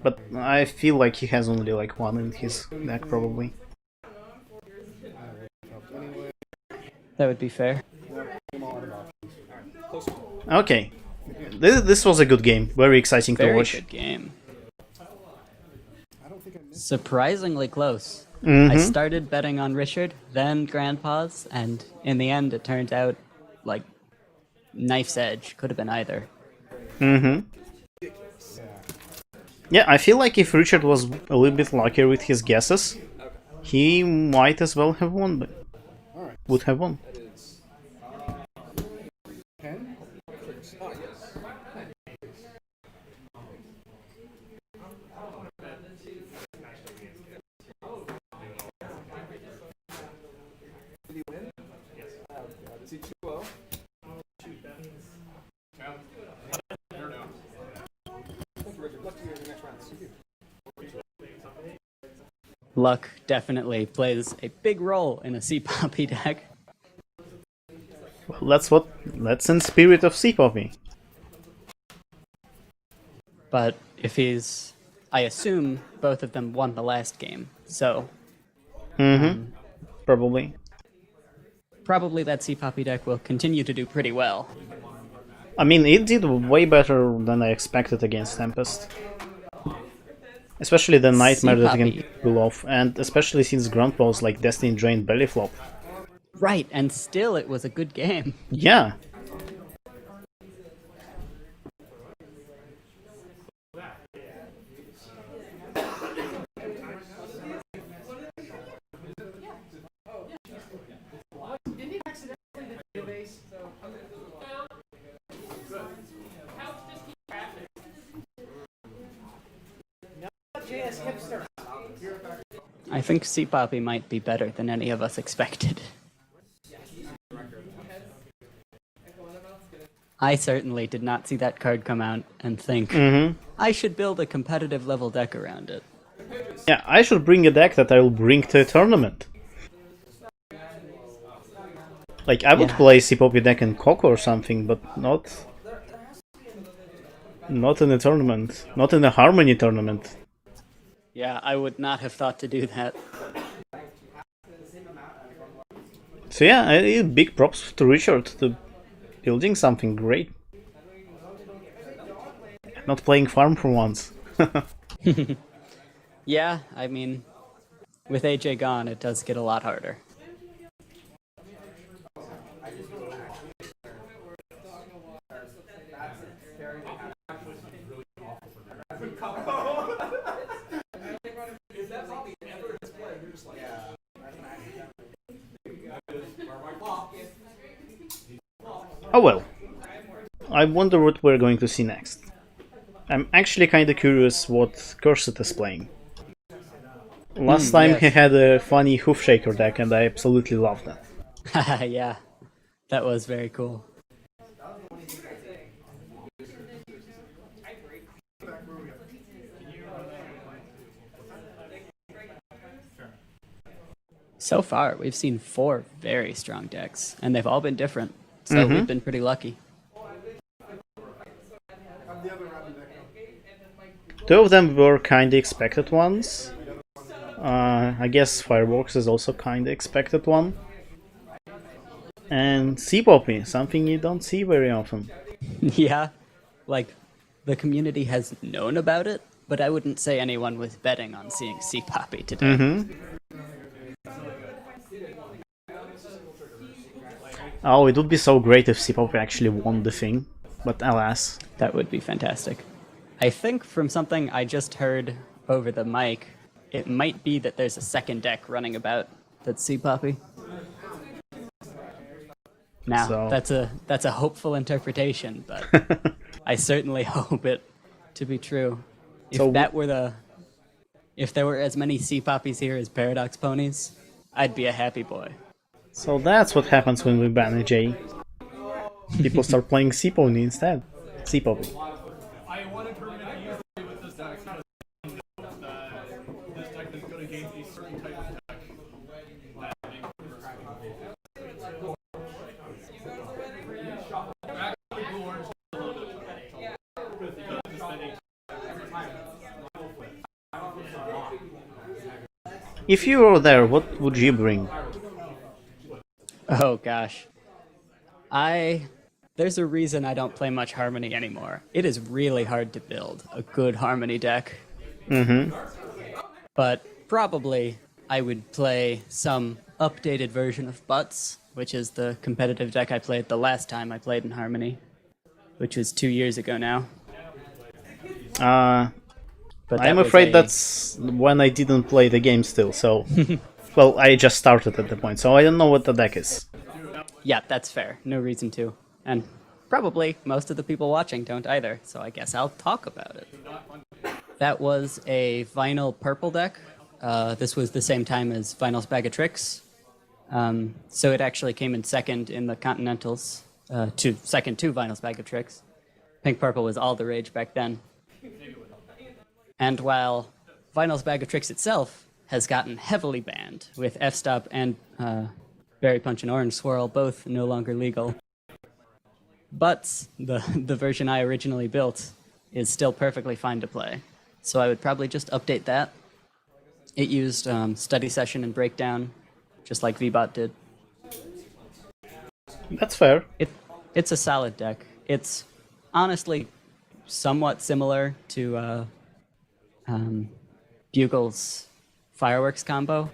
But I feel like he has only like one in his deck, probably. That would be fair. Okay. This was a good game. Very exciting to Very watch. good game. Surprisingly close. I Mm-hmm. started betting on Richard, then Grandpa's, and in the end it turned out like knife's edge. Could have been either. Mm-hmm. Yeah, I feel like if Richard was a little bit luckier with his guesses, he might as well have won, but would have won. 10. Luck definitely plays a big role in a C-Poppy deck. Well, that's in spirit of C-Poppy. But if he's I assume both of them won the last game, so Probably. probably that Sea Poppy deck will continue to do pretty well. I mean, it did way better than I expected against Tempest. Especially the Nightmare that you can pull off, and especially since Grandpa was like Destiny Drained belly flop. Right, and still it was a good game. Yeah. JS hipster. I think Sea Poppy might be better than any of us expected. I certainly did not see that card come out and think, I should build a competitive level deck around it. Yeah, I should bring a deck that I will bring to a tournament. Like, I would play Sipopi deck in Coco or something, but not in a tournament. Not in a Harmony tournament. Yeah, I would not have thought to do that. So yeah, big props to Richard to building something great. Not playing farm for once. Yeah, I mean, with AJ gone, it does get a lot harder. Oh well. I wonder what we're going to see next. I'm actually kinda curious what Cursed is playing. Last time he had a funny hoof shaker deck and I absolutely loved that. Yeah, that was very cool. So far, we've seen 4 very strong decks, and they've all been different, so we've been pretty lucky. 2 of them were kinda expected ones. I guess Fireworks is also kinda expected one. And Sea Poppy, something you don't see very often. Yeah, like, the community has known about it, but I wouldn't say anyone was betting on seeing Sea Poppy today. Oh, it would be so great if Sea Poppy actually won the thing, but alas. That would be fantastic. I think from something I just heard over the mic, it might be that there's a second deck running about that's Sea Poppy. Now, So- that's a hopeful interpretation, but I certainly hope it to be true. If So- if there were as many Sea Poppies here as Paradox Ponies, I'd be a happy boy. So that's what happens when we ban a J. People start playing Sea Pony instead. Sea Poppy. I wanted to remain easily with this deck because this deck is good against a certain type of deck. Actually, blue orange is a little bit of because it's spending. If you were there, what would you bring? Oh gosh. There's a reason I don't play much Harmony anymore. It is really hard to build a good Harmony deck. But probably I would play some updated version of Butts, which is the competitive deck I played the last time I played in Harmony, which was 2 years ago now. But that I'm was afraid a- that's when I didn't play the game still, so... Well, I just started at the point, so I don't know what the deck is. Yeah, that's fair. No reason to. And probably most of the people watching don't either, so I guess I'll talk about it. That was a vinyl purple deck. This was the same time as Vinyl's Bag of Tricks. So it actually came in second in the Continentals, second to Vinyl's Bag of Tricks. Pink Purple was all the rage back then. And while Vinyl's Bag of Tricks itself has gotten heavily banned, with F-Stop and Berry Punch and Orange Swirl both no longer legal. But the version I originally built is still perfectly fine to play. so I would probably just update that. It used study session and breakdown, just like VBot did. That's fair. It's a solid deck. It's honestly somewhat similar to Bugle's Fireworks combo.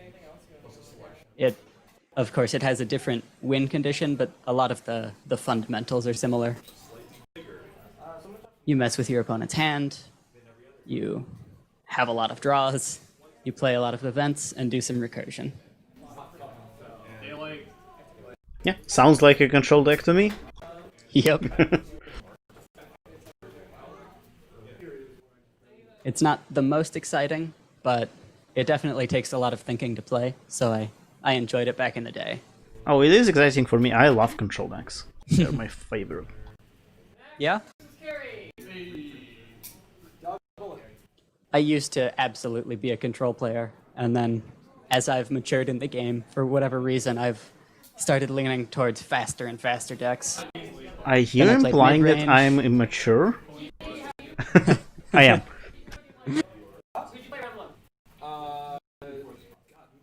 Of course, it has a different win condition, but a lot of the fundamentals are similar. You mess with your opponent's hand, you have a lot of draws, you play a lot of events, and do some recursion. Yeah, sounds like a control deck to me. Yep. It's not the most exciting, but it definitely takes a lot of thinking to play, so I enjoyed it back in the day. Oh, it is exciting for me. I love control decks. They're my favorite. Yeah? I used to absolutely be a control player, and then as I've matured in the game, for whatever reason, I've started leaning towards faster and faster decks. I hear Then I played implying that mid-range. I'm immature. I am.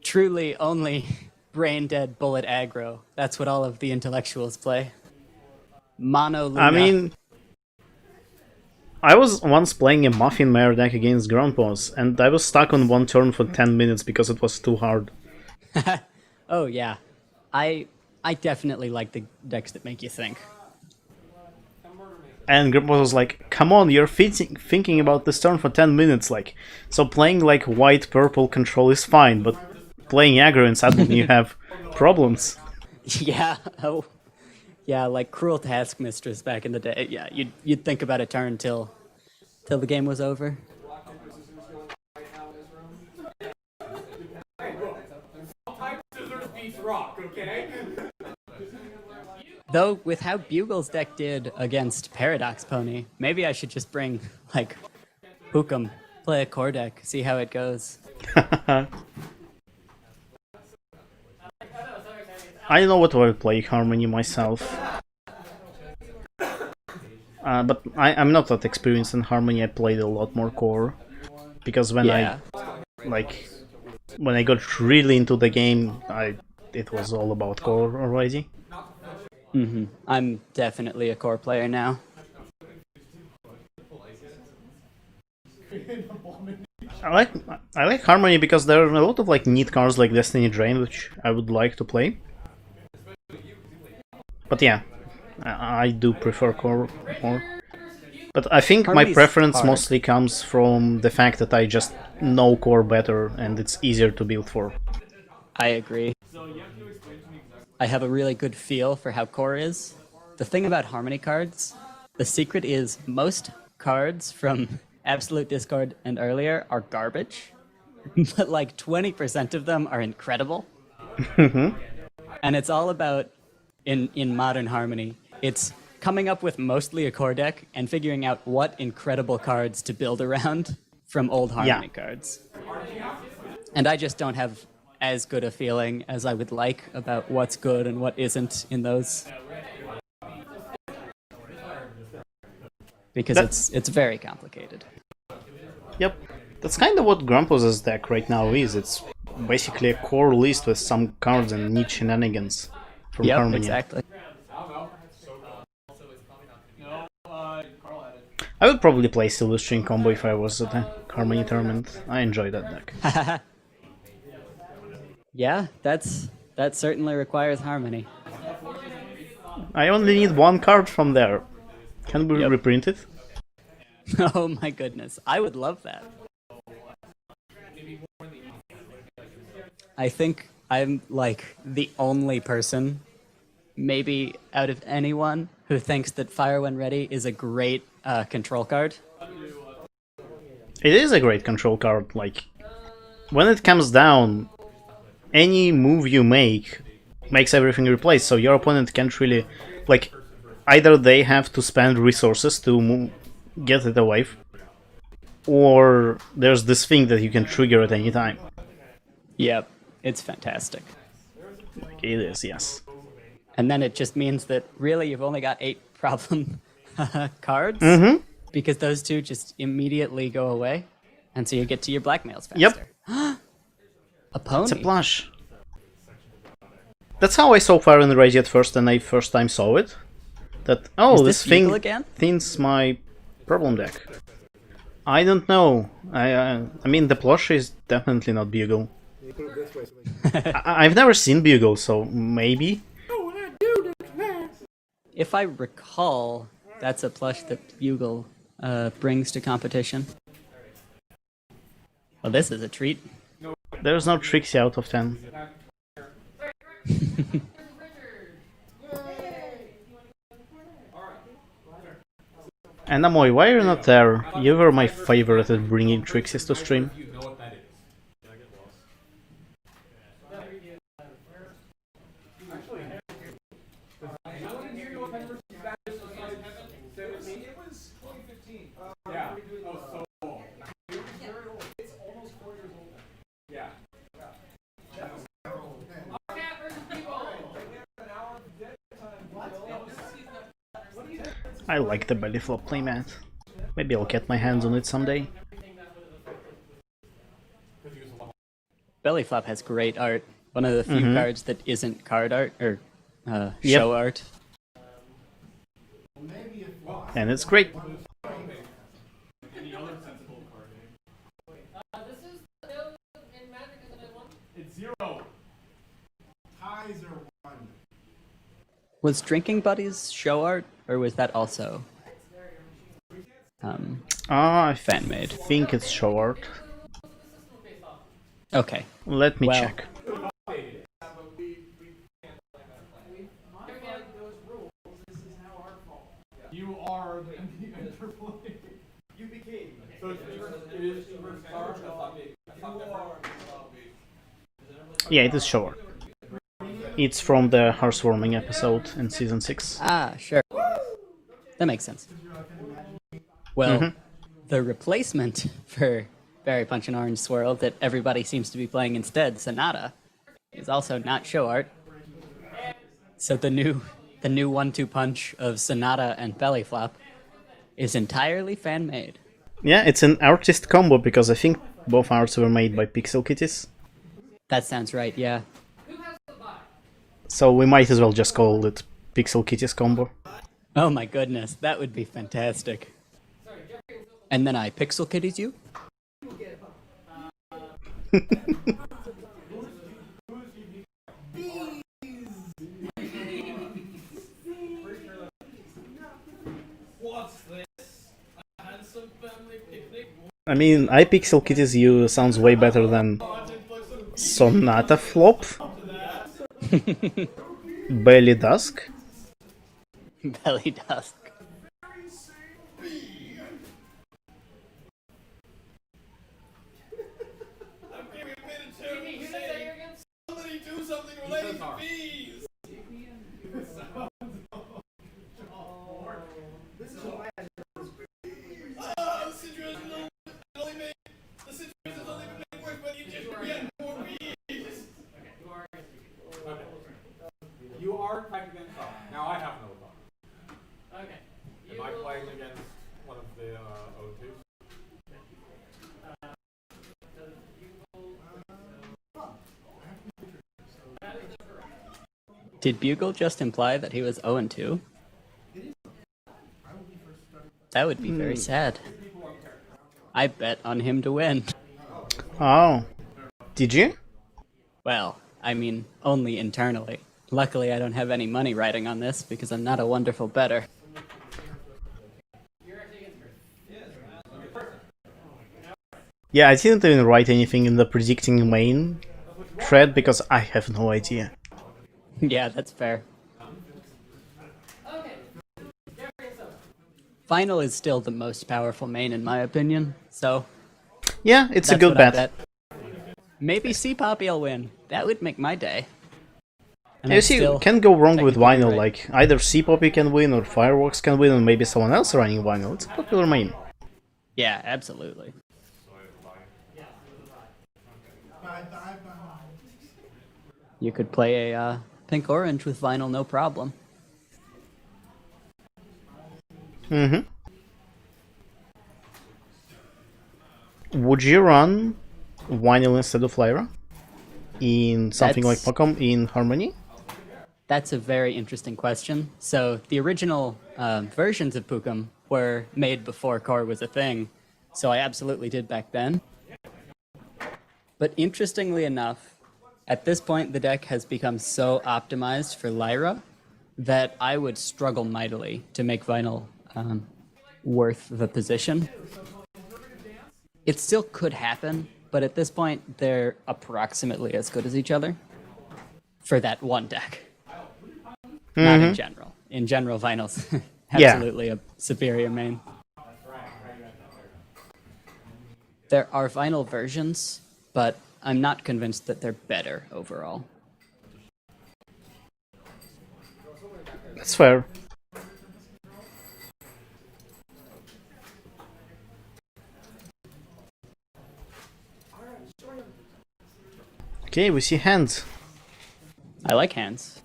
Truly only brain-dead bullet aggro. That's what all of the intellectuals play. Mono Luna. I mean, I was once playing a Muffin Mare deck against Grandpa's, and I was stuck on one turn for 10 minutes because it was too hard. Oh yeah, I definitely like the decks that make you think. And Grandpa was like, come on, you're thinking about this turn for 10 minutes, like, so playing like white-purple control is fine, but playing aggro and suddenly you have problems. Yeah, oh, yeah, like Cruel Taskmistress back in the day. Yeah, you'd think about a turn till the game was over. Scissors beats rock, okay? Though, with how Bugle's deck did against Paradox Pony, maybe I should just bring, like, Hookem, play a core deck, see how it goes. I don't know what I would play Harmony myself. But I'm not that experienced in Harmony. I played a lot more core. Because when Yeah. when I got really into the game, it was all about core already. I'm definitely a core player now. I like Harmony because there are a lot of like neat cards like Destiny Drain, which I would like to play. But yeah, I do prefer core more. But I think my Harmony's preference hard. mostly comes from the fact that I just know core better and it's easier to build for. I agree. I have a really good feel for how core is. The thing about Harmony cards, the secret is most cards from Absolute Discord and earlier are garbage, but like 20% of them are incredible. And it's all about, in modern Harmony, it's coming up with mostly a core deck and figuring out what incredible cards to build around from old Harmony cards. And I just don't have as good a feeling as I would like about what's good and what isn't in those. Because it's very complicated. Yep, that's kind of what Grumpus' deck right now is. It's basically a core list with some cards and neat shenanigans from Yep, Harmony. exactly. I would probably play Silver String Combo if I was at a Harmony tournament. I enjoy that deck. Yeah, that certainly requires Harmony. I only need one card from there. Can we reprint it? Oh my goodness, I would love that. I think I'm like the only person, maybe out of anyone, who thinks that Fire When Ready is a great control card. It is a great control card. Like, when it comes down, any move you make makes everything replace, so your opponent can't really, like, either they have to spend resources to get it away, or there's this thing that you can trigger at any time. Yep, it's fantastic. Like, it is, yes. And then it just means that really you've only got 8 problem cards, because those 2 just immediately go away. And so you get to your blackmails faster. Yep. A pony. It's a plush. That's how I saw Fire and Rage at first, and I first time saw it. That, oh, Is this this Bugle thing again? thins my problem deck. I don't know. I mean, the plush is definitely not Bugle. You put it this way. So I've never seen Bugle, so maybe. If I recall, that's a plush that Bugle brings to competition. Well, this is a treat. There's no Trixie out of 10. And Amoy, why are you not there? You were my favorite at bringing Trixies to stream. You know what that is. It was 2015. Yeah. Oh, so old. It's almost 4 years old now. Yeah. I like the belly flop playmat. Maybe I'll get my hands on it someday. Belly Flop has great art. One of the few cards that isn't card art, or show art. And it's great. It's 0. ties are 1. Was Drinking Buddies show art, or was that also I fan-made? think it's show art. Okay. Let me Well. check. You are the interplay. You became. So it is Star. Yeah, it is show art. It's from the Hearthwarming episode in season 6. Ah, sure. That makes sense. Well, the replacement for Berry Punch and Orange Swirl that everybody seems to be playing instead, Sonata, is also not show art. So the new 1-2 punch of Sonata and Belly Flop is entirely fan-made. Yeah, it's an artist combo because I think both arts were made by Pixel Kitties. That sounds right, yeah. So we might as well just call it Pixel Kitties combo. Oh my goodness, that would be fantastic. And then I pixel kitties you? What's this? A handsome family picnic? I mean, I Pixel Kitties you sounds way better than Sonata Flop. Belly Dusk. Belly Dusk. Somebody do something related to bees! The situation only made worse, but you just get more bees! You are playing against Star. Now I have no thought. Okay. Am I playing against one of the O2s? Did Bugle just imply that he was 0-2? That would be very sad. I bet on him to win. Oh. Did you? Well, I mean, only internally. Luckily, I don't have any money riding on this because I'm not a wonderful bettor. Yeah, I didn't even write anything in the predicting main thread because I have no idea. Yeah, that's fair. Final is still the most powerful main in my opinion, so Yeah, it's a that's good what I bet. Maybe C Poppy will win. That would make my day. And You I'm see, still can't go wrong with technically vinyl, right. like either C-Poppy can win or Fireworks can win and maybe someone else running vinyl. It's a popular main. Yeah, absolutely. You could play a pink orange with vinyl, no problem. would you run Vinyl instead of Lyra in something like That's- Pokemon in Harmony? That's a very interesting question. So the original versions of Pukum were made before core was a thing, so I absolutely did back then. But interestingly enough, at this point the deck has become so optimized for Lyra that I would struggle mightily to make Vinyl worth the position. It still could happen, but at this point they're approximately as good as each other for that one deck. Not in general. In general, Vinyl's absolutely a superior main. There are Vinyl versions, but I'm not convinced that they're better overall. That's fair. Okay, we see hands. I like hands.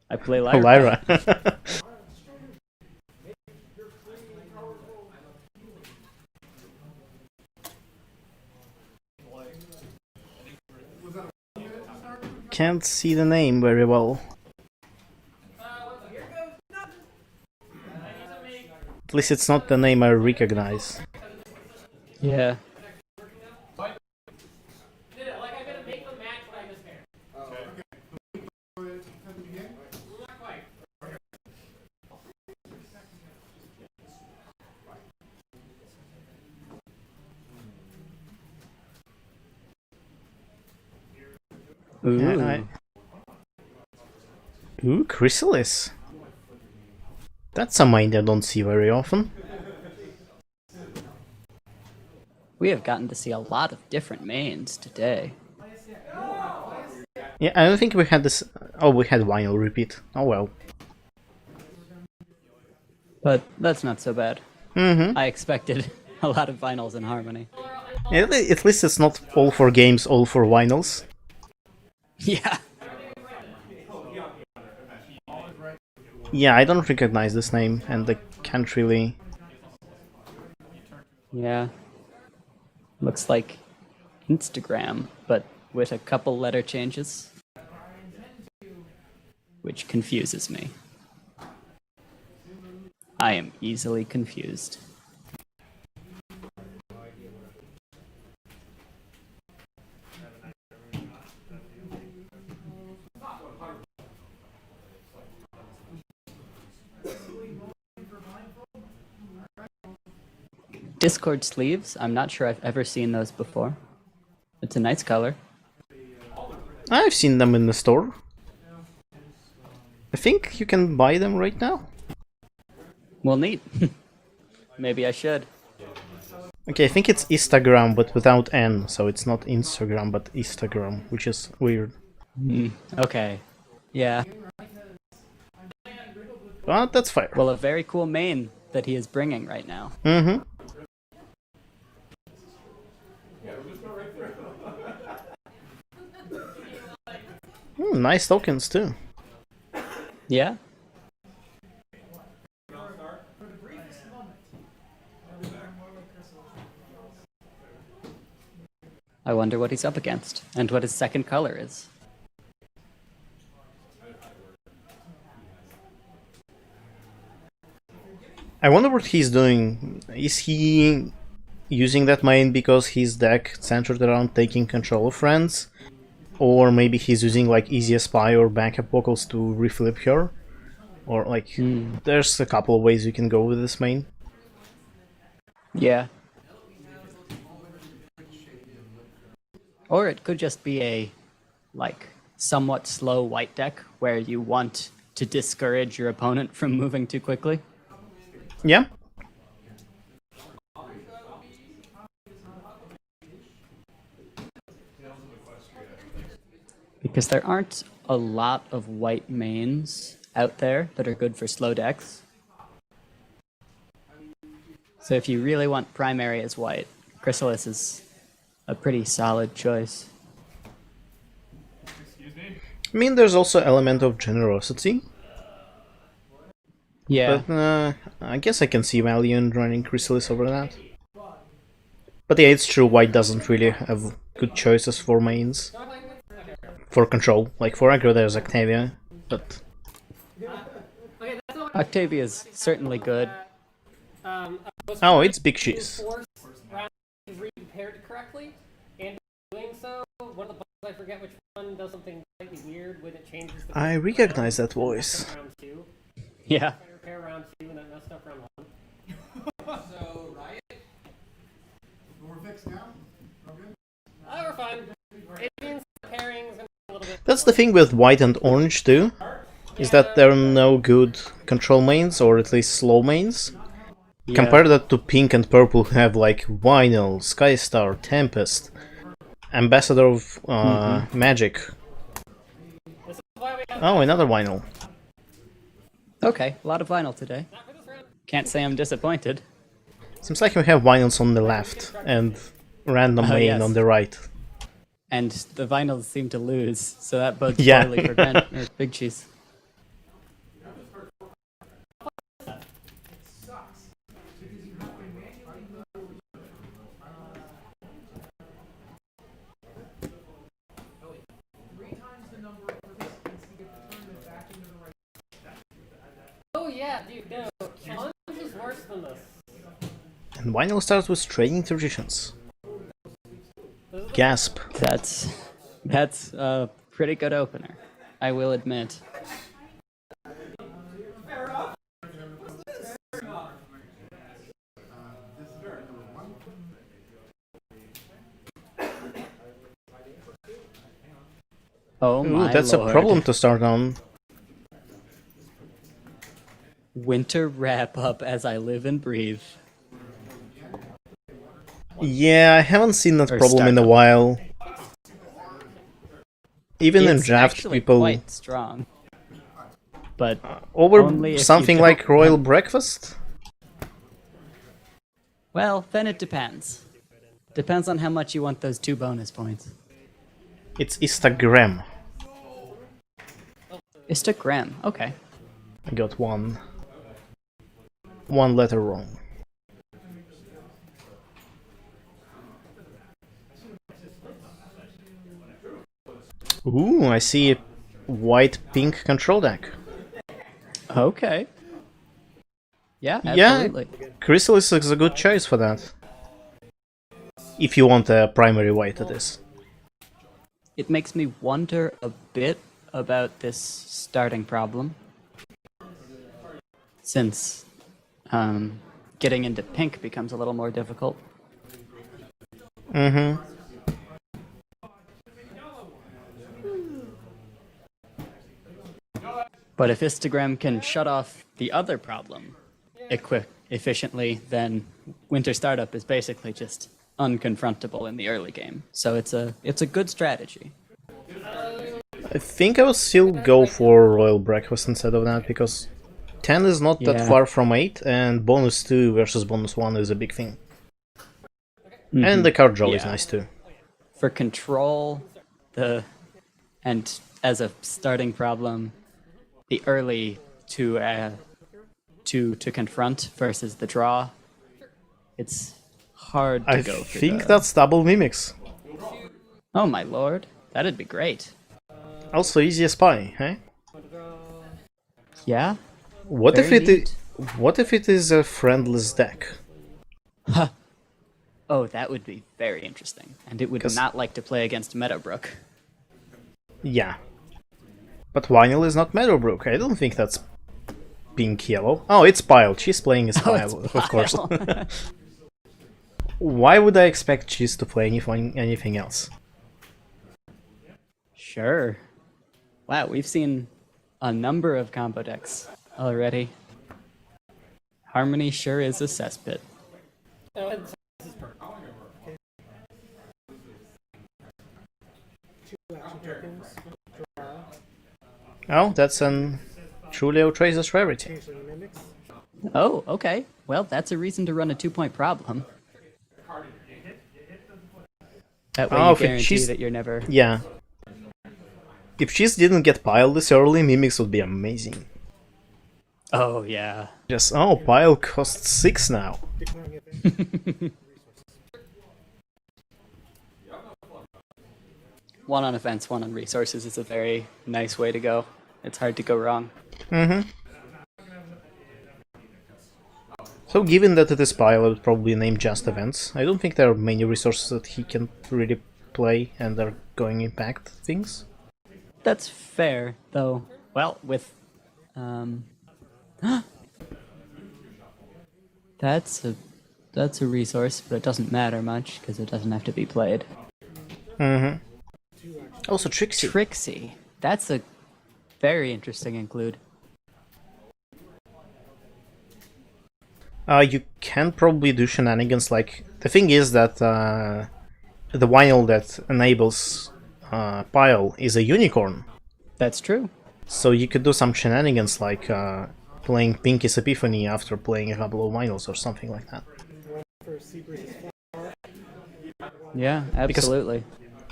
I play Lyra. Lyra. Can't see the name very well. At least it's not the name I recognize. Yeah. Ooh. Ooh, Chrysalis. That's a mine I don't see very often. We have gotten to see a lot of different mains today. Yeah, I don't think we had this. Oh, we had Vinyl repeat. Oh well. But that's not so bad. Mm-hmm. I expected a lot of Vinyls in Harmony. At least it's not all for games, all for vinyls. Yeah. Yeah, I don't recognize this name, and I can't really. Yeah. Looks like Instagram, but with a couple letter changes. Which confuses me. I am easily confused. Discord sleeves, I'm not sure I've ever seen those before. It's a nice color. I've seen them in the store. I think you can buy them right now. Well, neat. Maybe I should. Okay, I think it's Instagram, but without N, so it's not Instagram, but Instagram, which is weird. Okay. Yeah. But that's fair. Well, a very cool main that he is bringing right now. Mm-hmm. Nice tokens too. Yeah? I wonder what he's up against, and what his second color is. I wonder what he's doing. Is he using that main because his deck centered around taking control of friends? Or maybe he's using like Easy Spy or backup vocals to reflip her? Or like, there's a couple of ways you can go with this main. Yeah. Or it could just be a, like, somewhat slow white deck where you want to discourage your opponent from moving too quickly. Yeah. Because there aren't a lot of white mains out there that are good for slow decks. So if you really want primary as white, Chrysalis is a pretty solid choice. I mean, there's also element of generosity. Yeah. But I guess I can see value in running Chrysalis over that. But yeah, it's true, white doesn't really have good choices for mains. For control. Like for aggro there's Octavia, but... Octavia's certainly good. Oh, it's Big Cheese. Repaired correctly, and doing so, one of the buttons, I forget which one, does something slightly weird when it changes the I recognize that voice. round 2. Yeah. Repair round 2 and then messed up round 1. So, Riot? We're fixed now? Okay. Oh, we're fine. It means pairings and a little bit. That's the thing with white and orange too, is that there are no good control mains, or at least slow mains. Yeah. Compare that to pink and purple, who have like Vinyl, Skystar, Tempest, Ambassador of Magic. Oh, another Vinyl. Okay, a lot of vinyl today. Can't say I'm disappointed. Seems like we have Vinyls on the left and random main yes. on the right. And the vinyls seem to lose, so that bodes Yeah. poorly for Grant, or Big Cheese. Oh yeah, dude, no. Challenge is worse than this. And Vinyl starts with Trading Traditions. Gasp. That's a pretty good opener, I will admit. Oh Ooh, my that's lord. a problem to start on. Winter wrap up as I live and breathe. Yeah, I haven't seen that Or problem in a startup. while. Even in It's draft, actually people quite strong. But over only if you something don't like Royal Breakfast. well, then it depends. Depends on how much you want those 2 bonus points. It's Instagram. Instagram, okay. I got one letter wrong. Ooh, I see a white-pink control deck. Okay. Yeah, Yeah. absolutely. Chrysalis is a good choice for that. If you want a primary white, it is. It makes me wonder a bit about this starting problem. Since getting into pink becomes a little more difficult. Mm-hmm. But if Instagram can shut off the other problem efficiently, then Winter Startup is basically just unconfrontable in the early game. So it's a good strategy. I think I will still go for Royal Breakfast instead of that, because 10 is not that Yeah. far from 8, and bonus 2 versus bonus 1 is a big thing. And the card draw is Yeah. nice too. For control, and as a starting problem, the early to confront versus the draw, it's hard to I go for think the- that's double mimics. Oh my lord, that'd be great. Also easy as pie, eh? Yeah. What Very if it is a friendless deck? Oh, that would be very interesting, and it would 'Cause- not like to play against Meadowbrook. Yeah. But Vinyl is not Meadowbrook. I don't think that's pink yellow. Oh, it's Pile. She's playing as Oh, it's Pile, of course. Pile. Why would I expect Cheese to play anything else? Sure. Wow, we've seen a number of combo decks already. Harmony sure is a cesspit. Oh, and so this is perfect. Oh, that's an truly outrageous rarity. Oh, okay. Well, that's a reason to run a 2-point problem. That way Oh, you if it- guarantee she's- that you're never... Yeah. If Cheese didn't get Pile this early, Mimics would be amazing. Oh, yeah. Just, oh, Pile costs 6 now. one on events, one on resources is a very nice way to go. It's hard to go wrong. So given that it is Pile, I would probably name just events. I don't think there are many resources that he can really play and are going to impact things. That's fair, though. Well, with that's a resource, but it doesn't matter much because it doesn't have to be played. Also Trixie. Trixie. That's a very interesting include. You can probably do shenanigans like... The thing is that the vinyl that enables Pile is a unicorn. That's true. So you could do some shenanigans like playing Pinky's Epiphany after playing a couple of vinyls or something like that. Yeah, absolutely.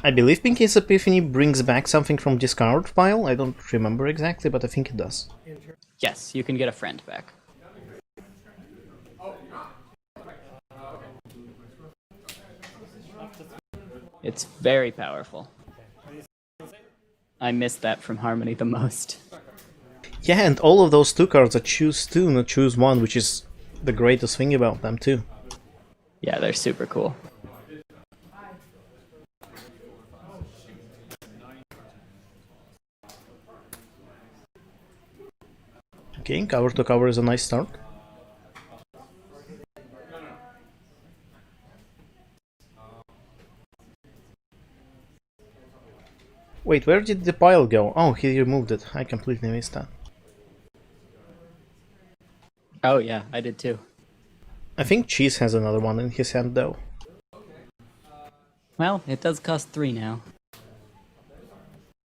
I believe Pinky's Epiphany brings back something from discard pile. I don't remember exactly, but I think it does. Yes, you can get a friend back. It's very powerful. I missed that from Harmony the most. Yeah, and all of those 2 cards are choose 2, not choose 1, which is the greatest thing about them too. Yeah, they're super cool. Okay, cover to cover is a nice start. Wait, where did the pile go? Oh, he removed it. I completely missed that. Oh yeah, I did too. I think Cheese has another one in his hand though. Well, it does cost 3 now.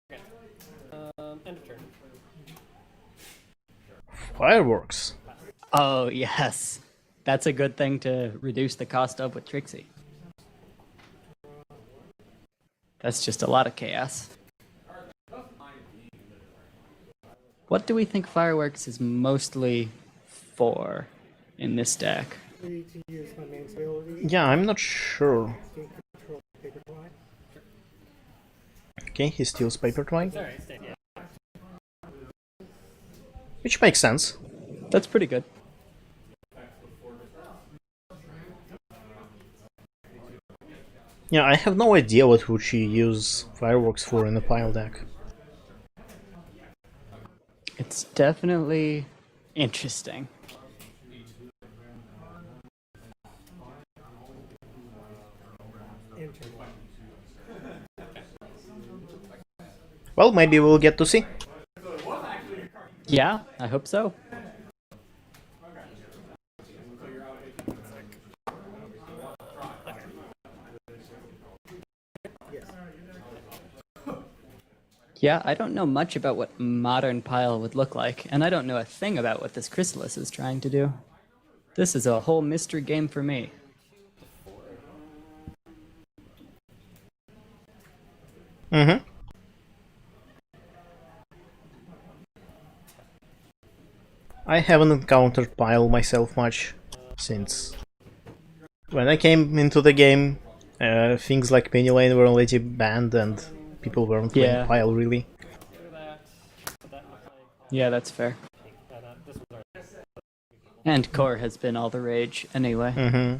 End of turn. Fireworks. Oh yes, that's a good thing to reduce the cost of with Trixie. That's just a lot of chaos. What do we think Fireworks is mostly for in this deck? Yeah, I'm not sure. Okay, he steals Paper Twine. Which makes sense. That's pretty good. Yeah, I have no idea what would she use Fireworks for in a pile deck. It's definitely interesting. Well, maybe we'll get to see. Yeah, I hope so. Yeah, I don't know much about what modern Pile would look like, and I don't know a thing about what this Chrysalis is trying to do. This is a whole mystery game for me. Mm-hmm. I haven't encountered Pile myself much since when I came into the game. Things like Penny Lane were already banned and people weren't playing Pile really. Yeah, that's fair. And Core has been all the rage anyway. Mm-hmm.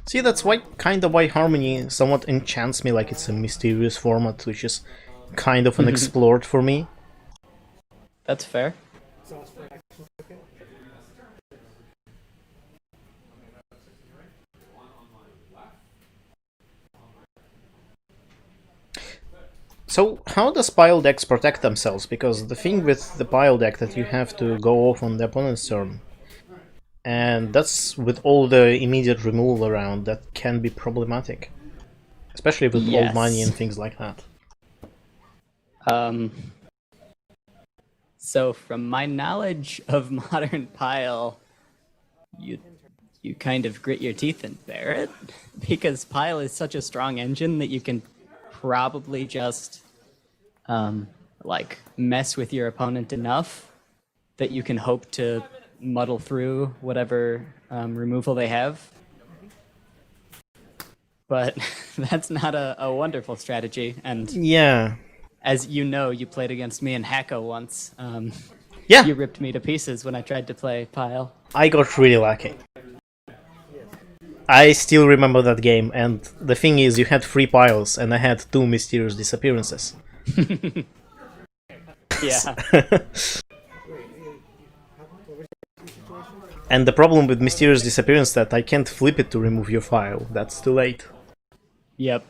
See, that's why why Harmony somewhat enchants me, like it's a mysterious format, which is kind of unexplored for me. That's fair. So, how does pile decks protect themselves? Because the thing with the pile deck that you have to go off on the opponent's turn, and that's with all the immediate removal around, that can be problematic. Especially with old money and things like that. So from my knowledge of modern Pile, you kind of grit your teeth and bear it, because Pile is such a strong engine that you can probably just like mess with your opponent enough that you can hope to muddle through whatever removal they have. But that's not a wonderful strategy. And Yeah. as you know, you played against me in Hacko once. Yeah. You ripped me to pieces when I tried to play Pile. I got really lucky. I still remember that game, and the thing is, you had 3 piles, and I had 2 mysterious disappearances. Yeah. And the problem with mysterious disappearance that I can't flip it to remove your file. That's too late. Yep.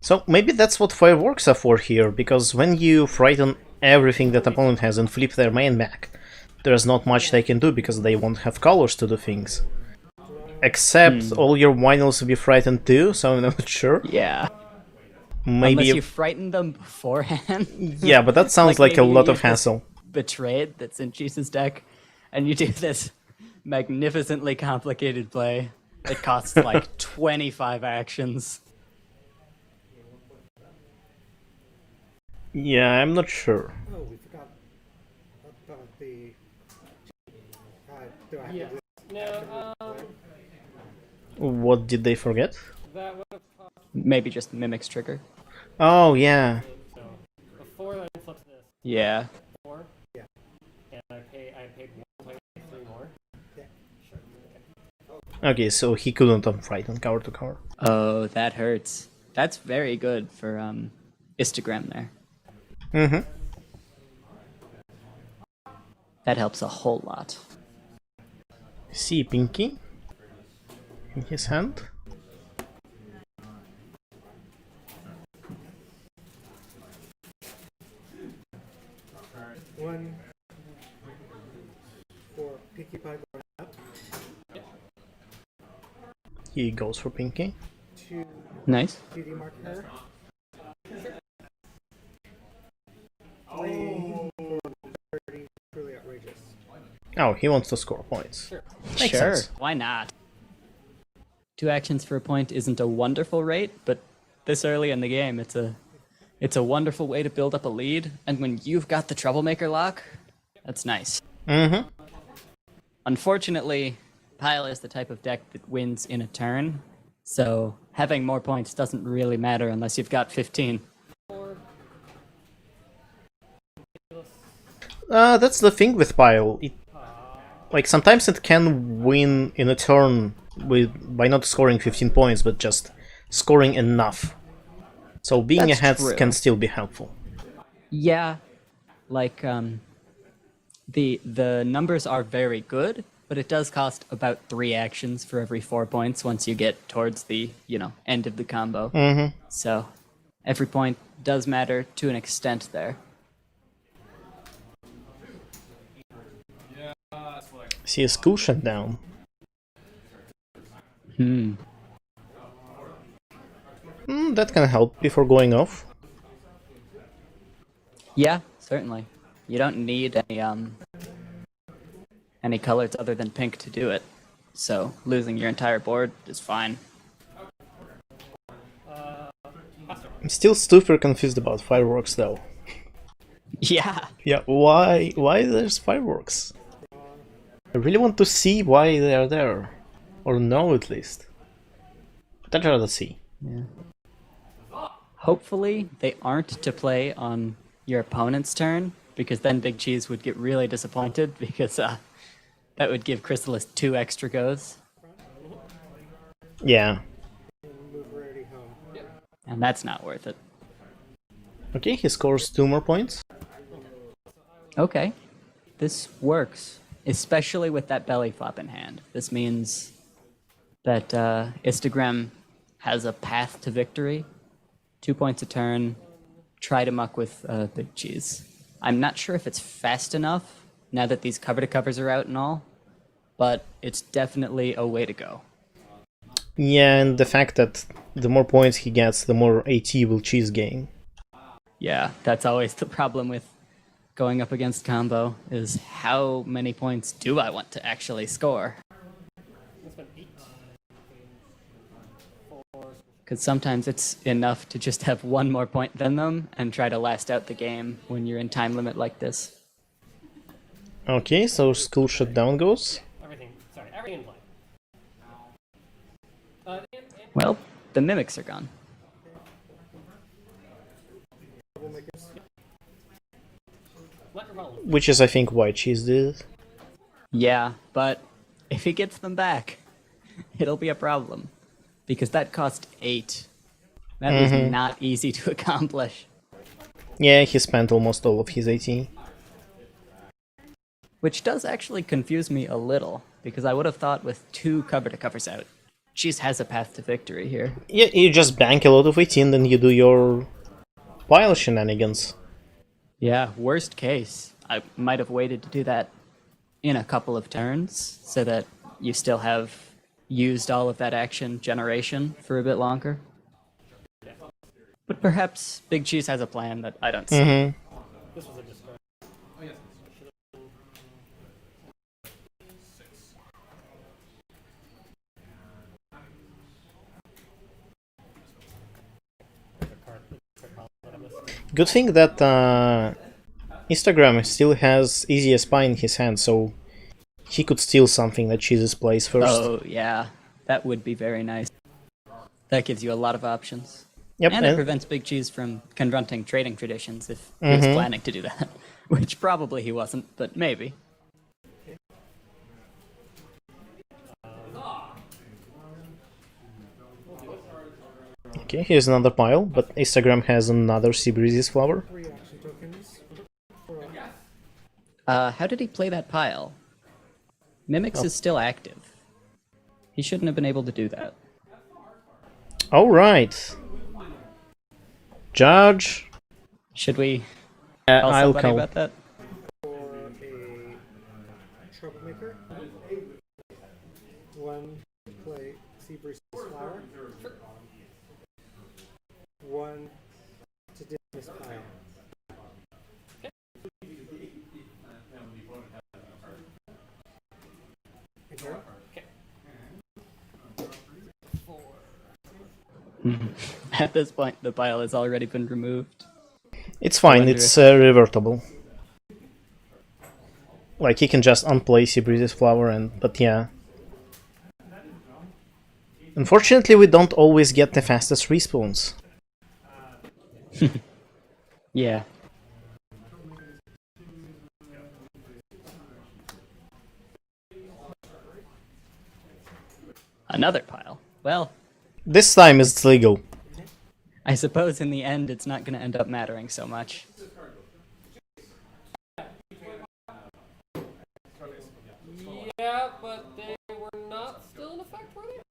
So maybe that's what fireworks are for here, because when you frighten everything that opponent has and flip their main back, there's not much they can do because they won't have colors to do things. Except all your vinyls will be frightened too, so I'm not sure. Yeah. Maybe Unless you frighten them beforehand. Yeah, but that sounds like a maybe lot you of use this hassle. Betrayed that's in Cheese's deck, and you do this magnificently complicated play. It costs like 25 actions. Yeah, I'm not sure. Oh, we forgot about the. Do I have Yeah. to No, What did they forget? that would have cost Maybe just Mimic's trigger. Oh, yeah. so before that flips this Yeah. 4. Yeah. And I paid 1 3 more. Okay, so he couldn't unfrighten cover to cover. Oh, that hurts. That's very good for histogram there. Mm-hmm. That helps a whole lot. See Pinky in his hand. one for Pinkie Pie going up? He goes for Pinky. 2 Nice. beauty marker. 3 for 30, truly outrageous. Oh, he wants to score points. Makes Sure. sense. Why not? 2 actions for a point isn't a wonderful rate, but this early in the game, it's a wonderful way to build up a lead. And when you've got the troublemaker lock, that's nice. Mm-hmm. Unfortunately, Pile is the type of deck that wins in a turn, so having more points doesn't really matter unless you've got 15. That's the thing with Pile. Like, sometimes it can win in a turn by not scoring 15 points, but just scoring enough. So being That's ahead true. can still be helpful. Yeah, like the numbers are very good, but it does cost about 3 actions for every 4 points once you get towards the end of the combo. Mm-hmm. So every point does matter to an extent there. See a school shut down. That can help before going off. Yeah, certainly. You don't need any colors other than pink to do it. So losing your entire board is fine. I'm still super confused about fireworks though. Yeah. Yeah, why there's fireworks? I really want to see why they are there. Or know at least. But I'd rather see. Yeah. Hopefully they aren't to play on your opponent's turn, because then Big Cheese would get really disappointed, because that would give Chrysalis 2 extra goes, Yeah. Move already home. and that's not worth it. Okay, he scores 2 more points. Okay, this works, especially with that belly flop in hand. This means that Instagram has a path to victory. 2 points a turn. Try to muck with Big Cheese. I'm not sure if it's fast enough now that these cover-to-covers are out and all, but it's definitely a way to go. Yeah, and the fact that the more points he gets, the more AT will Cheese gain. Yeah, that's always the problem with going up against combo, is how many points do I want to actually score? Because sometimes it's enough to just have 1 more point than them and try to last out the game when you're in time limit like this. Okay, so school shutdown goes. Everything. Sorry, everything in play. Well, the mimics are gone. Which is, I think, why Cheese did it. Yeah, but if he gets them back, it'll be a problem. Because that cost 8. That was not easy to accomplish. Yeah, he spent almost all of his AT. Which does actually confuse me a little, because I would have thought with 2 cover-to-covers out, Cheese has a path to victory here. Yeah, you just bank a lot of AT and then you do your pile shenanigans. Yeah, worst case, I might have waited to do that in a couple of turns, so that you still have used all of that action generation for a bit longer. But perhaps Big Cheese has a plan that I don't see. This was a discard. Good thing that Instagram still has Easy Spy in his hand, so he could steal something that Cheese's plays first. Oh, yeah. That would be very nice. That gives you a lot of options. Yep, And it prevents Big Cheese from confronting trading traditions if he was planning to do that. Which probably he wasn't, but maybe. Okay, here's another pile, but Instagram has another Seabreeze's flower. How did he play that pile? Mimics is still active. He shouldn't have been able to do that. Alright. Judge. Should we tell I'll somebody call. about that? For a troublemaker, one play Seabreeze's flower, one to dismiss pile. At this point, the pile has already been removed. It's fine, wonder it's revertible. Like, he can just unplay Seabreeze's flower and... but yeah. Unfortunately, we don't always get the fastest respawns. Yeah. Another pile. Well, This time it's legal. I suppose in the end it's not going to end up mattering so much. Yeah, but they were not still in effect, were they?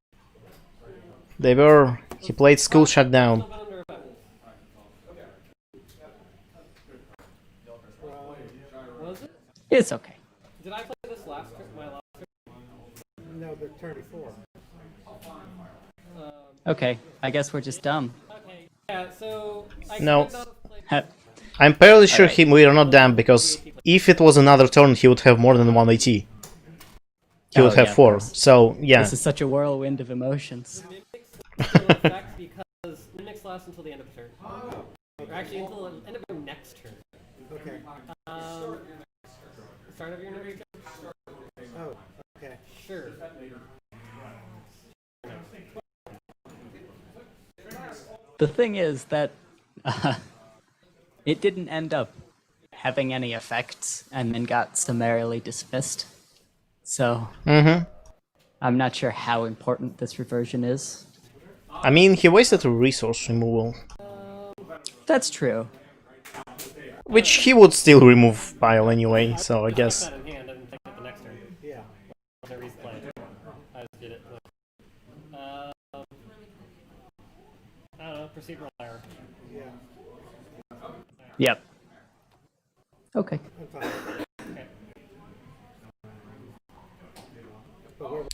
They were... he played school shutdown. Still been under effect. Was it? It's okay. Did I play this last turn? My last turn? No, the turn before. Okay, I guess we're just dumb. Okay. Yeah. So I No. could not have played. I'm fairly sure Alright. we are not dumb, because if it was another turn, he would have more than 1 AT. He Oh, would have yeah, of 4, course. so yeah. This is such a whirlwind of emotions. Still in effect because mimics last until the end of the turn. Or actually until the end of your next turn. Okay. Start of your next turn. Oh, okay. Sure. The thing is that it didn't end up having any effects and then got summarily dismissed. So I'm not sure how important this reversion is. I mean, he wasted a resource removal. That's true. Which he would still remove pile anyway, so I guess... That in hand, I didn't think of the next turn. Yeah. I replay. I just did it. I don't know, procedural error. Yeah. Yep. Okay. I'm fine.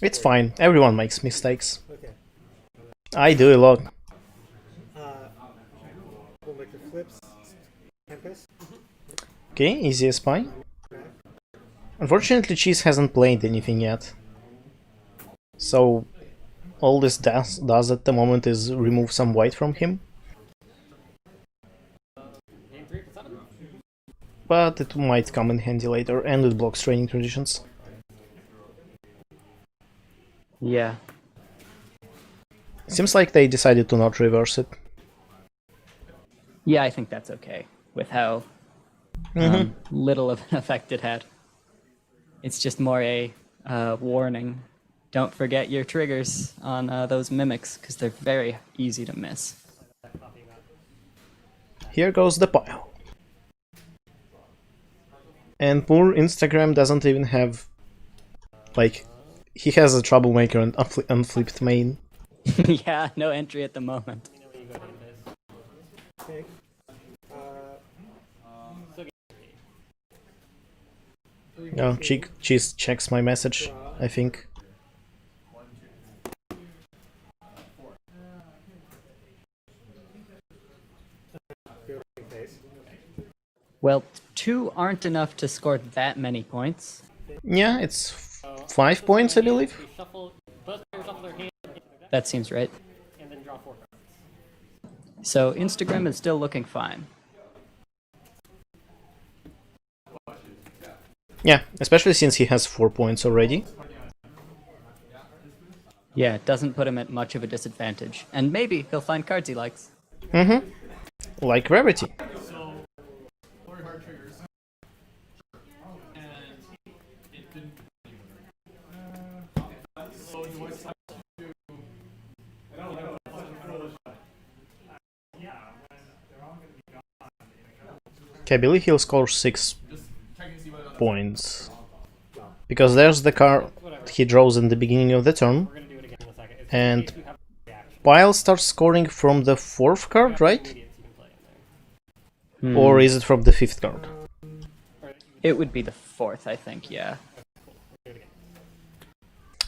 It's fine, everyone makes mistakes. Okay. I do a lot. We'll make the flips. Tempest. Okay, easy as pie. Unfortunately, Cheese hasn't played anything yet. So, all this does at the moment is remove some white from him. Game 3 for 7? but it might come in handy later, and it blocks training traditions. Yeah. Seems like they decided to not reverse it. Yeah, I think that's okay with how little of an effect it had. It's just more a warning. Don't forget your triggers on those mimics, because they're very easy to miss. Here goes the pile. And poor Instagram doesn't even have... like, he has a troublemaker and unflipped main. Yeah, no entry at the moment. Okay. No, Cheese checks my message, I think. Well, 2 aren't enough to score that many points. Yeah, it's 5 points, I believe. We shuffle, both players shuffle their hand That seems right. and then draw 4 cards. So Instagram is still looking fine. Yeah, especially since he has 4 points already. Yeah, it doesn't put him at much of a disadvantage. And maybe he'll find cards he likes. Like Rarity. So, very hard triggers. And it didn't. So do I decide to? Okay, I believe he'll score 6 Just checking to see whether points. Because there's the card he draws in the beginning of the turn. We're gonna do it again in a second. It's And just in case you have a reaction. Pile starts scoring from the 4th card, right? Immediates you can play in there. Or is it from the 5th card? It would be the 4th, I think, yeah.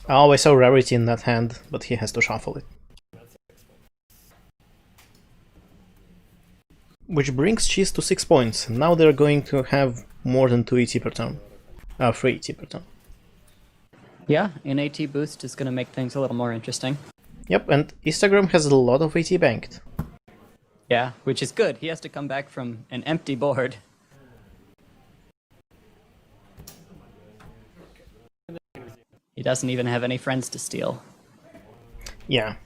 Oh, I saw Rarity in that hand, but he has to shuffle it. Which brings Cheese to 6 points. Now they're going to have more than 2 ET per turn. 3 ET per turn. Yeah, an AT boost is going to make things a little more interesting. Yep, and Instagram has a lot of AT banked. Yeah, which is good. He has to come back from an empty board. He doesn't even have any friends to steal. Yeah.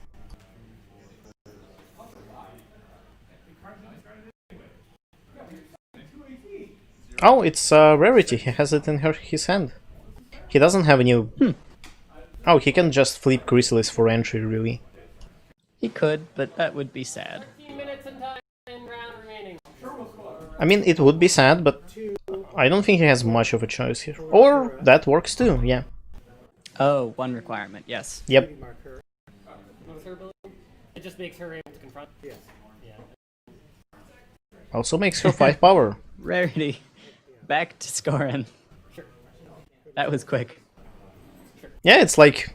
Oh, it's Rarity. He has it in his hand. He doesn't have any... Oh, he can just flip Chrysalis for entry, really. He could, but that would be sad. 15 minutes and time and round remaining. I mean, it would be sad, but I don't think he has much of a choice here. Or that works too, yeah. Oh, 1 requirement, yes. Yep. What was her ability? It just makes her able to confront. Yes. Yeah. Also makes her 5 power. Rarity. Back to scoring. Sure. That was quick. Yeah, it's like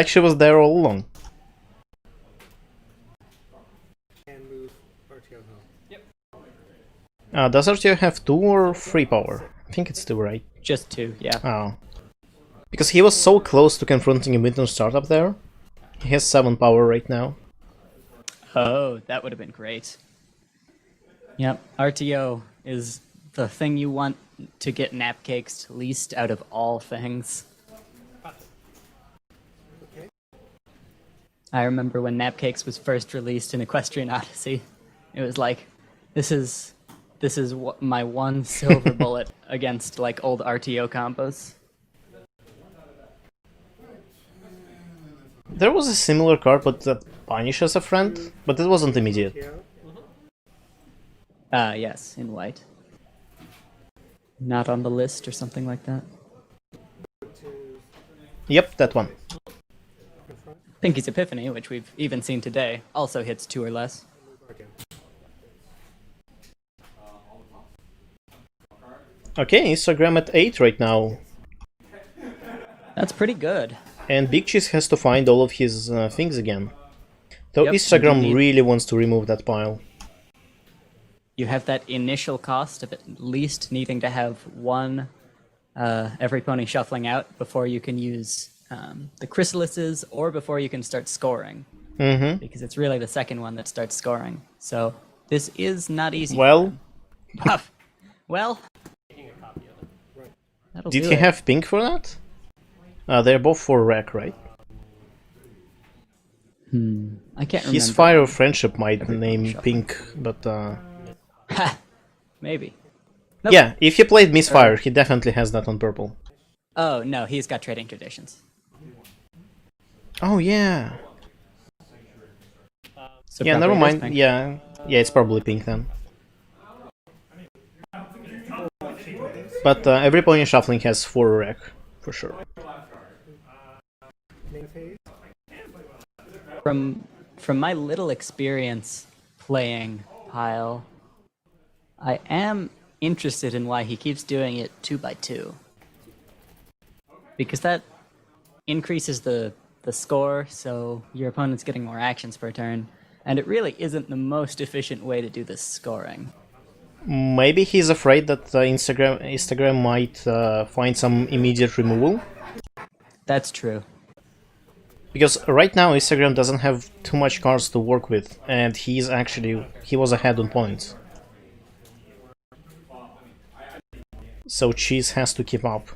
she was there all along. And move RTO home. Yep. Does RTO have 2 or 3 power? I think it's 2, right? Just 2, yeah. Oh. Because he was so close to confronting a midterm startup there. He has 7 power right now. Oh, that would have been great. Yep, RTO is the thing you want to get napcakes least out of all things. Okay. I remember when Napcakes was first released in Equestrian Odyssey. It was like, this is my one silver bullet against like old RTO combos. There was a similar card, but that punishes a friend, but it wasn't immediate. Yeah. Yes, in white. Not on the list or something like that. Yep, that one. Pinky's Epiphany, which we've even seen today, also hits 2 or less. Okay, Instagram at 8 right now. That's pretty good. And Big Cheese has to find all of his things again. Though Yep, Instagram indeed. really wants to remove that pile. You have that initial cost of at least needing to have 1 every pony shuffling out before you can use the chrysalises or before you can start scoring. Because it's really the second one that starts scoring. So this is not easy. Well, Well, Making a copy of it. that'll Did do he it. have pink for that? They're both for rec, right? I can't remember. His Fire of Friendship might name pink, but Ha! Maybe. Nope. yeah, if he played Misfire, he definitely has that on purple. Oh, no, he's got Trading Traditions. Oh yeah. So Yeah, probably never it is mind. pink. Yeah, it's probably pink then. But every pony shuffling has 4 rec, for sure. From my little experience playing Pile, I am interested in why he keeps doing it 2x2. Because that increases the score, so your opponent's getting more actions per turn, and it really isn't the most efficient way to do this scoring. Maybe he's afraid that Instagram might find some immediate removal. That's true. Because right now Instagram doesn't have too much cards to work with, and he was ahead on points. So Cheese has to keep up.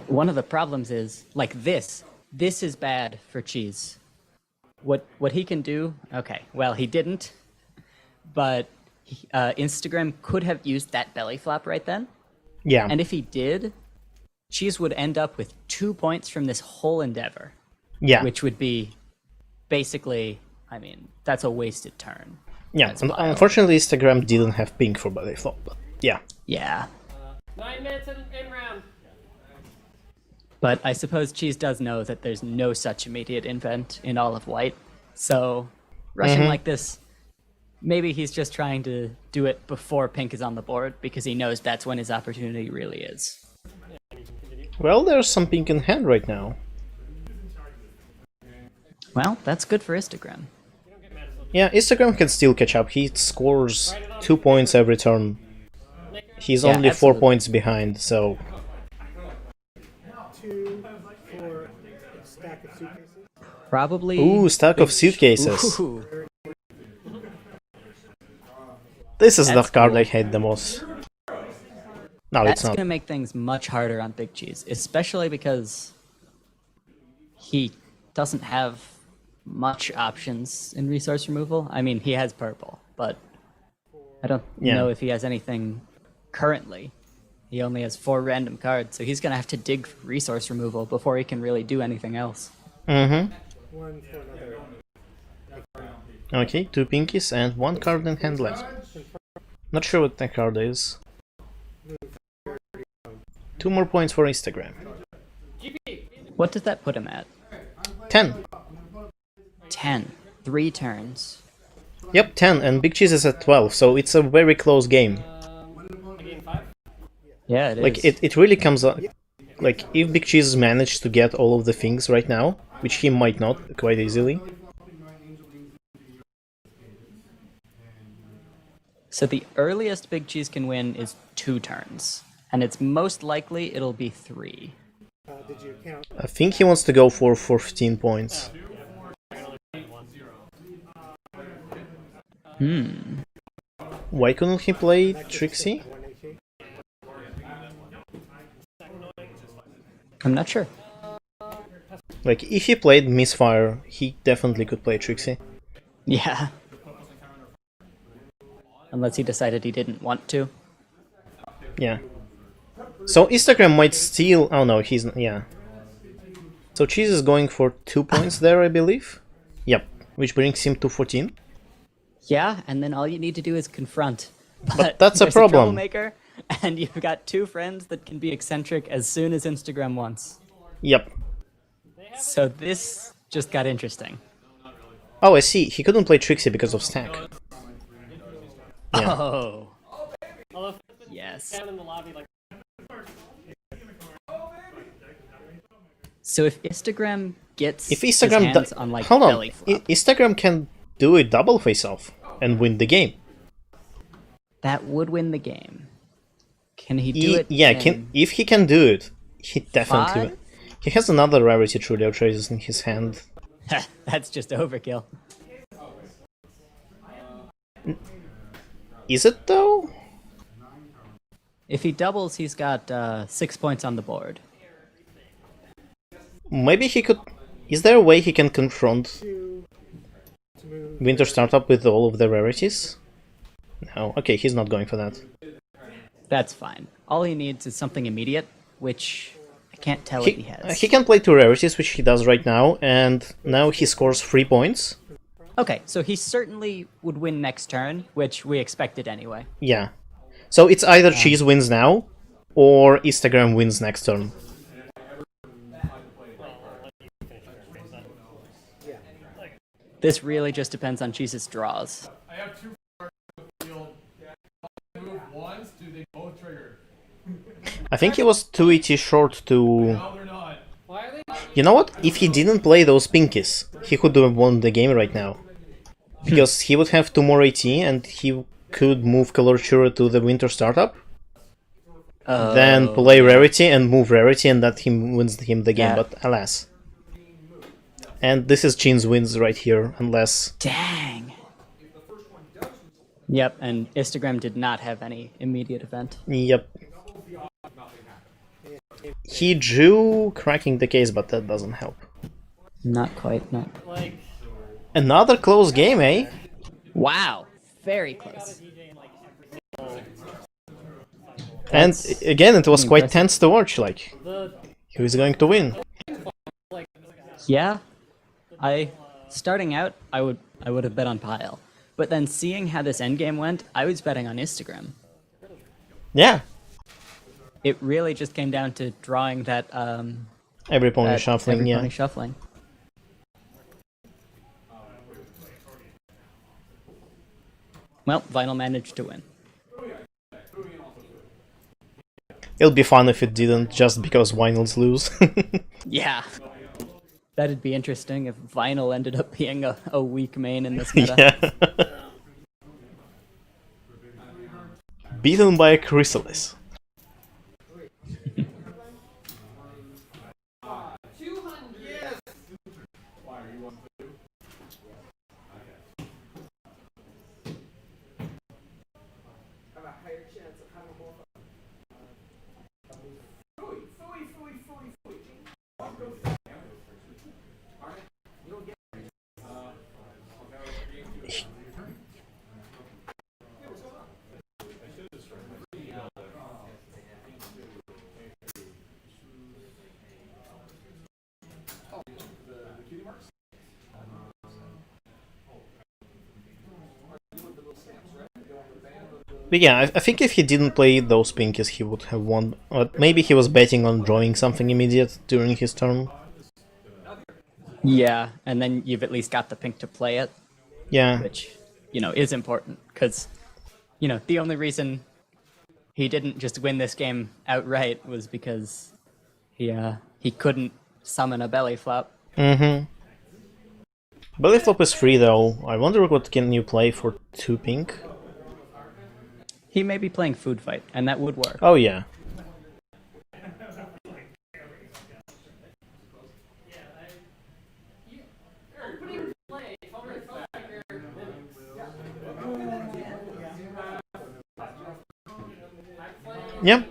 One of the problems is, like this is bad for Cheese. What he can do, okay, well, he didn't, but Instagram could have used that belly flop right then. Yeah. And if he did, Cheese would end up with 2 points from this whole endeavor. Yeah. Which would be basically, I mean, that's a wasted turn. Yeah, That's wild. unfortunately Instagram didn't have pink for belly flop, but yeah. Yeah. 9 minutes in round. But I suppose Cheese does know that there's no such immediate invent in all of white. So rushing like this, maybe he's just trying to do it before pink is on the board because he knows that's when his opportunity really is. Well, there's some pink in hand right now. Well, that's good for Instagram. Yeah, Instagram can still catch up. He scores 2 points every turn. He's Yeah, only 4 absolutely. points behind, so 2 for a stack of suitcases. Probably. ooh, stack of suitcases. Ooh. This is the That's card cool. I hate the most. No, That's it's not. gonna make things much harder on Big Cheese, especially because he doesn't have much options in resource removal. I mean, he has purple, but I don't Yeah. know if he has anything currently. He only has 4 random cards, so he's gonna have to dig for resource removal before he can really do anything else. Mm-hmm. One for another. Okay, 2 pinkies and 1 card in hand left. Not sure what that card is. 2 more points for Instagram. What does that put him at? 10. 10. 3 turns. Yep, 10, and Big Cheese is at 12, so it's a very close game. Yeah, it is. Like, it really comes up. Like, if Big Cheese managed to get all of the things right now, which he might not quite easily. So the earliest Big Cheese can win is 2 turns, and it's most likely it'll be 3. Did you count? I think he wants to go for 15 points. Why couldn't he play Trixie? 1 HP? I'm not sure. Like, if he played Misfire, he definitely could play Trixie. Yeah. Unless he decided he didn't want to. Yeah. So Instagram might steal... Oh no, he's... Yeah. So Cheese is going for 2 points there, I believe? Yep. Which brings him to 14. Yeah, and then all you need to do is confront. But that's a there's problem. troublemaker, and you've got 2 friends that can be eccentric as soon as Instagram wants. Yep. So this just got interesting. Oh, I see. He couldn't play Trixie because of stack. Yeah. Oh. Although Yes. down in the lobby, like So if Instagram gets If his Instagram... hands on like Hold on. belly flop, Instagram can do a double face-off and win the game. that would win the game. Can he do it? Yeah, in if he can do it, he definitely... 5? He has another Rarity Trulio Traces in his hand. That's just overkill. Is it though? If he doubles, he's got 6 points on the board. Maybe he could... Is there a way he can confront Winter Startup with all of the rarities? No, okay, he's not going for that. That's fine. All he needs is something immediate, which I can't tell if he has. He can play 2 rarities, which he does right now, and now he scores 3 points. Okay, so he certainly would win next turn, which we expected anyway. Yeah. So it's either Cheese wins now, or Instagram wins next turn. This really just depends on Cheese's draws. I have 2 cards in the field. If I move once, do they both trigger? I think he was 2 ET short to... No, they're not. Why are they? You know what? If he didn't play those pinkies, he could have won the game right now. Because he would have 2 more AT and he could move Colortura to the Winter Startup. Then play Rarity and move Rarity and that wins him the game, Yeah. but alas. And this is Chin's wins right here, unless... Dang! Yep, and Instagram did not have any immediate event. Yep. He drew cracking the case, but that doesn't help. Not quite, no. Like, Another close game, eh? Wow! Very close. And again, it was quite impressive. tense to watch, like, the who is going to win? Yeah, starting out, I would have bet on Pile, but then seeing how this endgame went, I was betting on Instagram. Yeah, It really just came down to drawing that every pony that shuffling, every yeah. pony shuffling. Well, Vinyl managed to win. It'll be fun if it didn't, just because Vinyls lose. Yeah, that'd be interesting if Vinyl ended up being a weak main in this meta. Yeah. Beaten by a Chrysalis. But yeah, I think if he didn't play those pinkies, he would have won. Or maybe he was betting on drawing something immediate during his turn. Yeah, and then you've at least got the pink to play it, Yeah, which, is important, because, the only reason he didn't just win this game outright was because he couldn't summon a belly flop. mm-hmm. Belly flop is free though. I wonder what can you play for 2 pink? He may be playing Food Fight, and that would work. Oh yeah. Yeah,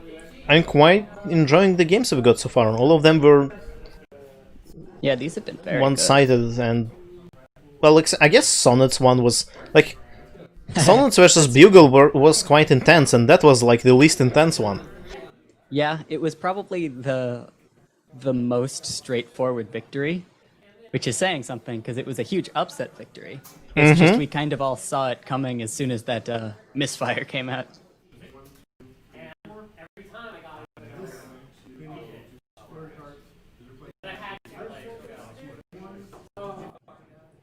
I'm quite enjoying the games we've got so far. All of them were Yeah, these have been very one-sided and... Well, I guess Sonnet's one was... Like, Sonnet's versus Bugle was quite intense, and that was like the least intense one. good. Yeah, it was probably the most straightforward victory, which is saying something, because it was a huge upset victory. It's just we kind of all saw it coming as soon as that misfire came out.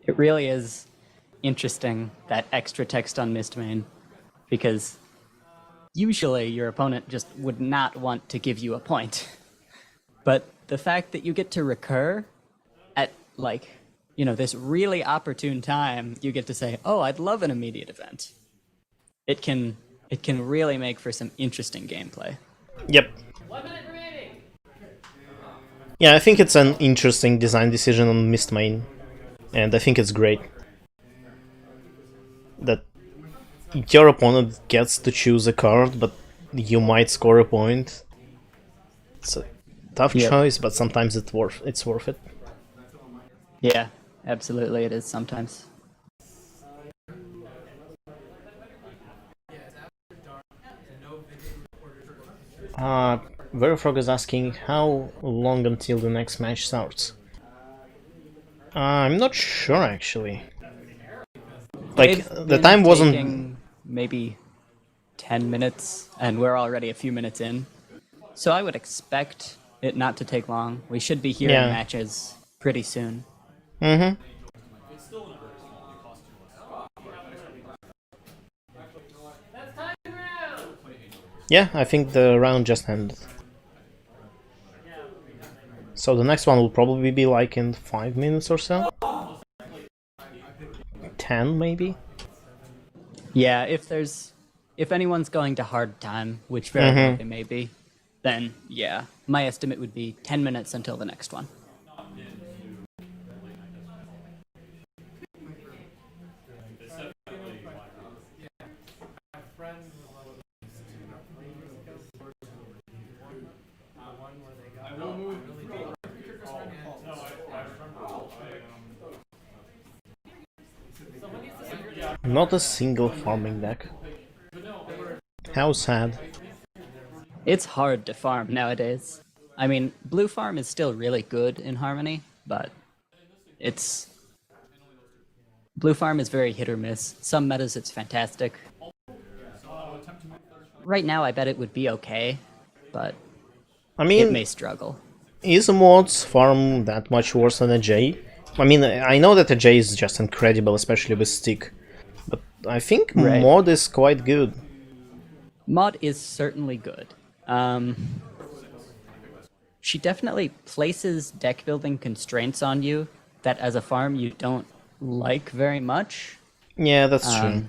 It really is interesting, that extra text on missed main, because usually your opponent just would not want to give you a point. But the fact that you get to recur at, this really opportune time, you get to say, oh, I'd love an immediate event. It can really make for some interesting gameplay. Yep. 1 minute remaining. Yeah, I think it's an interesting design decision on missed main, and I think it's great. That your opponent gets to choose a card, but you might score a point. It's a tough Yep. choice, but sometimes it's worth it. Yeah, absolutely, it is sometimes. Verifrog is asking how long until the next match starts. I'm not sure actually. Like They've the been time wasn't. taking maybe 10 minutes, and we're already a few minutes in. So I would expect it not to take long. We should be hearing Yeah. matches pretty soon. Mm-hmm. Yeah, I think the round just ended. So the next one will probably be like in 5 minutes or so. 10 maybe. Yeah, if anyone's going to hard time, which very well they may be, then yeah, my estimate would be 10 minutes until the next one. Not a single farming deck. How sad. It's hard to farm nowadays. I mean, blue farm is still really good in Harmony, but it's... Blue farm is very hit or miss. Some metas it's fantastic. Right now I bet it would be okay, but I it mean, may struggle. is Mod's farm that much worse than a J? I mean, I know that a J is just incredible, especially with stick, but I think Right. Mod is quite good. Mod is certainly good. She definitely places deck building constraints on you that as a farm you don't like very much. Yeah, that's true.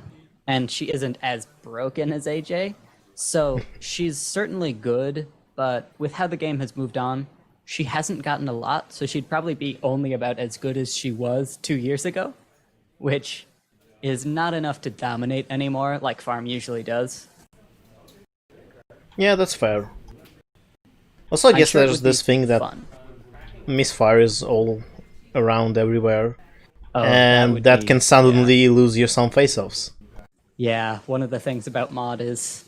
And she isn't as broken as AJ. So she's certainly good, but with how the game has moved on, she hasn't gotten a lot, so she'd probably be only about as good as she was 2 years ago, which is not enough to dominate anymore like farm usually does. Yeah, that's fair. Also, I I'm guess sure it there's would be this thing that fun. misfire is all around everywhere, Oh, and would that be- can suddenly lose you some face-offs. Yeah, one of the things about mod is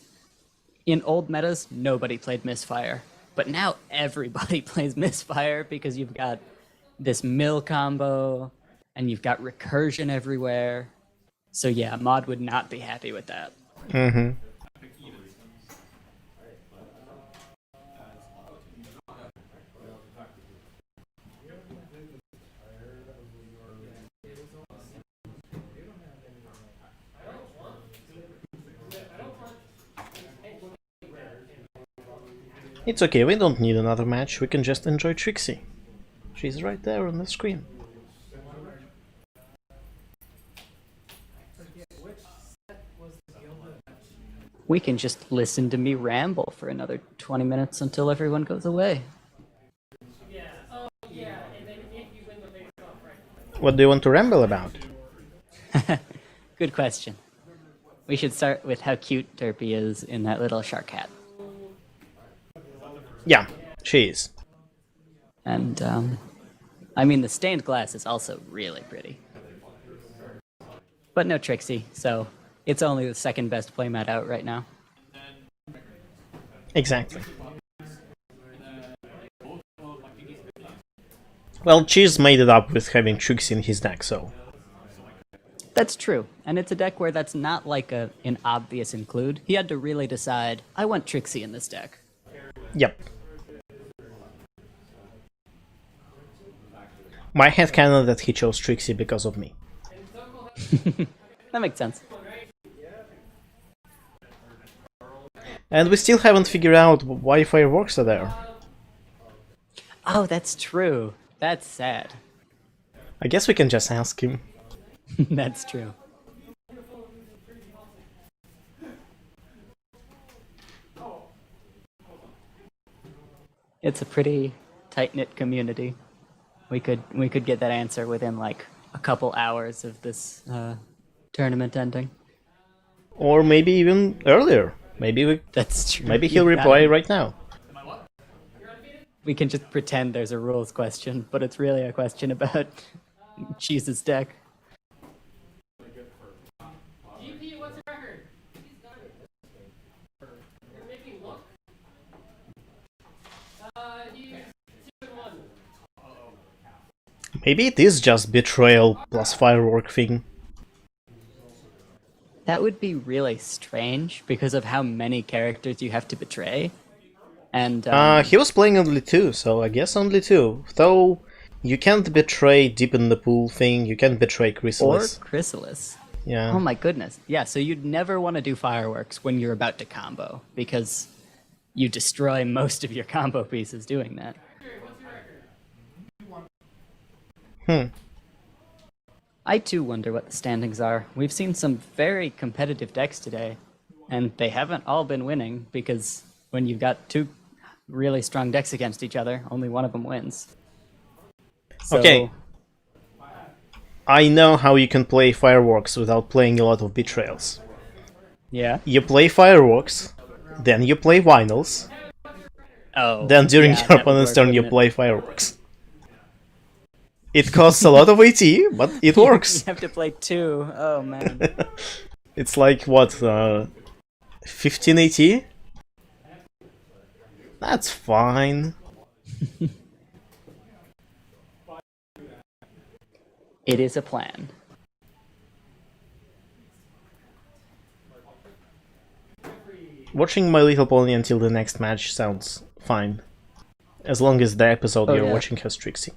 in old metas, nobody played Misfire. But now everybody plays Misfire because you've got this mill combo and you've got recursion everywhere. So yeah, mod would not be happy with that. Mm-hmm. It's okay, we don't need another match, we can just enjoy Trixie. She's right there on the screen. We can just listen to me ramble for another 20 minutes until everyone goes away. What do you want to ramble about? Good question. We should start with how cute Derpy is in that little shark hat. Yeah, she is. And, I mean, the stained glass is also really pretty. But no Trixie, so it's only the second best playmat out right now. Exactly. Well, Cheese made it up with having Trixie in his deck, so... That's true, and it's a deck where that's not like an obvious include. He had to really decide, I want Trixie in this deck. Yep. My headcanon that he chose Trixie because of me. That makes sense. And we still haven't figured out why fireworks are there. Oh, that's true. That's sad. I guess we can just ask him. That's true. It's a pretty tight-knit community. We could get that answer within like a couple hours of this tournament ending. Or maybe even earlier. That's true. Maybe he'll You got reply him. right now. We can just pretend there's a rules question, but it's really a question about Cheese's deck. GP, what's your record? You're making look. He's 2-1. Maybe it is just betrayal plus firework thing. That would be really strange because of how many characters you have to betray. And He was playing only 2, so I guess only 2. Though you can't betray Deep in the Pool thing, you can't betray or Chrysalis. Chrysalis. Yeah. Oh my goodness. Yeah, so you'd never want to do fireworks when you're about to combo because you destroy most of your combo pieces doing that. I too wonder what the standings are. We've seen some very competitive decks today, and they haven't all been winning because when you've got two really strong decks against each other, only one of them wins. So, Okay. I know how you can play fireworks without playing a lot of betrayals. yeah. You play fireworks, then you play vinyls, Oh. then during yeah, your that would opponent's work, turn you wouldn't it? play fireworks. It costs a lot of AT, but it You works. have to play two. Oh man. It's like, what, 15 AT? That's fine. It is a plan. Watching My Little Pony until the next match sounds fine. As long as the episode Oh, you're yeah. watching has Trixie.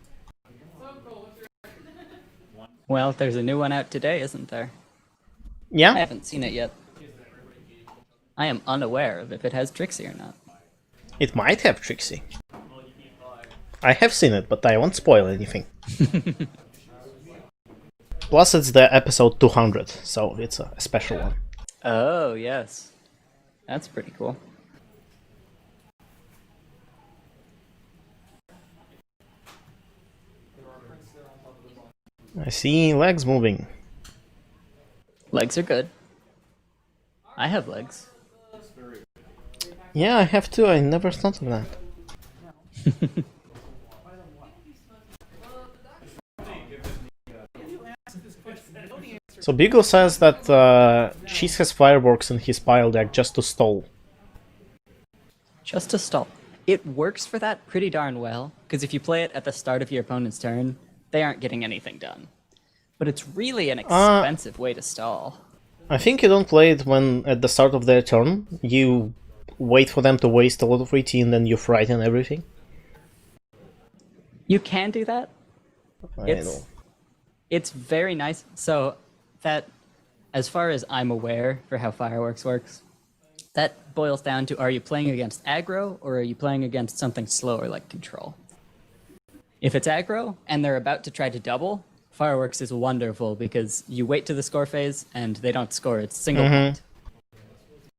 Well, there's a new one out today, isn't there? I Yeah? haven't seen it yet. I am unaware of if it has Trixie or not. It might have Trixie. I have seen it, but I won't spoil anything. Plus, it's the episode 200, so it's a special one. Oh, yes. That's pretty cool. I see legs moving. Legs are good. I have legs. Yeah, I have too. I never thought of that. So Beagle says that Cheese has fireworks in his pile deck just to stall. Just to stall. It works for that pretty darn well, because if you play it at the start of your opponent's turn, they aren't getting anything done. But it's really an expensive way to stall. I think you don't play it when at the start of their turn. You wait for them to waste a lot of AT and then you frighten everything. You can do that. I know. It's very nice. So that, as far as I'm aware for how fireworks works, that boils down to, are you playing against aggro or are you playing against something slower like control? If it's aggro and they're about to try to double, fireworks is wonderful because you wait to the score phase and they don't score. It's single point.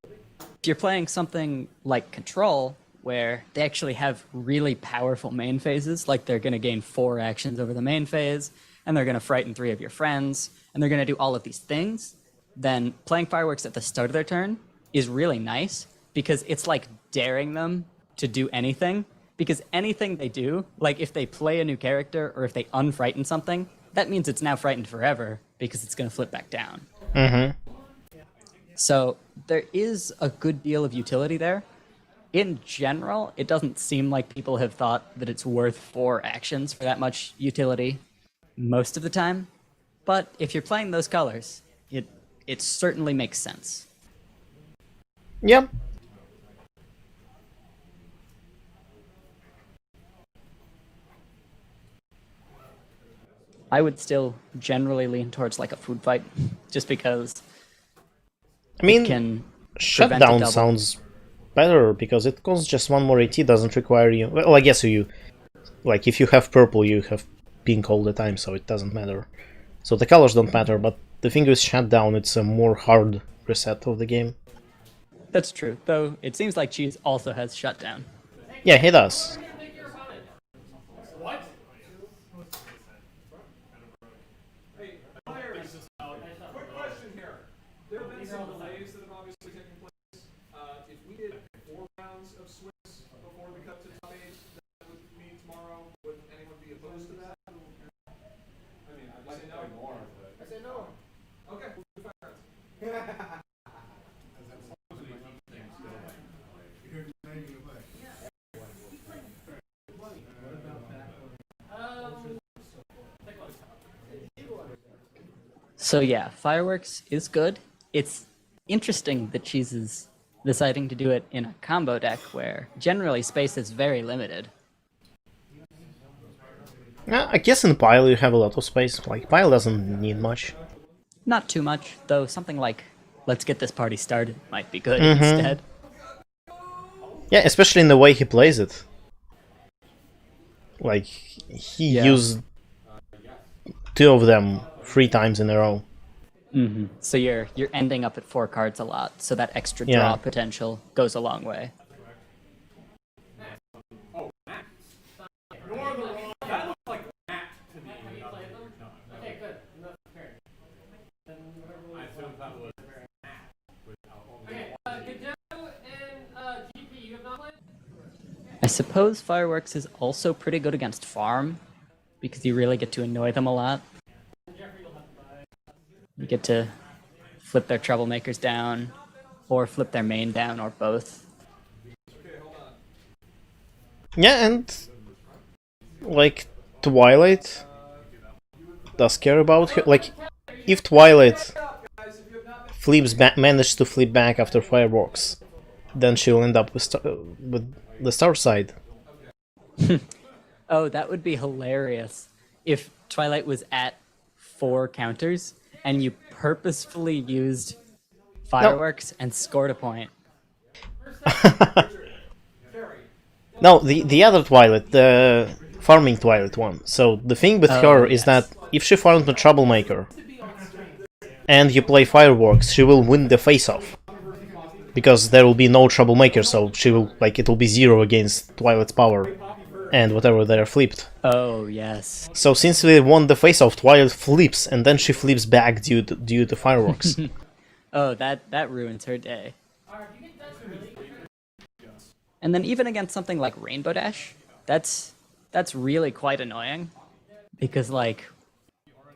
If you're playing something like control, where they actually have really powerful main phases, like they're going to gain 4 actions over the main phase, and they're going to frighten 3 of your friends, and they're going to do all of these things, then playing fireworks at the start of their turn is really nice, because it's like daring them to do anything, because anything they do, like if they play a new character, or if they unfrighten something, that means it's now frightened forever, because it's going to flip back down. So there is a good deal of utility there. In general, it doesn't seem like people have thought that it's worth 4 actions for that much utility most of the time. But if you're playing those colors, it certainly makes sense. Yep. I would still generally lean towards like a food fight, just because I mean, it can prevent a Shutdown double. sounds better because it costs just 1 more AT, doesn't require you. Well, I guess you. Like, if you have purple, you have pink all the time, so it doesn't matter. So the colors don't matter, but the thing with Shutdown, it's a more hard reset of the game. That's true, though it seems like Cheese also has shutdown. Yeah, he does. What? Quick question here. there have been some delays that have obviously taken place. If we did 4 rounds of Swiss before we cut to top 8, that would mean tomorrow. Would anyone be opposed to that? I mean, I say no. More, but I say no. Okay, we'll do 5 rounds. So yeah, fireworks is good. It's interesting that she's deciding to do it in a combo deck where generally space is very limited. I guess in Pile you have a lot of space. Like, Pile doesn't need much. Not too much, though something like let's get this party started might be good instead. Yeah, especially in the way he plays it. Like, he used 2 of them 3 times in a row. So you're ending up at 4 cards a lot, so that extra draw Yeah. potential goes a long way. That looks like Matt to me. Okay, good. Enough prepared. I assume that was Matt. Okay, Godot and GP, you have not played? I suppose fireworks is also pretty good against farm, because you really get to annoy them a lot. You get to flip their troublemakers down, or flip their main down, or both. Yeah, and like Twilight does care about her. Like, if Twilight manages to flip back after fireworks, then she'll end up with the star side. Oh, that would be hilarious if Twilight was at 4 counters and you purposefully used fireworks and scored a point. No, the other Twilight, the farming Twilight one. So the thing with her is that if she farms a troublemaker and you play fireworks, she will win the face-off. Because there will be no troublemaker, so she will, like, it will be 0 against Twilight's power and whatever they are flipped. Oh, yes. So since we won the face-off, Twilight flips, and then she flips back due to fireworks. Oh, that ruins her day. And then even against something like Rainbow Dash, that's really quite annoying. Because, like,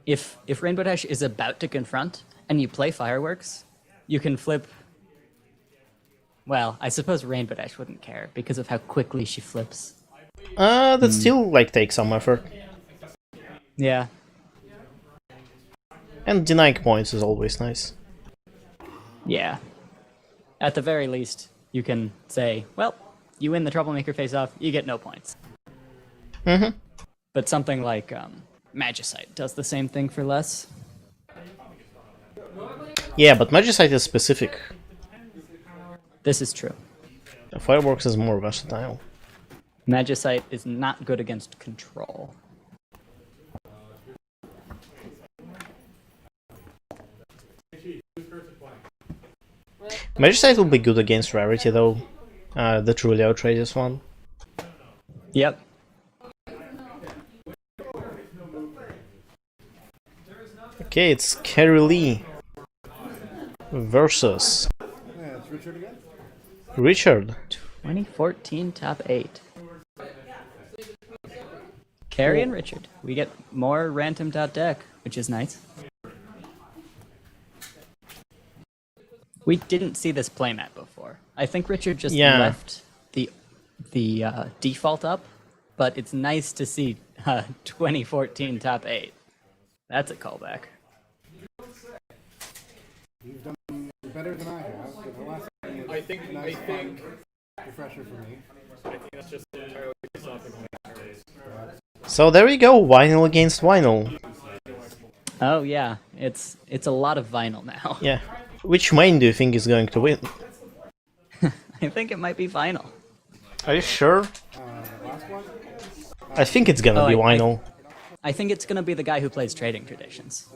if Rainbow Dash is about to confront and you play fireworks, you can flip... Well, I suppose Rainbow Dash wouldn't care because of how quickly she flips. That still, like, takes some effort. Yeah. And denying points is always nice. Yeah. At the very least, you can say, well, you win the troublemaker face-off, you get no points. But something like Magicite does the same thing for less. Yeah, but Magicite is specific. This is true. Fireworks is more versatile. Magicite is not good against control. Magicite will be good against Rarity, though. The truly outrageous one. Yep. Okay, it's Carrie Lee versus Yeah, it's Richard again. Richard. 2014 top 8. Carrie and Richard. We get more random.deck, which is nice. We didn't see this playmat before. I think Richard just left the default up, but it's nice to see 2014 top 8. That's a callback. You've done better than I have, but the last time was I think fun refresher for me. that's just entirely based off of So there we go, vinyl against vinyl. Oh yeah, it's a lot of vinyl now. Yeah. Which main do you think is going to win? I think it might be vinyl. Are you sure? The last one? I think it's gonna be vinyl. I think it's gonna be the guy who plays Trading Traditions.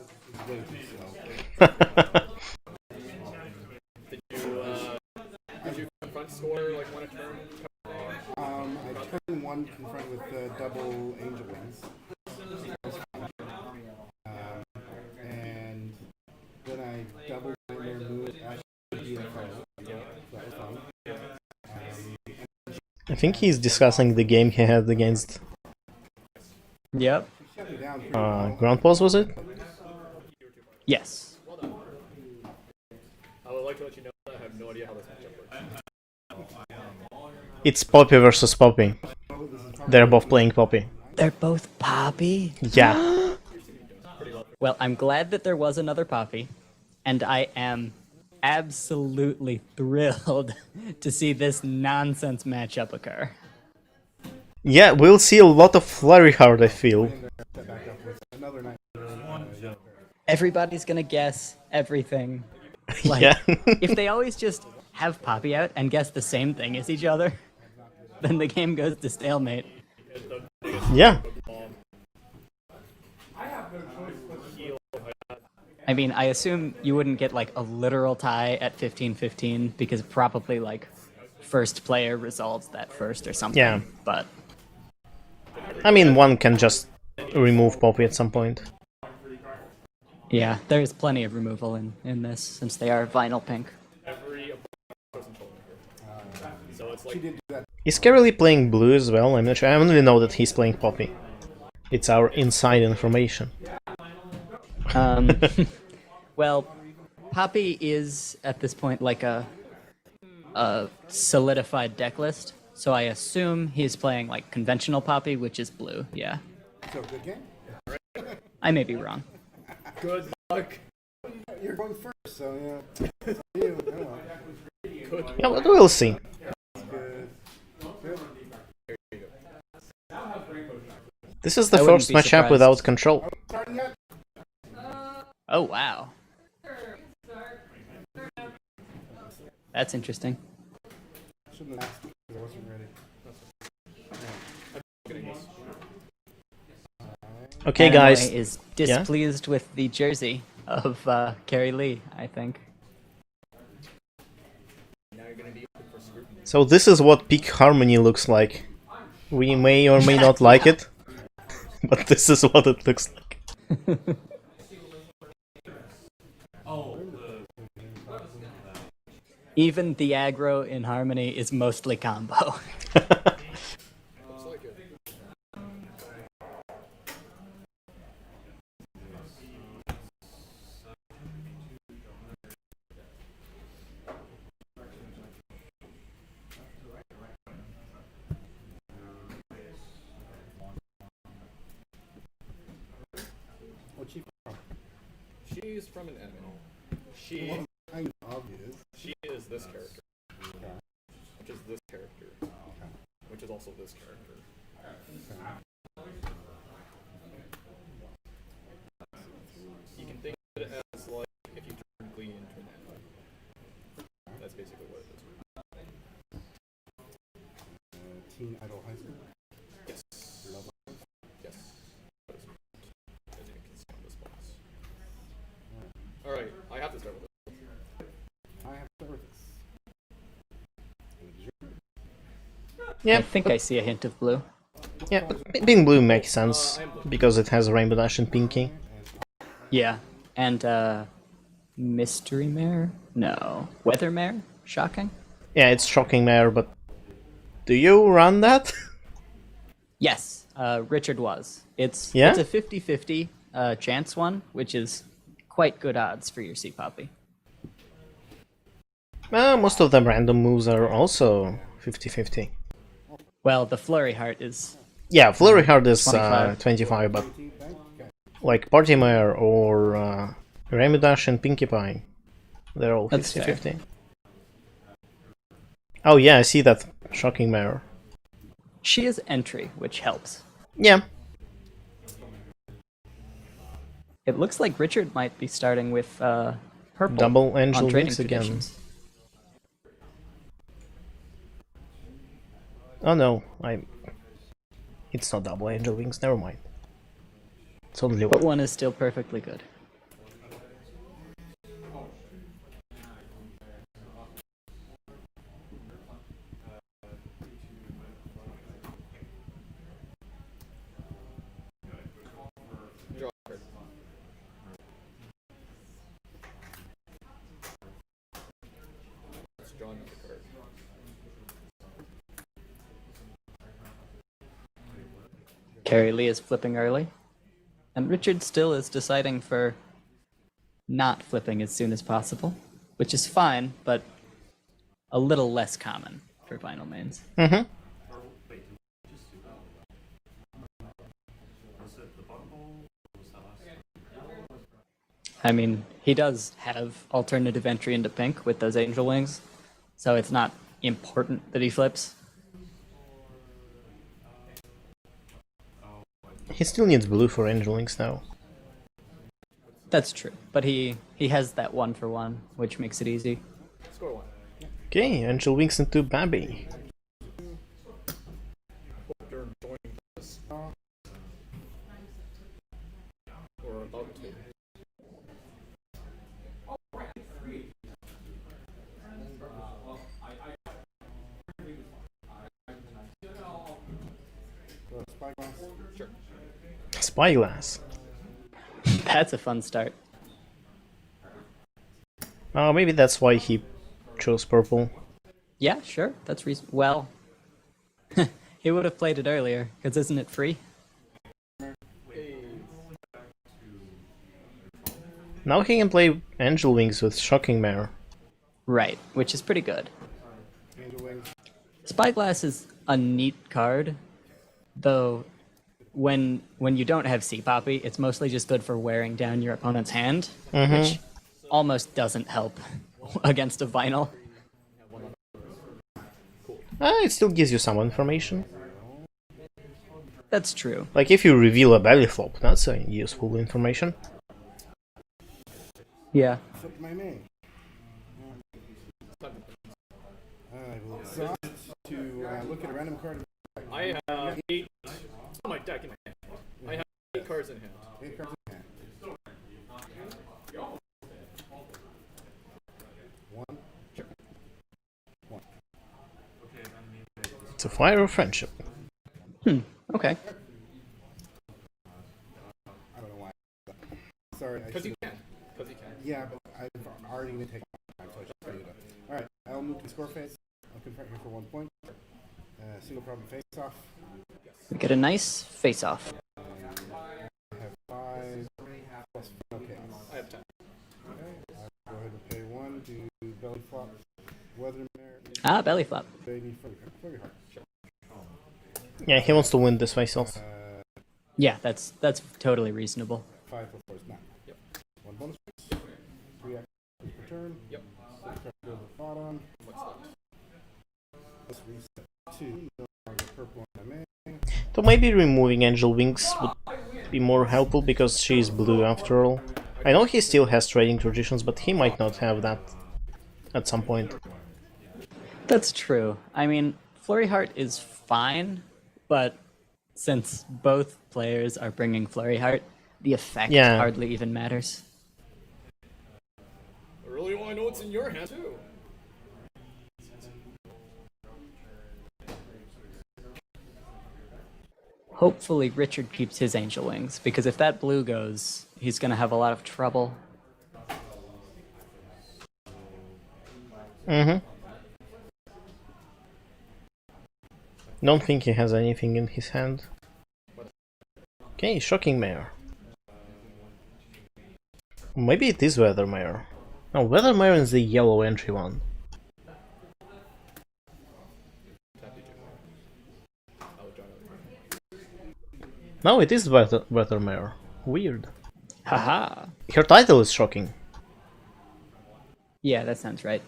Did you confront score like one a turn? I turn 1 confront with the double angel wings. And then I double nightmare I think he's discussing the game he had against Yep. Shut me down pretty well. Ground Pause, was it? Yes. I would like to let you know that I have no idea how this matchup works. It's Poppy versus Poppy. They're both playing Poppy. They're both Poppy? Yeah. Well, I'm glad that there was another Poppy, and I am absolutely thrilled to see this nonsense matchup occur. Yeah, we'll see a lot of Flurry Hard, I feel. Another night. Everybody's gonna guess everything. Like, Yeah. if they always just have Poppy out and guess the same thing as each other, then the game goes to stalemate. Yeah. I mean, I assume you wouldn't get like a literal tie at 15-15 because probably like first player resolves that first or something. Yeah. But I mean, one can just remove Poppy at some point. yeah, there's plenty of removal in this since they are vinyl pink. So it's like She did do that. Is Kerry playing blue as well? I'm not sure. I only know that he's playing Poppy. It's our inside information. Well, Poppy is at this point like a solidified deck list, so I assume he's playing like conventional Poppy, which is blue. Yeah, So, good game? I may be wrong. good luck. You're going first, so yeah. It's you. Come on. Yeah, but we'll see. Good. Good. This is the I wouldn't first be matchup surprised. without control. Starting yet? Oh wow, that's interesting. Shouldn't have asked because I wasn't ready. Okay, Anime guys. is displeased with the jersey of Carrie Lee, I think. So this is what peak harmony looks like. We may or may not like it, but this is what it looks like. Even the aggro in Harmony is mostly combo. What's she from? She's from an anime. She Kind of obvious. she is this character, which is this character, which is also this character. You can think of it as like if you turn Glee into an anime. That's basically what it is. Teen Idol High School. Yes. Yes. That is correct. As you can see on this box. Alright, I have to start with it. I have to start with this. I think I see a hint of blue. Yeah, but being blue makes sense, because it has Rainbow Dash and Pinky. Yeah, and Mystery Mare? No. Weather Mare? Shocking? Yeah, it's Shocking Mare, but... Do you run that? Yes, Richard was. It's Yeah? it's a 50-50 chance one, which is quite good odds for your Sea Poppy. Most of the random moves are also 50-50. Well, the Flurry Heart is... Yeah, Flurry Hard is 25. 25, but like Party Mare or Rainbow Dash and Pinkie Pie, they're all That's fair. 50-50. Oh yeah, I see that Shocking Mare. She is entry, which helps. Yeah. It looks like Richard might be starting with purple Double on Angel trading Wings again. traditions. Oh no, it's not Double Angel Wings, never mind. It's only But one. one is still perfectly good. Draw a card. Let's draw another card. Carrie Lee is flipping early. And Richard still is deciding for not flipping as soon as possible, which is fine, but a little less common for vinyl mains. Mm-hmm. I mean, he does have alternative entry into pink with those angel wings, so it's not important that he flips. He still needs blue for angel wings now. That's true, but he has that 1-for-1, which makes it easy. Score one. Okay, angel wings into Babby. Hope you're enjoying this. Or about to. Spyglass. Sure. Spyglass. That's a fun start. Oh, maybe that's why he chose purple. Yeah, sure, that's reason. Well, he would have played it earlier, because isn't it free? Now he can play angel wings with shocking mare. Right, which is pretty good. Angel wings. Spyglass is a neat card, though when you don't have Sea Poppy, it's mostly just good for wearing down your opponent's hand, which almost doesn't help against a vinyl. It still gives you some information. That's true. Like if you reveal a belly flop, that's a useful information. Yeah. Flip my name. I will exhaust to look at a random card. I have 8 on my deck in my hand. I have 8 cards in hand. 8 cards in hand. 1. Sure. 1. It's a fire of friendship. Okay. I don't know why. Sorry. Because you can. Because you can. Yeah, but I've already been taking my time, so I should figure it out. Alright, I'll move to the score phase. I'll confront here for 1 point. Single problem face off. We get a nice face-off. I have 5 plus okay. I have 10. Okay, I'll go ahead and pay 1 to belly flop. Weathermere. Ah, belly flop. Baby Flurry Heart. Yeah, he wants to win this face-off. Yeah, that's totally reasonable. 5 before it's 9. Yep. 1 bonus. 3 actions per turn. Yep. 6 cards go to the bottom. What's left? Let's reset 2. No longer purple on my main. So maybe removing angel wings would be more helpful because she is blue after all. I know he still has trading traditions, but he might not have that at some point. That's true. I mean, Flurry Heart is fine, but since both players are bringing Flurry Heart, the effect hardly even matters. I really want to know what's in your hand, too. Hopefully Richard keeps his angel wings, because if that blue goes, he's going to have a lot of trouble. Don't think he has anything in his hand. Okay, shocking mare. Maybe it is Weathermare. No, Weathermare is the yellow entry one. No, it is Weathermare. Weird. Haha. Her title is shocking. Yeah, that sounds right.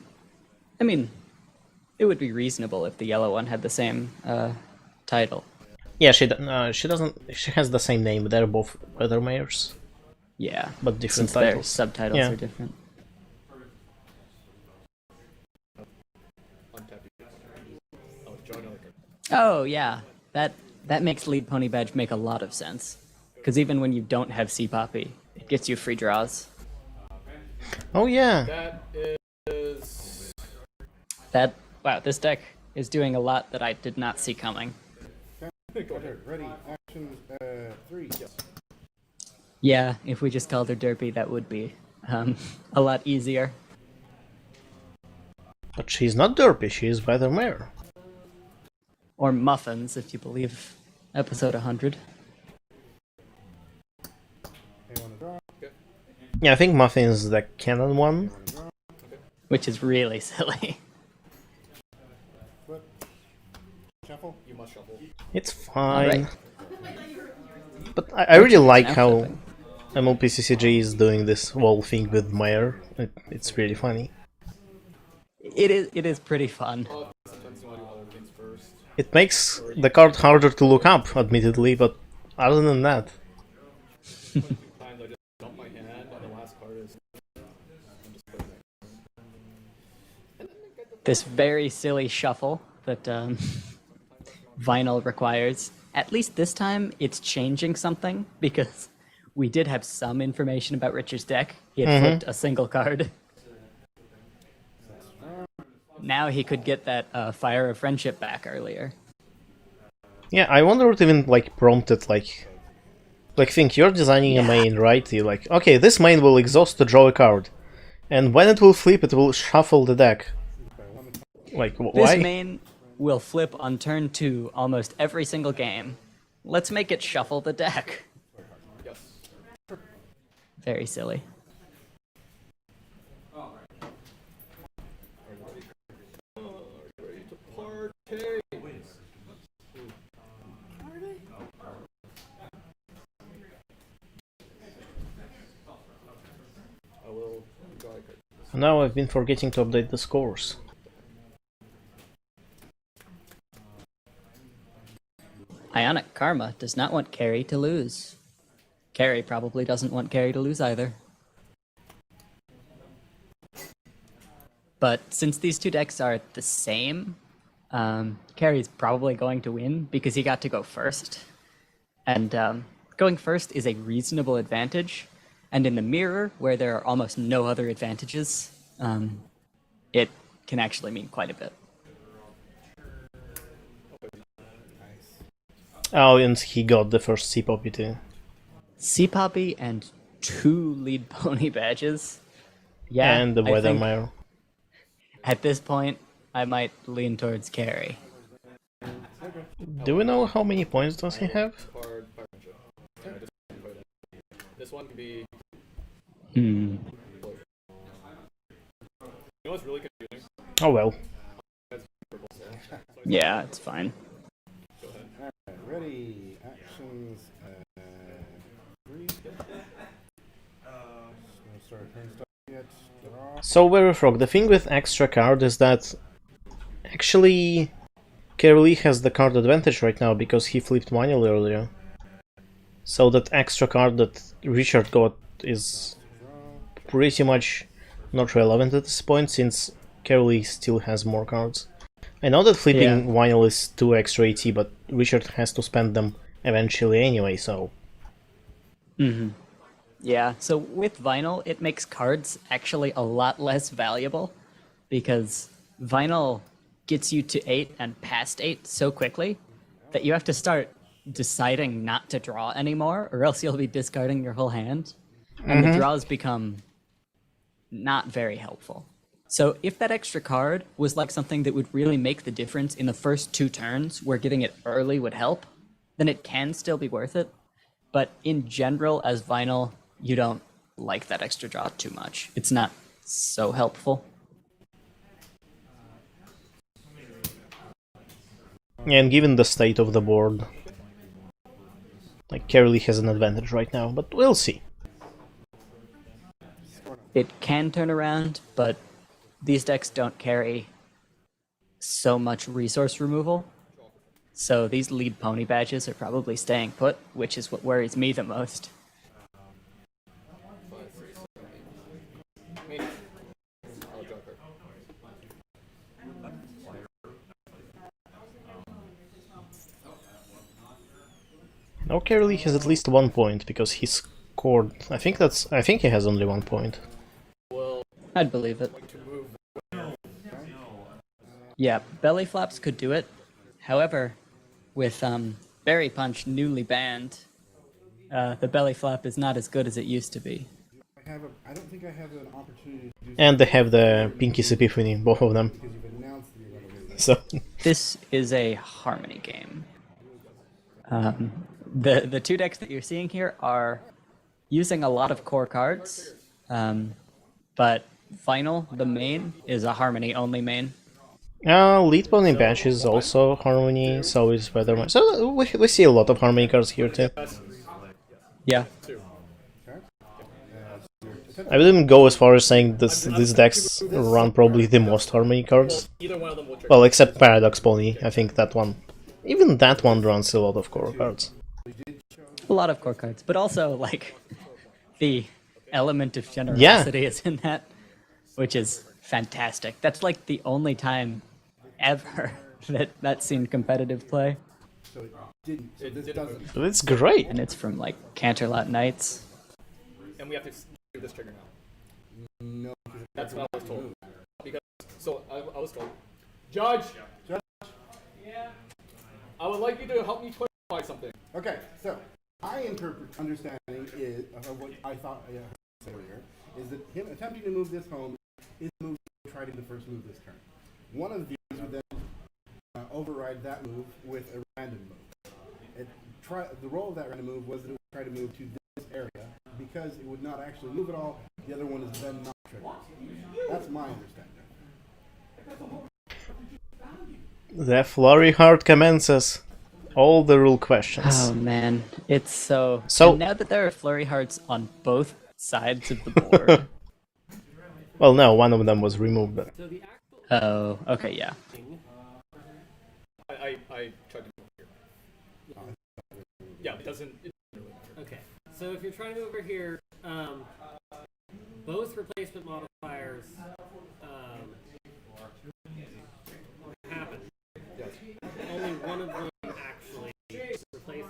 I mean, it would be reasonable if the yellow one had the same title. Yeah, she doesn't. She has the same name. They're both Weathermares. Yeah, but different since titles. Their subtitles are different. Oh yeah, that makes Lead Pony Badge make a lot of sense. Because even when you don't have Sea Poppy, it gets you free draws. Oh yeah. That is... Wow, this deck is doing a lot that I did not see coming. Go ahead. Ready. Action 3. Yes. Yeah, if we just called her Derpy, that would be a lot easier. But she's not Derpy, she is Weathermare. Or Muffins, if you believe episode 100. Yeah, I think Muffin's the canon one. which is really silly. Flip. Shuffle. You must shuffle. It's fine. Alright. But I really Richard is like now how flipping. MLPCCG is doing this whole thing with Mayor. It's really funny. It is pretty fun. Sometimes you want to do other things first. It makes the card harder to look up, admittedly, but other than that... Times I just dump my hand, and the last card is. I'm just putting it. This very silly shuffle that Vinyl requires. At least this time, it's changing something, because we did have some information about Richard's deck. He had flipped a single card. Now he could get that Fire of Friendship back earlier. Yeah, I wonder what even, like, prompted, like, think, you're designing a main, right? You're like, okay, this main will exhaust to draw a card. And when it will flip, it will shuffle the deck. Like, why? This main will flip on turn 2 almost every single game. Let's make it shuffle the deck. Yes. Very silly. Ready to party. I will draw a card. Now I've been forgetting to update the scores. Ionic Karma does not want Carrie to lose. Carrie probably doesn't want Carrie to lose either. But since these two decks are the same, Carrie's probably going to win because he got to go first. And going first is a reasonable advantage. And in the mirror, where there are almost no other advantages, it can actually mean quite a bit. Oh, and he got the first C-Poppy too. C-Poppy and 2 lead pony badges. Yeah, And the I Weather think Mire. at this point, I might lean towards Carrie. Do we know how many points does he have? Card, Fire Friendship. And I just put it in. This one can be. Hmm. You know what's really confusing? Oh well. Yeah, it's fine. Alright, ready. Actions. 3. Start turn start yet. Draw. So, Frog, the thing with extra card is that actually Kerry has the card advantage right now because he flipped manually earlier. So that extra card that Richard got is pretty much not relevant at this point since Kerry still has more cards. I know that flipping vinyl is 2 extra AT, but Richard has to spend them eventually anyway, so... Yeah, so with vinyl, it makes cards actually a lot less valuable because vinyl gets you to 8 and past 8 so quickly that you have to start deciding not to draw anymore, or else you'll be discarding your whole hand. And the draws become not very helpful. So if that extra card was like something that would really make the difference in the first 2 turns, where getting it early would help, then it can still be worth it. But in general, as vinyl, you don't like that extra draw too much. It's not so helpful. And given the state of the board, like Kerry has an advantage right now, but we'll see. It can turn around, but these decks don't carry so much resource removal. So these lead pony badges are probably staying put, which is what worries me the most. I'll draw a card. Now Kerry has at least 1 point because he scored. I think he has only 1 point. I'd believe it. To move. Yeah, belly flops could do it. However, with Berry Punch newly banned, the belly flop is not as good as it used to be. I don't think I have an opportunity to do And they have the Pinky's Epiphany, both of them. because you've announced the irrelevant. So This is a harmony game. The 2 decks that you're seeing here are using a lot of core cards, But Final, the main, is a Harmony only main. Lead Pony Bash is also Harmony, so is Weatherman. So we see a lot of Harmony cards here too. Yeah. I wouldn't go as far as saying these decks run probably the most Harmony cards. Either one of them will trigger. Well, except Paradox Pony, I think that one. Even that one runs a lot of core cards. A lot of core cards, but also, like, the element of generosity is in that, which is fantastic. That's like the only time ever that that's seen competitive play. So it didn't. So this doesn't. But it's great. And it's from, like, Canterlot Knights. And we have to do this trigger now. No. That's what I was told. Because so I was told, Judge. Yeah. I would like you to help me clarify something. Okay, so my understanding is of what I thought I heard earlier is that him attempting to move this home is a move to try to do the first move this turn. One of these would then override that move with a random move. The role of that random move was that it would try to move to this area because it would not actually move at all. The other one is then not triggered. That's my understanding. The Flurry Heart commences. All the rule questions. Oh man, it's so... So- and now that there are Flurry Hearts on both sides of the board... Well, no, one of them was removed. But... So the actual Oh, okay, yeah. thing, I tried to move here. Yeah, it doesn't really matter. okay. So if you're trying to move over here, both replacement modifiers happen. Yes. Only one of them actually replaces.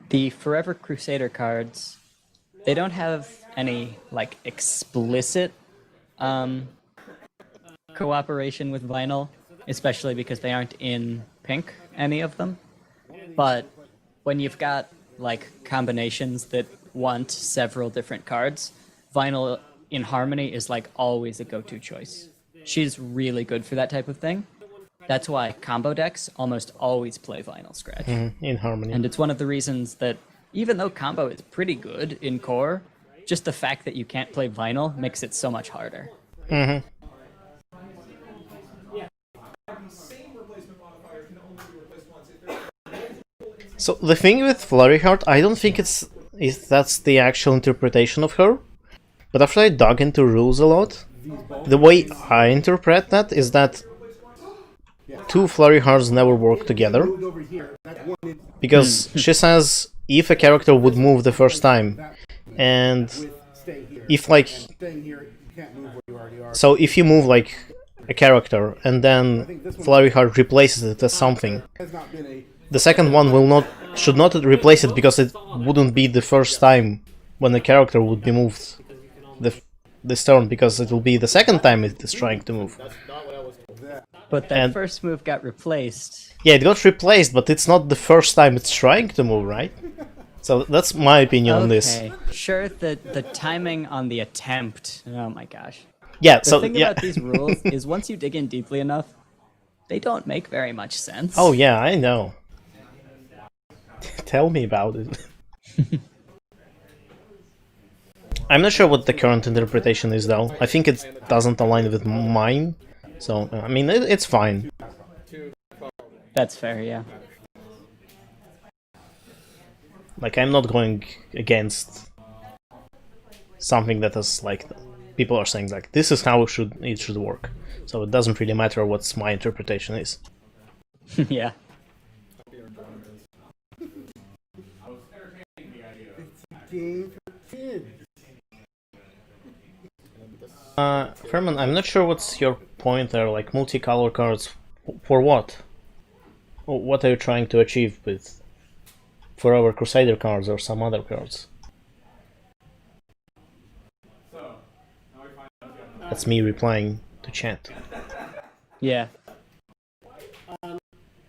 The Forever Crusader cards, they don't have any, like, explicit cooperation with Vinyl, especially because they aren't in pink, any of them. But when you've got, like, combinations that want several different cards, Vinyl in Harmony is, like, always a go-to choice. She's really good for that type of thing. That's why combo decks almost always play Vinyl Scratch. in Harmony. And it's one of the reasons that even though combo is pretty good in core, just the fact that you can't play Vinyl makes it so much harder. Mm-hmm. Same replacement modifier can only be replaced once. If there's So the thing with Flurry Heart, I don't think that's the actual interpretation of her. But after I dug into rules a lot, the way I interpret that is that two Flurry Hearts never work together. Moved over here. That's one in Because she says if a character would move the first time, and with stay here. if like, Staying here, you can't move where you already are. so if you move like a character and then Flurry Heart replaces it as something, Has not been a the second one should not replace it because it wouldn't be the first time when the character would be moved this turn, because it will be the second time it is trying to move. That's not what I was told. But that And- first move got replaced. Yeah, it got replaced, but it's not the first time it's trying to move, right? So that's my opinion on this. Okay, sure, the timing on the attempt... Oh my gosh. Yeah, The so thing yeah. about these rules is once you dig in deeply enough, they don't make very much sense. Oh yeah, I know. Tell me about it. I'm not sure what the current interpretation is though. I think it doesn't align with mine. So, I mean, it's fine. That's fair, yeah. Like, I'm not going against something that is like, people are saying like, this is how it should work. So it doesn't really matter what my interpretation is. Yeah. game for kids. Furman, I'm not sure what's your point there, like multicolor cards, for what? What are you trying to achieve with Forever Crusader cards or some other cards? That's me replying to chat. Yeah.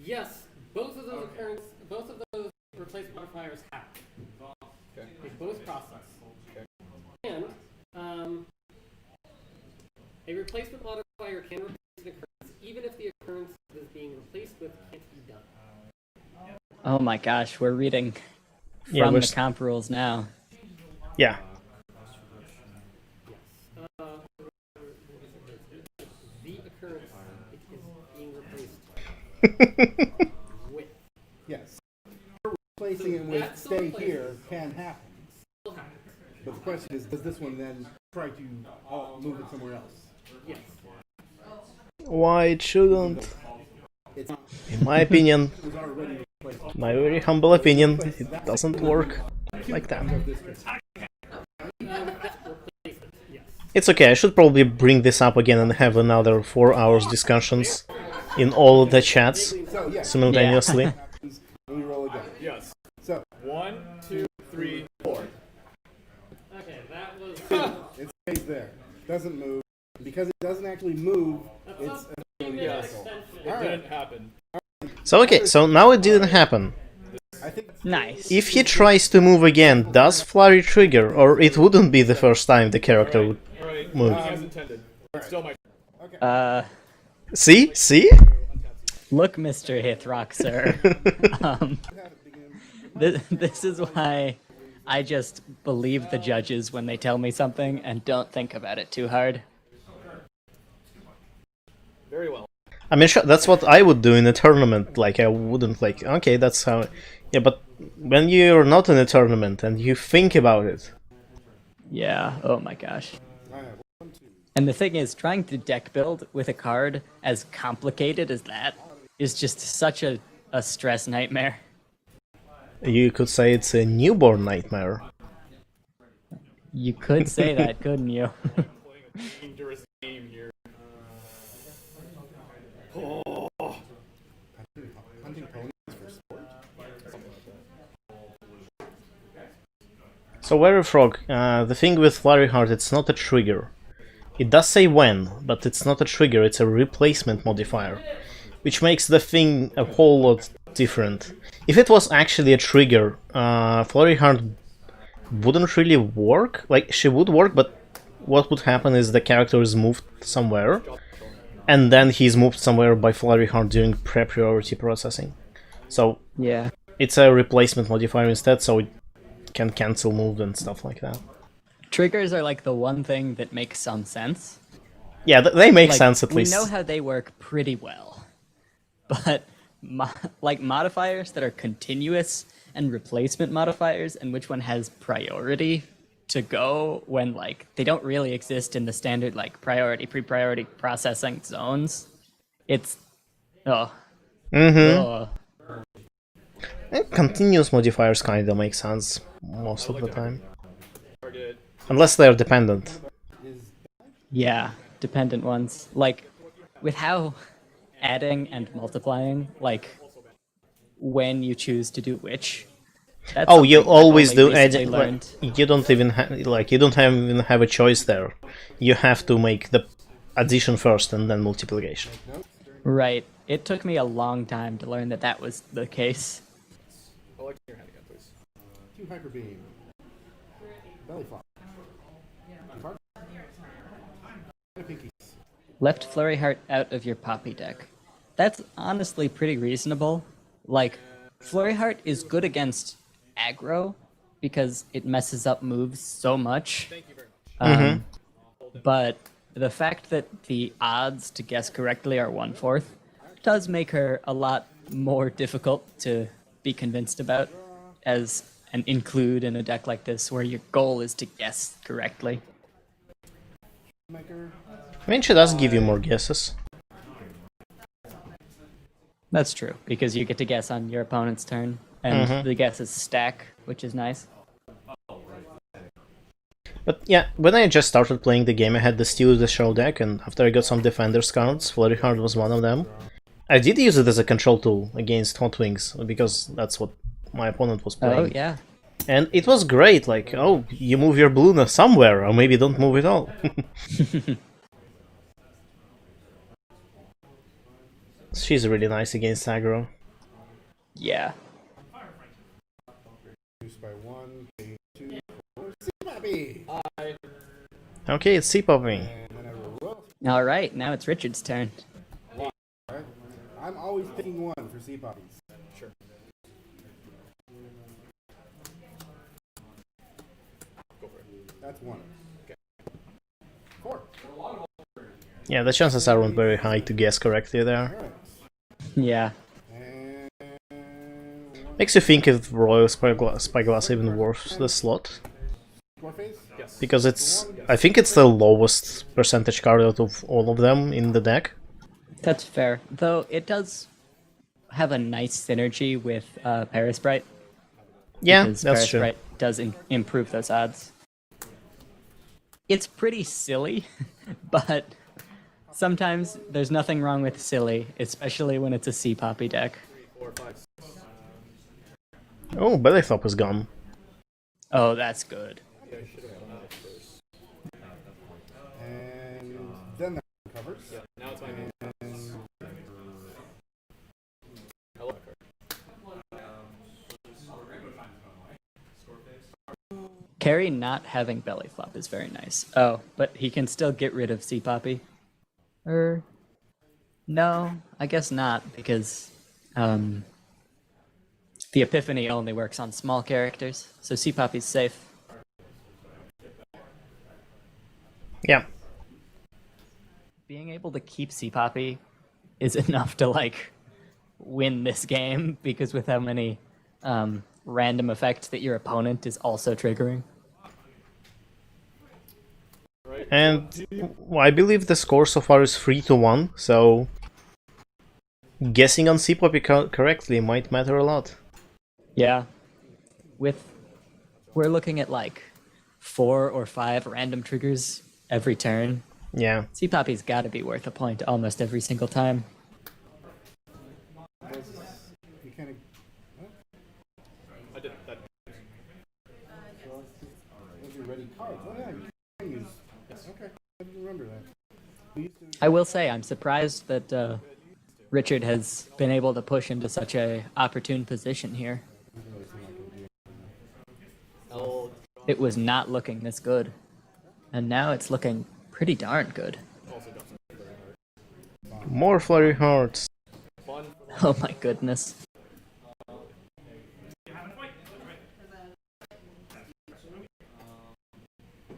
Yes, both of those replacement modifiers happen. They both process. And a replacement modifier can replace an occurrence even if the occurrence that is being replaced with can't be done. Oh my gosh, we're reading Yeah, from we're the comp rules now. Yeah. Yes. Replacing it with That's stay the here can happen. But the question is, does this one then try to move it somewhere else? Yes. Why it shouldn't? It's not, In my opinion, it was already replaced. my very humble opinion, it doesn't work like that. It's okay, I should probably bring this up again and have another 4 hours discussions in all the chats So yeah, simultaneously. happens when we roll again. Yes. So 1, 2, 3, 4. Okay, that was. it stays there, doesn't move. Because it doesn't actually move, it's Yes. Extension. It didn't happen. So okay, so now it didn't happen. I think Nice. If he tries to move again, does flurry trigger, or it wouldn't be the first time the character would Alright, move? as intended. It's still my See? See? Look, Mr. Hithrock, sir. This is why I just believe the judges when they tell me something and don't think about it too hard. very well. I mean, sure, that's what I would do in a tournament. Like, I wouldn't, like, okay, that's how... Yeah, but when you're not in a tournament and you think about it... Yeah, oh my gosh. And the thing is, trying to deck build with a card as complicated as that is just such a stress nightmare. You could say it's a newborn nightmare. You could say that, couldn't you? Playing a dangerous game here. hunting ponies for sport. So, Weary Frog, the thing with Flurry Heart, it's not a trigger. It does say when, but it's not a trigger, it's a replacement modifier. Which makes the thing a whole lot different. If it was actually a trigger, Flurry Heart wouldn't really work. Like, she would work, but what would happen is the character is moved somewhere, and then he's moved somewhere by Flurry Heart during pre-priority processing. So, Yeah. it's a replacement modifier instead, so it can cancel move and stuff like that. Triggers are like the one thing that makes some sense. Yeah, they make Like, sense at least. We know how they work pretty well. But, like, modifiers that are continuous and replacement modifiers, and which one has priority to go when, like, they don't really exist in the standard, like, priority, pre-priority processing zones. It's... Oh. Oh. And continuous modifiers kinda make sense most of the time. Target. Unless they're dependent. Yeah, dependent ones. Like, with how adding and multiplying, like, when you choose to do which. That's Oh, you something I've always only do add. recently learned. You don't even you don't even have a choice there. You have to make the addition first and then multiplication. Right. It took me a long time to learn that that was the case. I'll like your hand again, please. 2 hyper beam. Belly flop. Card. Pinkies. Left Flurry Heart out of your Poppy deck. That's honestly pretty reasonable. Like, Flurry Heart is good against aggro because it messes up moves so much. Thank you very much. But the fact that the odds to guess correctly are 1/4 does make her a lot more difficult to be convinced about as an include in a deck like this where your goal is to guess correctly. Maker. I mean, she does give you more guesses. That's true, because you get to guess on your opponent's turn, and the guesses stack, which is nice. But yeah, when I just started playing the game, I had the Steal the Show deck, and after I got some Defenders cards, Flurry Heart was one of them. I did use it as a control tool against Hot Wings, because that's what my opponent was playing. Oh, yeah. And it was great, like, oh, you move your Bluna somewhere, or maybe don't move it all. She's really nice against aggro. Yeah. Reduced by 1, pay 2, 4. Sea Okay, it's C-popping. And then I roll. Alright, now it's Richard's turn. Alright. I'm always picking 1 for sea poppies. Sure. Go for it. That's 1. Okay. 4. Yeah, the chances aren't very high to guess correctly there. Alright. Yeah. Makes you think if Royal Spyglass even worth the slot. Score phase? Yes. Because it's... I think it's the lowest percentage card out of all of them in the deck. That's fair. Though it does have a nice synergy with Paris Bright. Yeah, Because that's Paris true. Bright does improve those odds. It's pretty silly, but sometimes there's nothing wrong with silly, especially when it's a Sea Poppy deck. 4, 5, 6. Oh, Bellyflop is gone. Oh, that's good. Yeah, I should have done that first. And then that covers. Yeah, now it's my main. And I love that card. Carrie not having belly flop is very nice. Oh, but he can still get rid of Sea Poppy. No, I guess not, because the Epiphany only works on small characters, so Sea Poppy's safe. Yeah. Being able to keep Sea Poppy is enough to, like, win this game, because with how many random effects that your opponent is also triggering. And I believe the score so far is 3-1, so guessing on Sea Poppy correctly might matter a lot. Yeah. We're looking at like 4 or 5 random triggers every turn. Yeah. Sea Poppy's gotta be worth a point almost every single time. you kind of. I did that. Those are ready cards. Oh, yeah, you can use. Yes. Okay, I didn't remember that. We used to. I will say I'm surprised that Richard has been able to push into such a opportune position here. I'll It was not looking this good. And now it's looking pretty darn good. also drop some very hard. More Flurry Hearts. Fun. Oh my goodness.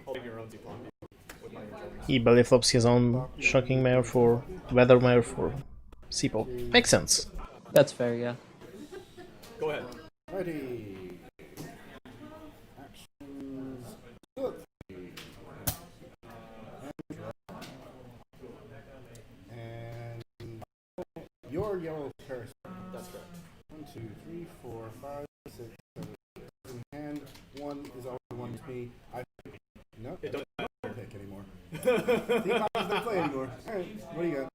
Holding your own Ziploc with my controllers. He bellyflops his own Shocking Mare for Weather Mare for Sea Poppy. Makes sense. That's fair, yeah. Go ahead. Ready. Actions. Look. And your yellow parasite. That's correct. 1, 2, 3, 4, 5, 6, 7, 8. In hand. 1 is always one with me. I no. It doesn't I don't pick anymore. See, I don't play anymore. All right. What do you got?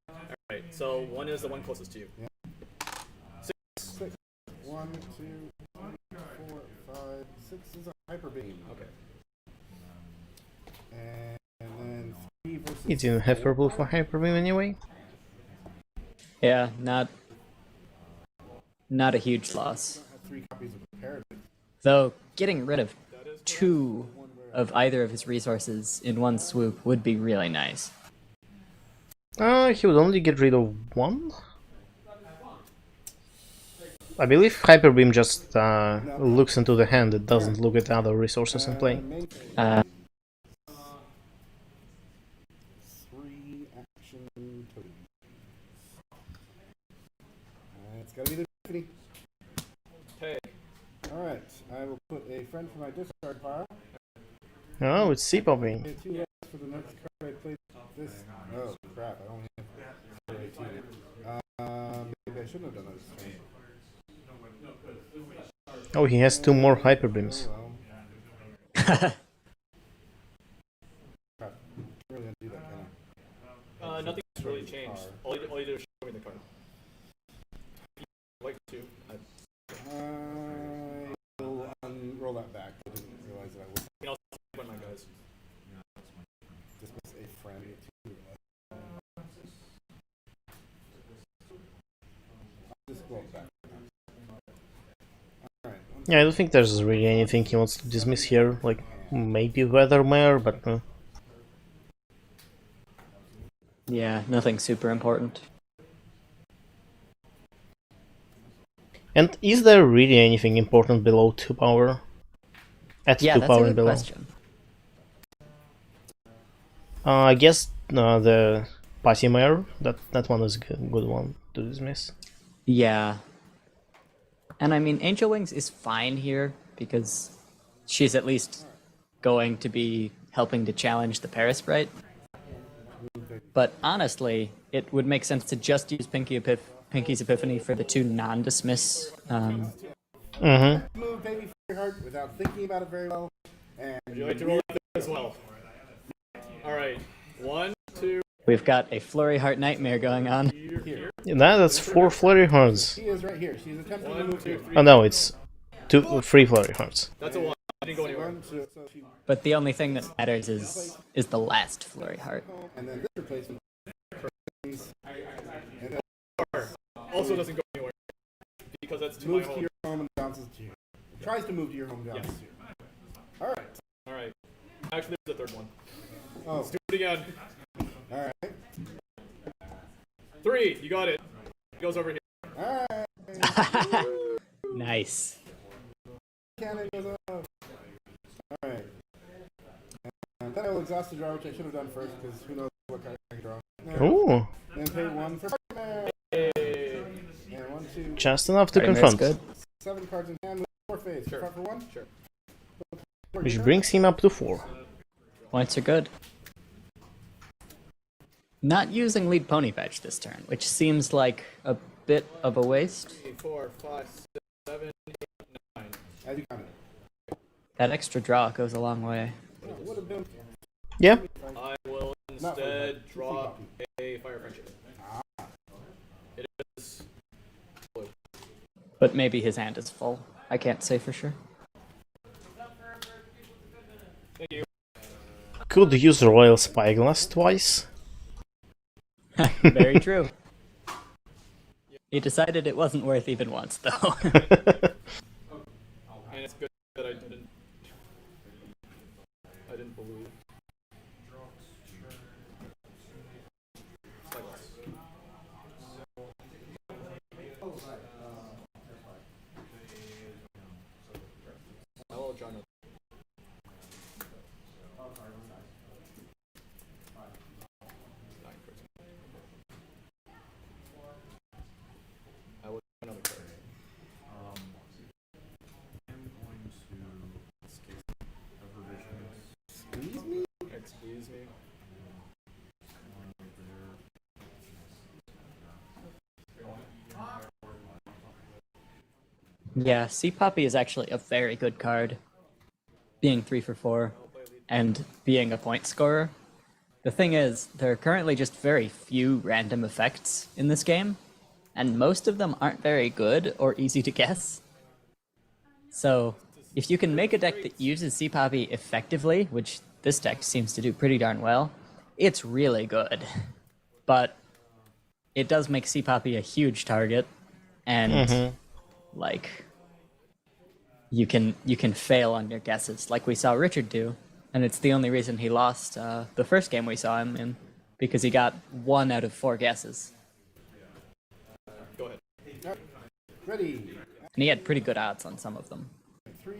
Alright, so 1 is the one closest to you. 6. 1, 2, 3, 4, 5, 6 is a hyper beam. Okay. And then 3 versus. He didn't have purple for Hyper Beam anyway. Yeah, not a huge loss. I have 3 copies of Paradigm. Though getting rid of 2 of either of his resources in one swoop would be really nice. He would only get rid of 1? I believe Hyper Beam just looks into the hand, it doesn't look at other resources in play. Uh, 3 action totems. It's gotta be the Tiffany. Hey. Alright, I will put a friend for my discard pile. Oh, it's Sea Poppy. Okay, 2 less for the next card I played this. Oh crap, I only have 2. Maybe I shouldn't have done that this turn. Oh, he has 2 more Hyper Beams. Oh well. Crap. Can't really undo that, can I? Nothing's really changed. All you do is show me the card. Like to. I will unroll that back. I didn't realize that I would You know, put my guys. dismiss a friend. I'll just roll it back. Alright. Yeah, I don't think there's really anything he wants to dismiss here, like maybe Weather Mare, but yeah, nothing super important. And is there really anything important below 2 power? At Yeah, 2 that's power a and good below? question. I guess the Patty Mare, that one is a good one to dismiss. Yeah. And I mean, Angel Wings is fine here because she's at least going to be helping to challenge the Parasprite. But honestly, it would make sense to just use Pinky's Epiphany for the 2 non-dismiss. Move Baby Flurry Heart without thinking about it very well. And Would you like to roll it as well? Alright. 1, 2, We've got a Flurry Heart Nightmare going on. here. That's 4 Flurry Hearts. She is right here. She's attempting to move here. Oh no, it's 3 Flurry Hearts. that's a 1. I didn't go anywhere. One, so she, But the only thing that matters is the last Flurry Heart. and then this replacement. And then Also doesn't go anywhere. Because that's to my moves to home. your home and bounces to you. Tries to move to your home and bounces to you. Alright. Alright. Actually, there's a third one. Oh, Let's do it again. alright. 3, you got it. It goes over here. Alright. Nice. Cannon goes up. Alright. And then I will exhaust the draw, which I should have done first, because who knows what card I can draw. Ooh, Then pay 1 for partner. Hey. And 1, 2, just enough to Party Mare's confront. good. 7 cards in hand with 4 phase. Sure. 5 for 1. Sure. Which brings him up to 4. Points are good. Not using lead pony fetch this turn, which seems like a bit of a waste. 3, 4, 5, 6, 7, 8, 9. As you count it. That extra draw goes a long way. It would have been Yeah, I will instead draw a Fire Friendship. It is blue. But maybe his hand is full. I can't say for sure. Thank you. could use Royal Spyglass twice. Very true. He decided it wasn't worth even once, though. And it's good that I didn't believe. Spyglass. I will try not. Nine cards. I will try another card. Excuse me? Excuse me. Yeah, Sea Poppy is actually a very good card. Being 3 for 4 and being a point scorer. The thing is, there are currently just very few random effects in this game, and most of them aren't very good or easy to guess. So, if you can make a deck that uses Sea Poppy effectively, which this deck seems to do pretty darn well, it's really good. But it does make Sea Poppy a huge target, and like you can fail on your guesses, like we saw Richard do, and it's the only reason he lost the first game we saw him in, because he got 1 out of 4 guesses, Go ahead. Alright. Ready. and he had pretty good odds on some of them. 3.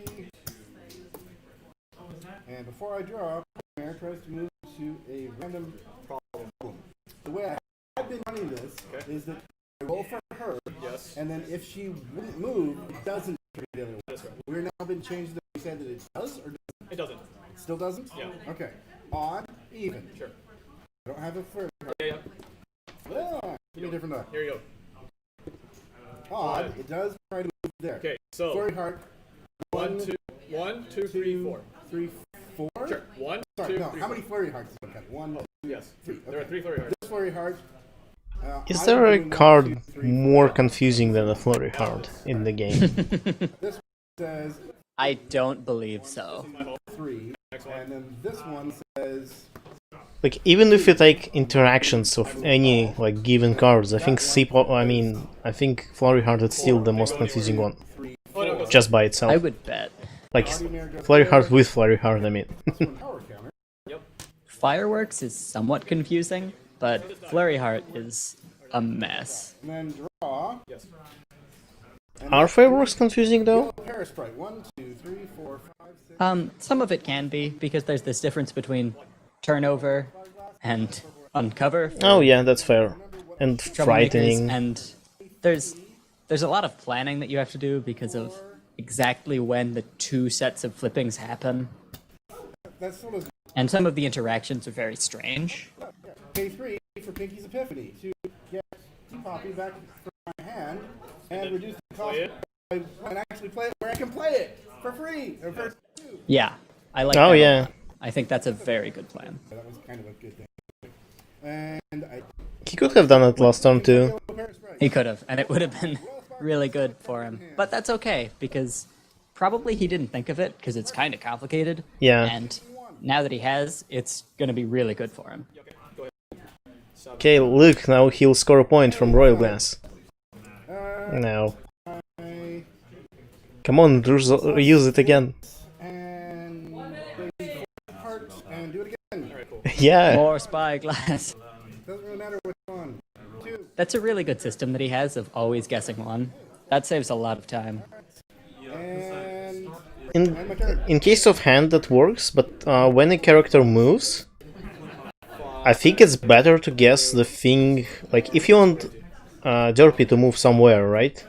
And before I draw, Mayor tries to move to a random problem. The way I've been running this is that I roll for her, Yes. and then if she wouldn't move, it doesn't trigger the other one. That's right. We're now been changed that we said that it does or doesn't. It doesn't. It still doesn't? Yeah. Okay. Odd, even. Sure. I don't have a third card. Yeah, yeah. Well, give me a different die. Here you go. Odd, it does try to move there. Okay, so Flurry heart. 1, 2, 3, 4. 3, 4? Sure. 1, Sorry, 2, no. 3, How 4. many flurry hearts do I have? 1, Yes. 3. There are Okay. 3 flurry hearts. This flurry heart. Is I'm there a doing 1, card 2, 3, more confusing than a Flurry Heart in the game? This says I don't believe so. 3, Next one. and then this one says Like, even if you take interactions of any, like, given cards, I think I think Flurry Heart is still the most confusing one. 3, Oh, no, it goes. Just by I itself. would bet. Like, Flurry Heart with Flurry Heart, I mean. this one power counter. Fireworks is somewhat confusing, but Flurry Heart is a mess. And then draw. Yes. And Are fireworks confusing though? Parasprite. 1, 2, 3, 4, 5, 6. Some of it can be, because there's this difference between turnover and uncover. for Oh yeah, that's fair. And troublemakers, frightening. And there's there's a lot of planning that you have to do because of exactly when the two sets of flippings happen. That's sort of And some of the interactions are very strange. pay 3 for Pinky's Epiphany to get Poppy back from my hand and reduce the cost and actually play it where I can play it for free. Or for 2. Yeah, I like Oh, that a yeah. lot. I think that's a very good plan. That was kind of a good thing. And I He could have done it last turn too. He could have, and it would have been really good for him. But that's okay, because probably he didn't think of it, because it's kind of complicated. Yeah. And now that he has, it's going to be really good for him. Okay, look, now he'll score a point from Royal Glass. Now. Come on, use it again. and play heart and do it again. Yeah. More spyglass. Doesn't really matter which one. 2. That's a really good system that he has of always guessing one. That saves a lot of time. And In case of hand that works, but when a character moves, I think it's better to guess the thing, like if you want Derpy to move somewhere, right?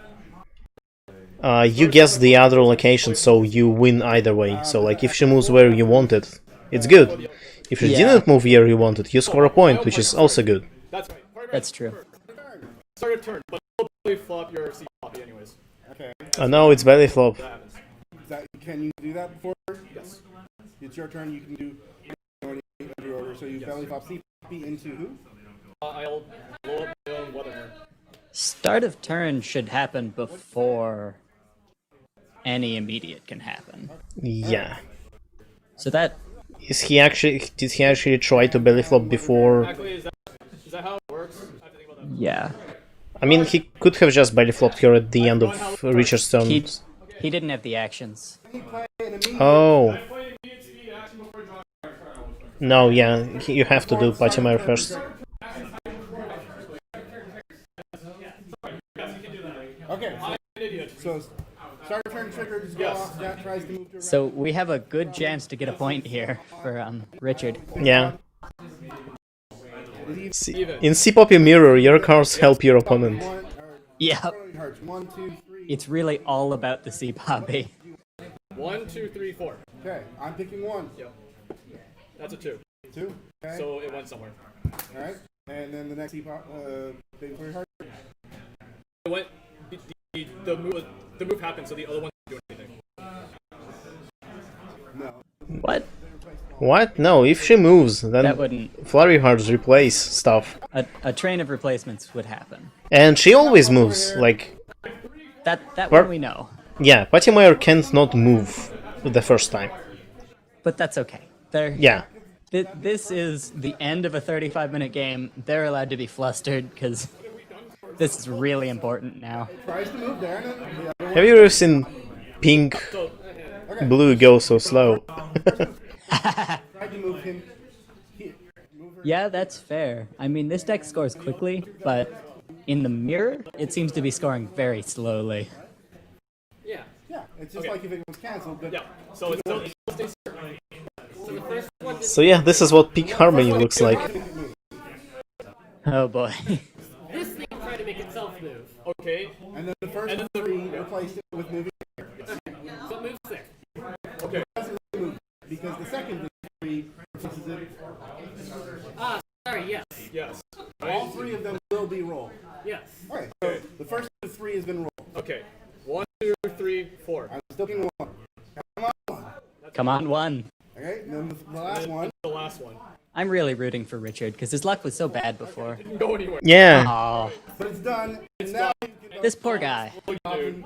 You guess the other location, so you win either way. So like if she moves where you want it, it's good. If she didn't move where you wanted, you score a point, which is also good. That's right. That's true. Start your turn, but you'll flop your C copy anyways. okay. No, it's belly flop. That happens. Can you do that before? Yes. It's your turn. You can do under order. So you belly flop C into who? I'll blow up my own weather. Start of turn should happen before any immediate can happen. Yeah. So that Did he actually try to belly flop before? Exactly, is that how it works? I have to think about that. yeah. I mean, he could have just belly flopped her at the end of Richard's turn. He didn't have the actions. Oh. No, yeah, you have to do Patimer first. Okay. So start turn triggers go off. That tries to move to So we have a good chance to get a point here for Richard. Yeah. In C-Poppy Mirror, your cards help your opponent. Yeah. 1, 2, 3. It's really all about the C Poppy. 1, 2, 3, 4. Okay, I'm picking 1. Yep. That's a 2. 2. Okay. So it went somewhere. All right. And then the next big for your heart. It went. The move happened, so the other one didn't do anything. No. What? What? No, if she moves, That then wouldn't. Flurry Hearts replace stuff. A train of replacements would happen. And she always moves, like... That Where- one we know. Yeah, Patimer can't not move the first time. But that's okay. They're, Yeah. This is the end of a 35-minute game. They're allowed to be flustered because this is really important now. Tries to move there. And then the other Have you ever seen pink, blue go so slow? tried to move him. Move her. Yeah, that's fair. I mean, this deck scores quickly, but in the mirror, it seems to be scoring very slowly. Yeah. Yeah, it's just like if it was cancelled. But Yeah. So it still stays here. So the first one, So yeah, this is what peak harmony looks like. Oh boy. this thing tried to make itself move. Okay. and then the first 3 replaced it with moving So it moves there. Okay. because the second 3 replaces it. Ah, sorry, yes. Yes. All 3 of them will be rolled. Yes. Okay, so the first 3 has been rolled. Okay. 1, 2, 3, 4. I'm still picking 1. Come on. Come on, one. Okay, and then the last one. The last one. I'm really rooting for Richard because his luck was so bad before. Didn't go anywhere. Yeah. Oh, But it's done. And now you can this poor guy. Dude.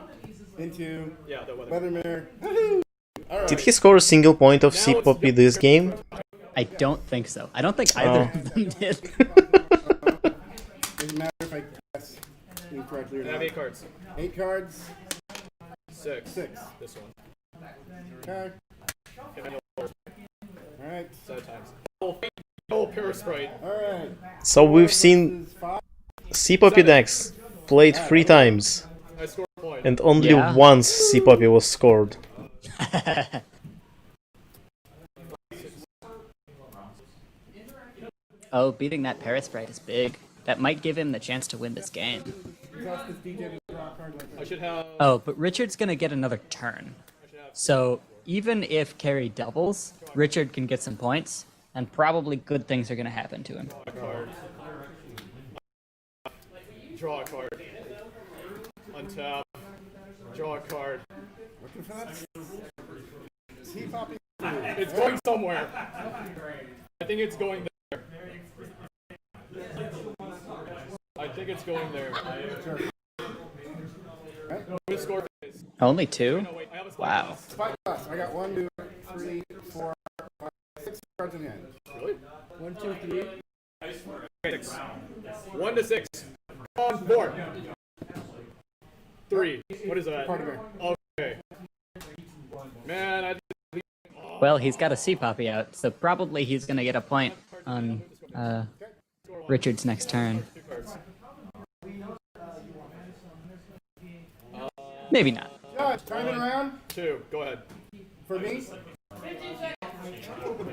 into Yeah, that weather. Weathermere. Woohoo! Alright. Did he score a single point of C-Poppy this game? I don't think so. I don't think either of them did. Doesn't matter if I guess incorrectly or I have not. 8 cards. 8 cards. 6. 6. This one. Okay. Alright. Sad times. Oh, Parasprite. Alright. So we've seen This is 5. C-Poppy decks played 3 times, I scored a point. and only Yeah. once C-Poppy was scored. Oh, beating that Parasprite is big. That might give him the chance to win this game. Exhaust this DJ to draw. I should have. Oh, but Richard's gonna get another turn. So even if Carrie doubles, Richard can get some points, and probably good things are gonna happen to him. A card. Draw a card. Untap. Draw a card. Looking for that sea poppy. It's going somewhere. I think it's going there. I think it's going there. What score is? Only 2? No, wait, I have a spike Wow. class. Spike class. I got 1, 2, 3, 4, 5, 6 cards in hand. Really? 1, 2, 3. 6. 1 to 6. On 4. 3. What is that? Party bear. Okay. Man, I. Well, he's got a sea poppy out, so probably he's gonna get a point on Richard's next turn. 2 cards. Maybe not. Judge, time it around 2. Go ahead. for me.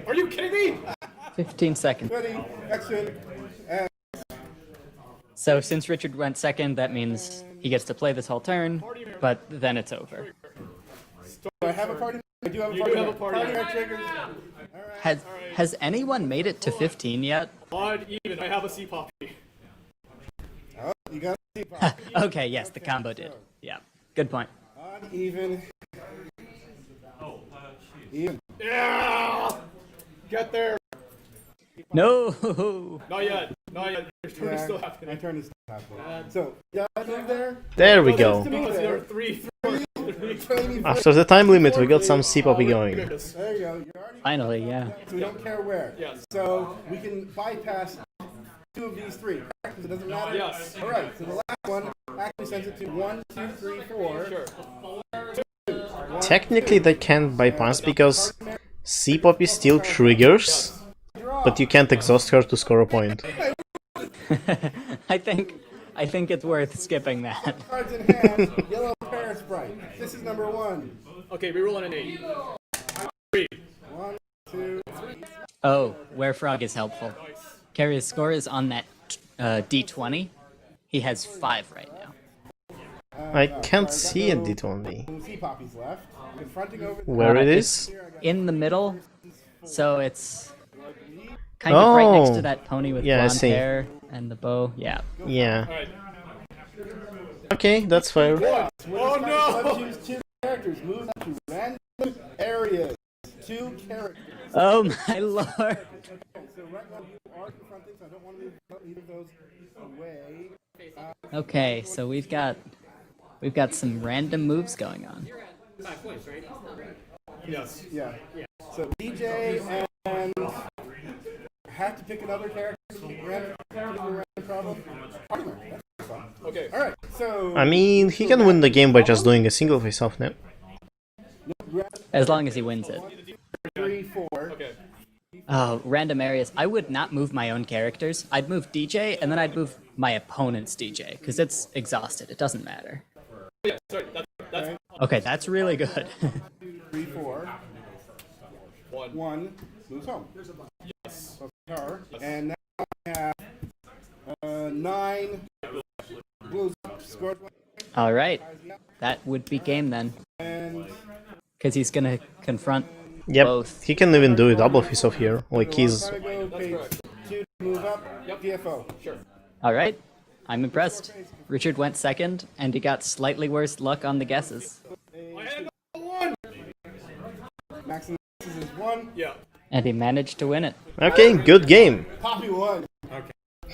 Are you kidding me? 15 seconds. Ready, action, and So since Richard went second, that means he gets to play this whole turn, but then it's over. do I have a party? I do have a You party. do have a bear. party bear. bear triggers. Has anyone made it to 15 yet? Odd even. I have a sea poppy. Oh, you got a sea poppy. Okay, yes, the combo did. Yeah, good point. Odd, even. Even. Yeah! Get there. No! Not yet. Not yet. Your turn is still My happening. turn is happening. So, yeah, I move there. There we No, go. because there are 3. After the time limit, we got some C-Poppy going. There you go. You're already. Finally, yeah. So we don't care where. Yes. So we can bypass 2 of these 3. Because it doesn't matter. Yes. All right. So the last one actually sends it to 1, 2, 3, 4. Sure. Technically they can't bypass because C-Poppy still triggers, but you can't exhaust her to score a point. I think it's worth skipping that. Cards in hand. Yellow Paris Sprite. This is number 1. Okay, we roll on an 8. 3. 1, 2, 3. Oh, where frog is helpful. Carrier's score is on that D20. He has 5 right now. I can't see a D20. Sea poppies left. Confronting over. Where it is? In the middle, so it's kind of right next to that pony with Yeah, I blonde see. hair and the bow. Yeah. Yeah. Alright. Okay, that's fair. Oh no! Choose 2 characters. Move to random areas. 2 characters. Oh my lord. So right now you are confronting, so I don't want to move either of those away. Okay, so we've got some random moves going on. Yes. Yeah. So DJ and have to pick another character. Random problem. Partner. That's fun. Okay. All right. So. I mean, he can win the game by just doing a single face-off now. As long as he wins it. 3, 4. Okay. Oh, random areas. I would not move my own characters. I'd move DJ, and then I'd move my opponent's DJ, because it's exhausted. It doesn't matter. Yeah, sorry. That's Okay, that's really good. 3, 4. 1. 1 moves home. Yes. Car. And now I have 9 blues scored. All right, that would be game then, And because he's gonna confront Yep, both. he can even do a double face-off here. Like, he's... gotta go page 2 to move up. DFO. Sure. All right, I'm impressed. Richard went second, and he got slightly worse luck on the guesses. I had another 1! Maximum is 1. Yeah. And he managed to win it. Okay, good game. Poppy 1.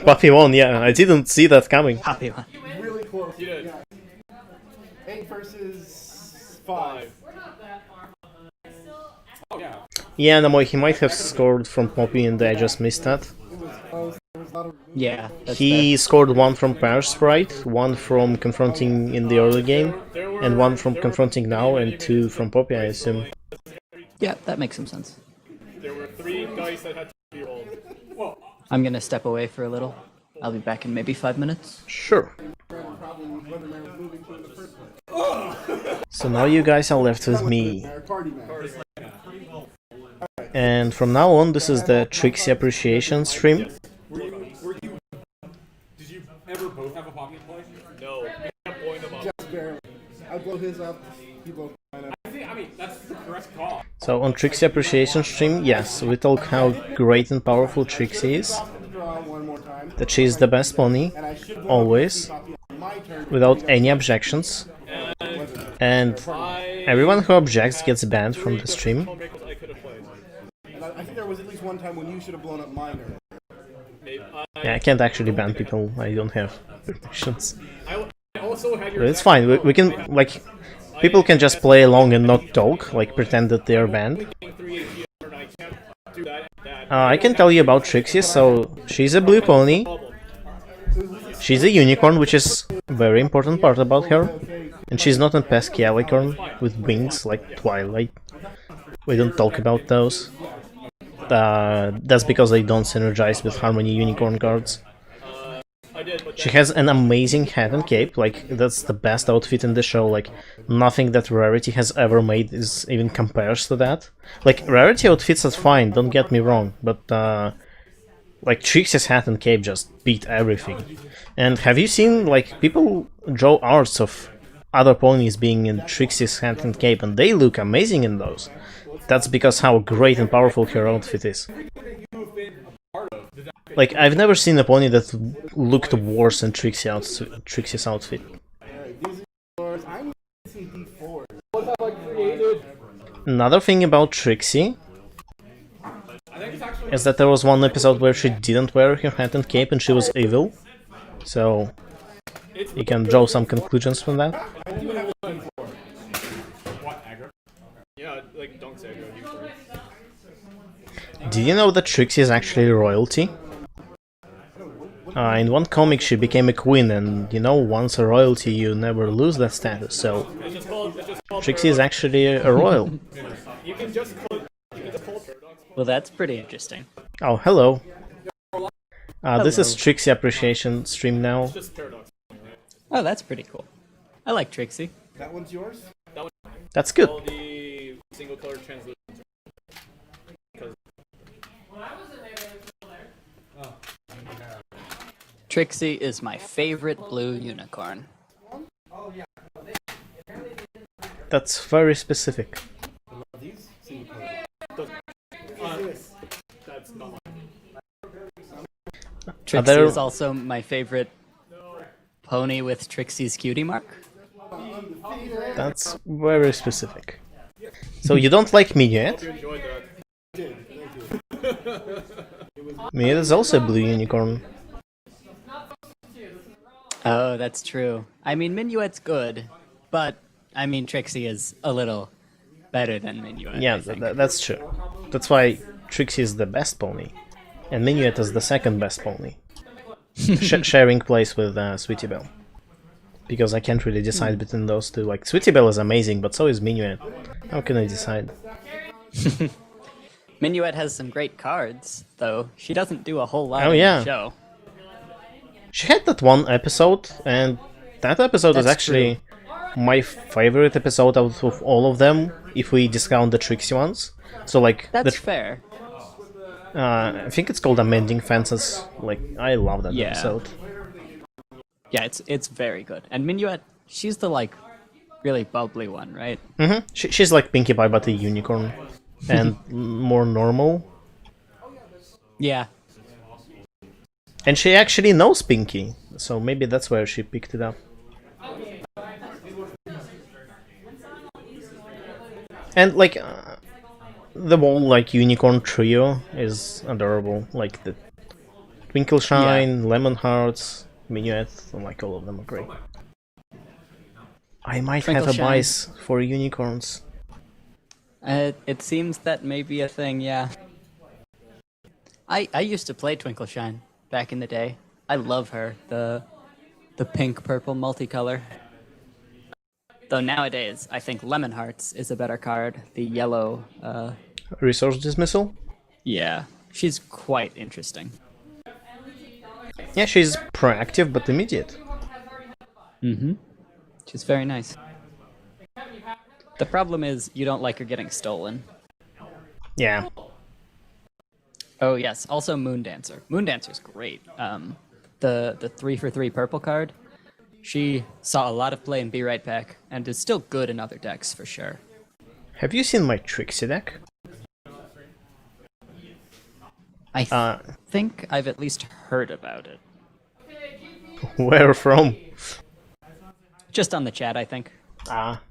Poppy won, yeah, I didn't see that coming. Poppy won. Really close. You did. Yeah. 8 versus 5. Oh, yeah. Yeah, Namoy, he might have scored from Poppy and I just missed that. It was close. There was a lot of. Yeah, that's He scored 1 from Power Sprite, 1 from confronting in the early game, and 1 from confronting now, and 2 from Poppy, I assume. fair. Yeah, that makes some sense. There were 3 dice that had to be rolled. Well, I'm gonna step away for a little. I'll be back in maybe 5 minutes. Sure. So now you guys are left with me. Party man. And from now on, this is the Trixie Appreciation stream. Did you ever both have a pocket play? no. We have blowing them up. Just barely. I blow his up, he blows mine up. I mean, that's the correct call. So on Trixie Appreciation stream, yes, we talk how great and powerful Trixie is, Draw one more time. that she is the best pony, And I should blow always, copy on my turn. without any objections, and everyone who objects gets banned from the stream. I could have played. And I think there was at least one time when you should have blown up mine. Maybe, Yeah, I can't actually ban people, I don't have protections. I also had your But it's fine, we can, like, people can just play along and not talk, like pretend that they are banned. 3 HP and I can't do that. I can tell you about Trixie, so she's a blue pony, she's a unicorn, which is a very important part about her, and she's not a pesky alicorn with wings like Twilight. We don't talk about those. That's because they don't synergize with Harmony unicorn cards. She has an amazing hat and cape, like, that's the best outfit in the show, like, nothing that Rarity has ever made is even compares to that. Like, Rarity outfits are fine, don't get me wrong, but, like, Trixie's hat and cape just beat everything. And have you seen, like, people draw arts of other ponies being in Trixie's hat and cape, and they look amazing in those. That's because how great and powerful her outfit is. Like, I've never seen a pony that looked worse than Trixie's outfit. I'm missing D4. Another thing about Trixie is that there was one episode where she didn't wear her hat and cape and she was evil. So, you can draw some conclusions from that. What, aggro? Yeah, like, don't say aggro, usually. Did you know that Trixie is actually royalty? In one comic she became a queen, and you know, once a royalty you never lose that status, so Trixie is actually a royal. You can just call Well, that's pretty interesting. Oh, hello. This is Trixie Appreciation stream now. just paradox. Oh, that's pretty cool. I like Trixie. That one's yours? That's good. All the single color translation. Trixie is my favorite blue unicorn. That's very specific. That's not Trixie there- is also my favorite pony with Trixie's cutie mark. That's very specific. So you don't like Minuet? you enjoyed that. Minuet is also a blue unicorn. Oh, that's true. I mean, Minuet's good, but I mean, Trixie is a little better than Minuet. Yeah, I think. that's true. That's why Trixie is the best pony, and Minuet is the second best pony. Sharing place with Sweetie Belle. Because I can't really decide between those two. Like, Sweetie Belle is amazing, but so is Minuet. How can I decide? Minuet has some great cards, though. She doesn't do a whole lot Oh, in yeah. the show. She had that one episode, and that episode is That's actually my favorite episode out of all of them, if we discount the Trixie ones. So, like, That's fair. I think it's called Amending Fences. Like, I love that Yeah. episode. Yeah, it's very good. And Minuet, she's the, like, really bubbly one, right? She's like Pinkie Pie, but a unicorn. And more normal. Yeah. And she actually knows Pinkie, so maybe that's where she picked it up. And like the whole like unicorn trio is adorable. Like the Twinkle Shine, Lemon Hearts, Minuet, like all of them are great. I might Twinkle have a Shine. bias for unicorns. It seems that may be a thing, yeah. I used to play Twinkle Shine back in the day. I love her, the pink-purple multicolor. Though nowadays, I think Lemon Hearts is a better card. The yellow, Resource Dismissal? yeah, she's quite interesting. Yeah, she's proactive but immediate. Mm-hmm. She's very nice. The problem is you don't like her getting stolen. Yeah. Oh yes, also Moon Dancer. Moon Dancer's great. The 3 for 3 purple card. She saw a lot of play in Be Right Back, and is still good in other decks for sure. Have you seen my Trixie deck? I think I've at least heard about it. Where from? Just on the chat, I think. Ah.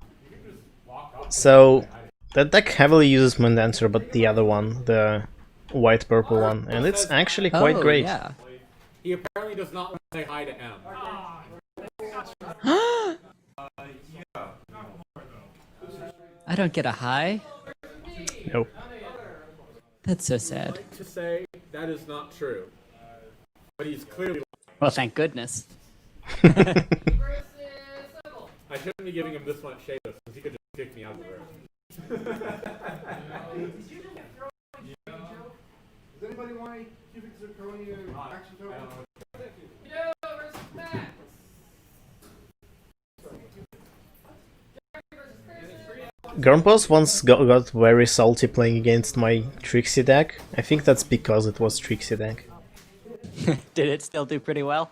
So, that deck heavily uses Mundancer, but the other one, the white-purple one, and it's actually quite Oh, great. yeah. He apparently does not want to say hi to M. I don't get a high? Nope. That's so sad. To say that is not true. But he's clearly. Well, thank goodness. I shouldn't be giving him this much shade since he could just kick me out of the room. Does anybody want a cubic zirconia action token? Grumpo's once got very salty playing against my Trixie deck. I think that's because it was Trixie deck. Did it still do pretty well?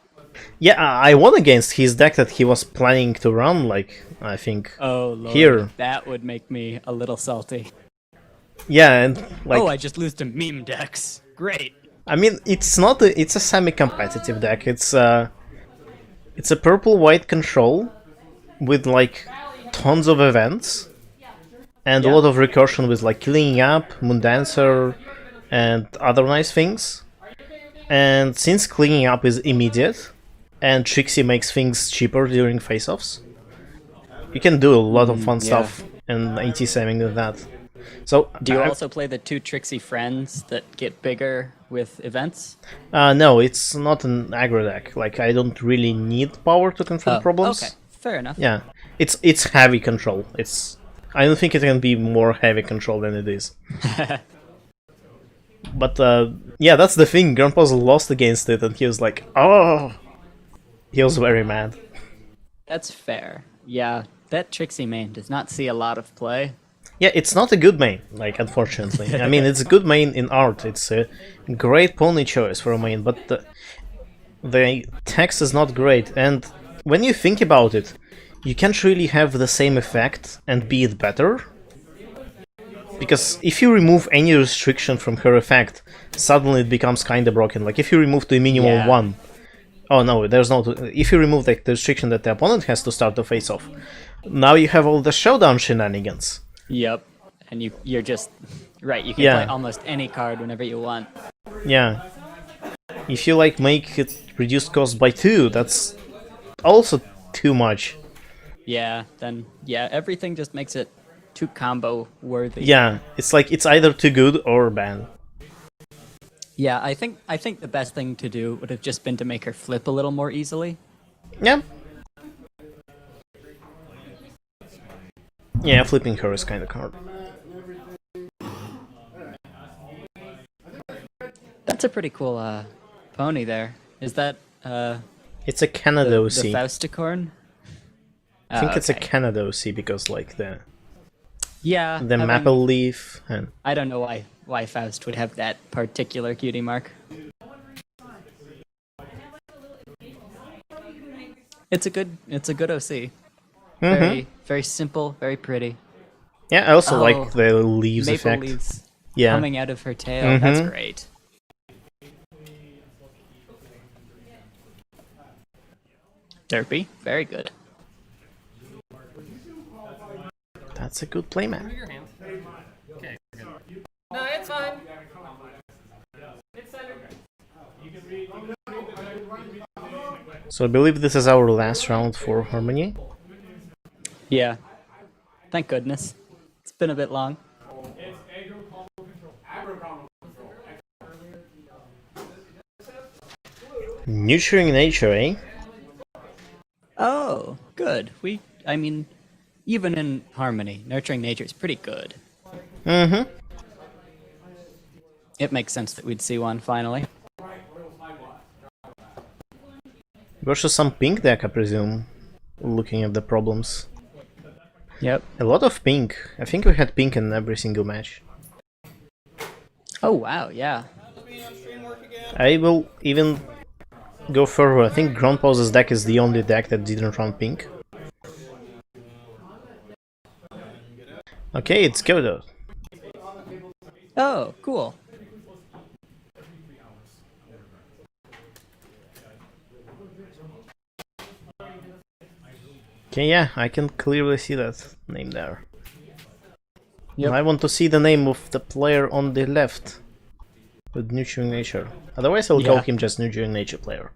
Yeah, I won against his deck that he was planning to run, like, I think, Oh, Lord. here. That would make me a little salty. Yeah, and, like, Oh, I just lose to meme decks. Great. I mean, it's not a, it's a semi-competitive deck. It's a purple-white control with, like, tons of events. And a lot of recursion with like Cleaning Up, Mundancer, and other nice things. And since Cleaning Up is immediate, and Trixie makes things cheaper during face-offs, you can do a lot of fun stuff and anti-samming with that. So, Do you also play the 2 Trixie friends that get bigger with events? no, it's not an aggro deck. Like, I don't really need power to confront problems. Okay, fair enough. Yeah, it's heavy control. I don't think it can be more heavy control than it is. But yeah, that's the thing. Grandpa's lost against it, and he was like, "Oh!" He was very mad. That's fair. Yeah, that Trixie main does not see a lot of play. Yeah, it's not a good main, like, unfortunately. I mean, it's a good main in art. It's a great pony choice for a main, but the text is not great. And when you think about it, you can't really have the same effect and be it better. Because if you remove any restriction from her effect, suddenly it becomes kinda broken. Like if you remove the minimum of 1. Oh no, there's no... If you remove the restriction that the opponent has to start the face-off, now you have all the showdown shenanigans. Yep. And you're just... Right, you can play almost any card whenever you want. Yeah. If you like make it reduced cost by 2, that's also too much. Yeah, then everything just makes it too combo worthy. Yeah, it's like it's either too good or bad. Yeah, I think the best thing to do would have just been to make her flip a little more easily. Yeah. Yeah, flipping her is kind of hard. That's a pretty cool pony there. Is that It's a Canada the OC. Fausticorn? I think it's a Canada OC because like the having, maple leaf and I don't know why Faust would have that particular cutie mark. It's a good OC. Very simple, very pretty. yeah, I also like the leaves Maple effect. leaves Yeah. coming out of her tail. That's great. Derpy, very good. That's a good playmat. Your hand. Okay. No, it's fine. It's centered. So I believe this is our last round for Harmony. Yeah. Thank goodness. It's been a bit long. Nurturing Nature, eh? Oh, good. I mean, even in Harmony, Nurturing Nature is pretty good. Mm-hmm. It makes sense that we'd see one finally. Versus some pink deck, I presume, looking at the problems. Yep. A lot of pink. I think we had pink in every single match. Oh, wow, yeah. I will even go further, I think Grandpa's deck is the only deck that didn't run pink. Okay, it's Godo. Oh, cool. Okay, yeah, I can clearly see that name there. Yep. I want to see the name of the player on the left with Nurturing Nature. Otherwise, I'll call Yeah. him just Nurturing Nature player.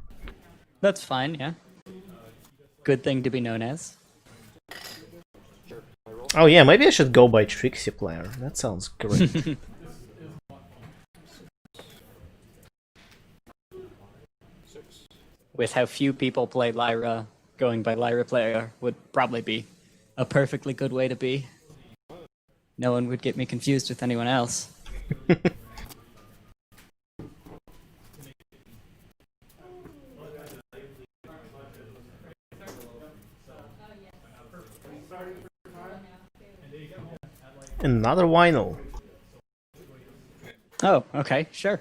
That's fine, yeah. Good thing to be known as. Oh yeah, maybe I should go by Trixie player. That sounds great. With how few people play Lyra, going by Lyra player would probably be a perfectly good way to be. No one would get me confused with anyone else. Another vinyl. Oh, okay, sure.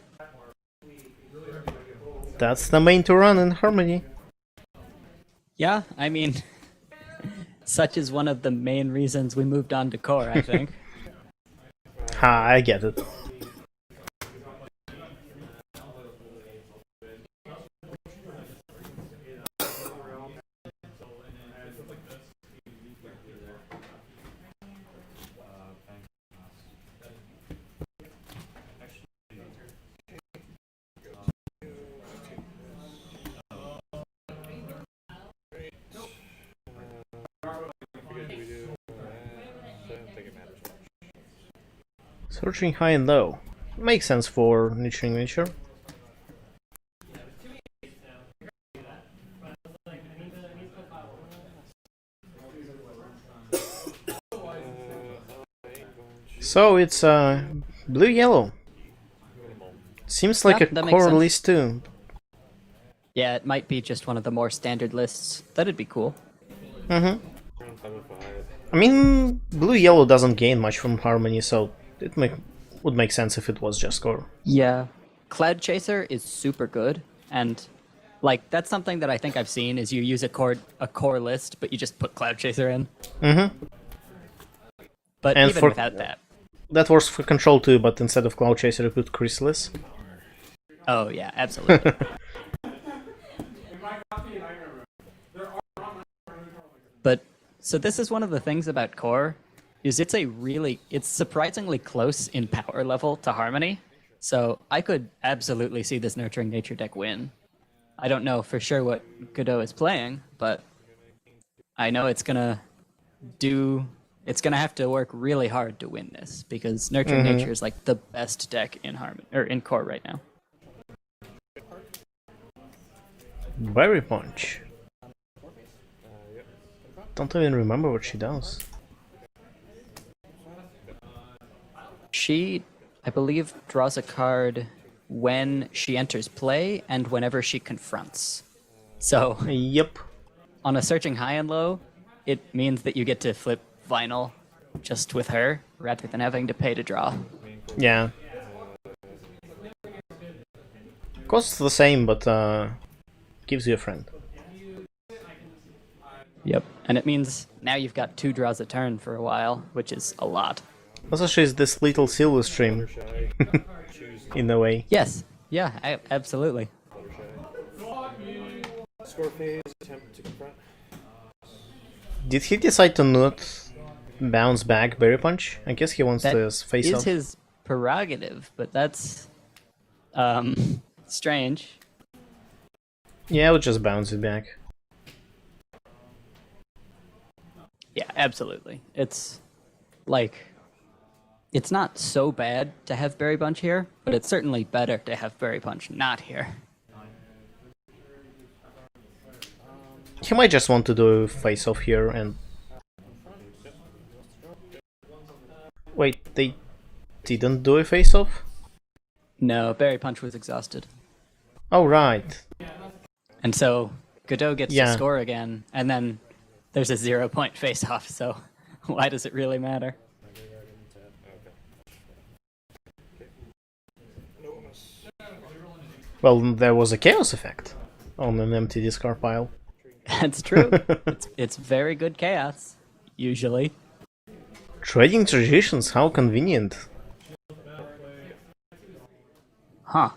That's the main to run in Harmony. Yeah, I mean, such is one of the main reasons we moved on to core, I think. Ha, I get it. Searching high and low. Makes sense for Nurturing Nature. So it's blue-yellow. Seems like Yeah, a that makes core sense. list too. Yeah, it might be just one of the more standard lists. That'd be cool. I mean, blue-yellow doesn't gain much from Harmony, so it would make sense if it was just core. Yeah. Cloud Chaser is super good, and like that's something that I think I've seen is you use a core list, but you just put Cloud Chaser in. But And even for- without that. That works for Control too, but instead of Cloud Chaser, you put Chrysalis. Oh yeah, absolutely. But so this is one of the things about core is it's surprisingly close in power level to Harmony. So I could absolutely see this Nurturing Nature deck win. I don't know for sure what Godot is playing, but I know it's gonna have to work really hard to win this because Nurturing Nature is like the best deck in Harmony or in core right now. Berry Punch. Don't even remember what she does. She, I believe, draws a card when she enters play and whenever she confronts. So, Yep. on a searching high and low, it means that you get to flip vinyl just with her rather than having to pay to draw. Yeah. Costs the same, but gives you a friend. Yep. And it means now you've got 2 draws a turn for a while, which is a lot. Also, she's this little silver stream. In a way. Yes. Yeah, absolutely. Score phase, attempt to confront. Did he decide to not bounce back Berry Punch? I guess he wants That to face is off. his prerogative, but that's strange. Yeah, I would just bounce it back. Yeah, absolutely. It's like it's not so bad to have Berry Punch here, but it's certainly better to have Berry Punch not here. He might just want to do face off here and... Wait, they didn't do a face off? No, Berry Punch was exhausted. Oh, right. And so Godot gets Yeah. to score again, and then there's a 0-point face off, so why does it really matter? Well, there was a chaos effect. on an empty discard pile. That's true. It's very good chaos, usually. Trading traditions, how convenient. Huh.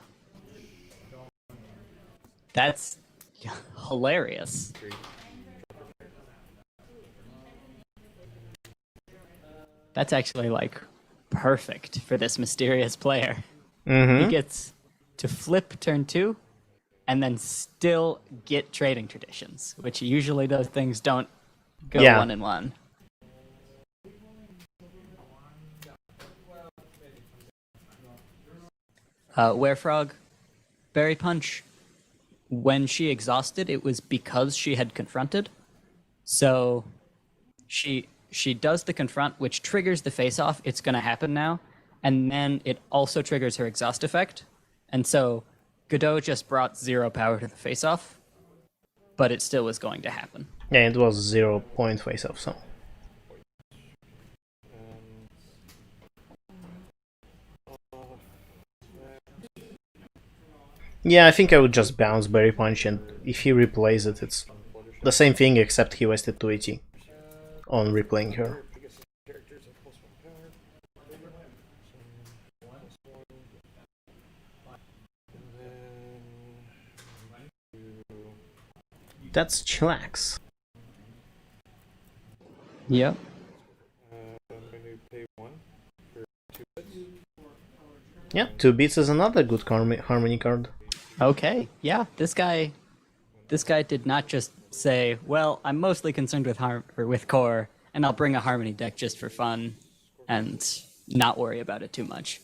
That's hilarious. That's actually like perfect for this mysterious player. He gets to flip turn 2 and then still get trading traditions, which usually those things don't go 1-1. Werefrog, Berry Punch. When she exhausted, it was because she had confronted. So she does the confront, which triggers the face-off. It's going to happen now. And then it also triggers her exhaust effect. And so Godot just brought 0 power to the face-off, but it still was going to happen. Yeah, it was 0-point face-off, so... Yeah, I think I would just bounce Berry Punch, and if he replays it, it's the same thing except he wasted 280 on replaying her. That's chillax. Yep. I'm going to pay 1 for 2 bits. Yeah, 2 bits is another good Harmony card. Okay. Yeah, this guy did not just say, well, I'm mostly concerned with core, and I'll bring a Harmony deck just for fun and not worry about it too much.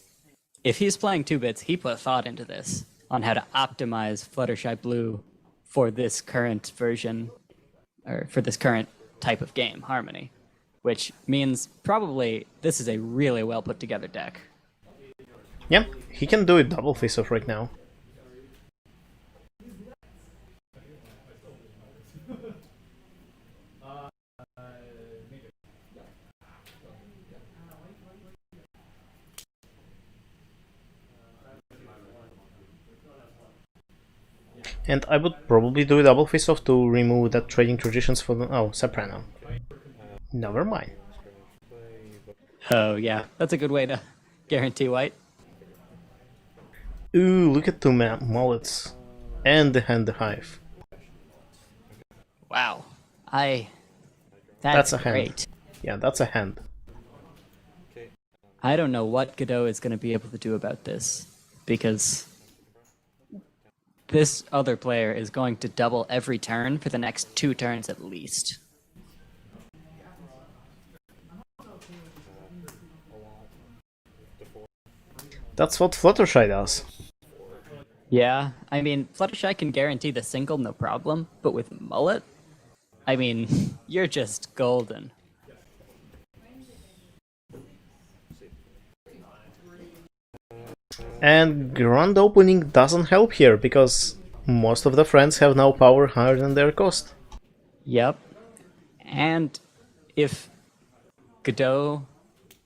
If he's playing 2 bits, he put thought into this on how to optimize Fluttershy Blue for this current version, or for this current type of game, Harmony, which means probably this is a really well put together deck. Yeah, he can do it double face-off right now. And I would probably do a double face-off to remove that trading traditions for the... Oh, Soprano. Never mind. Oh yeah, that's a good way to guarantee white. Ooh, look at 2 mullets. And the Hand the Hive. Wow. That's That's a hand. great. Yeah, that's a hand. I don't know what Godot is going to be able to do about this, because this other player is going to double every turn for the next 2 turns at least. That's what Fluttershy does. Yeah, I mean, Fluttershy can guarantee the single no problem, but with Mullet, I mean, you're just golden. And grand opening doesn't help here, because most of the friends have now power higher than their cost. Yep. And if Godot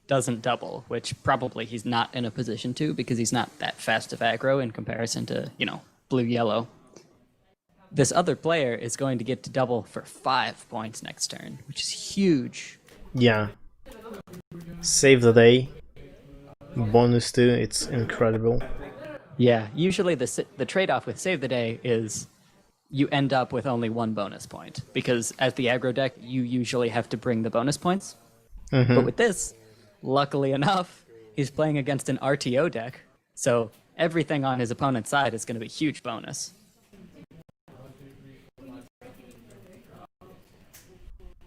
doesn't double, which probably he's not in a position to because he's not that fast of aggro in comparison to, blue-yellow, this other player is going to get to double for 5 points next turn, which is huge. Yeah. Save the day. Bonus 2, it's incredible. Yeah, usually the trade-off with Save the Day is you end up with only 1 bonus point, because as the aggro deck, you usually have to bring the bonus points. But with this, luckily enough, he's playing against an RTO deck, so everything on his opponent's side is going to be huge bonus.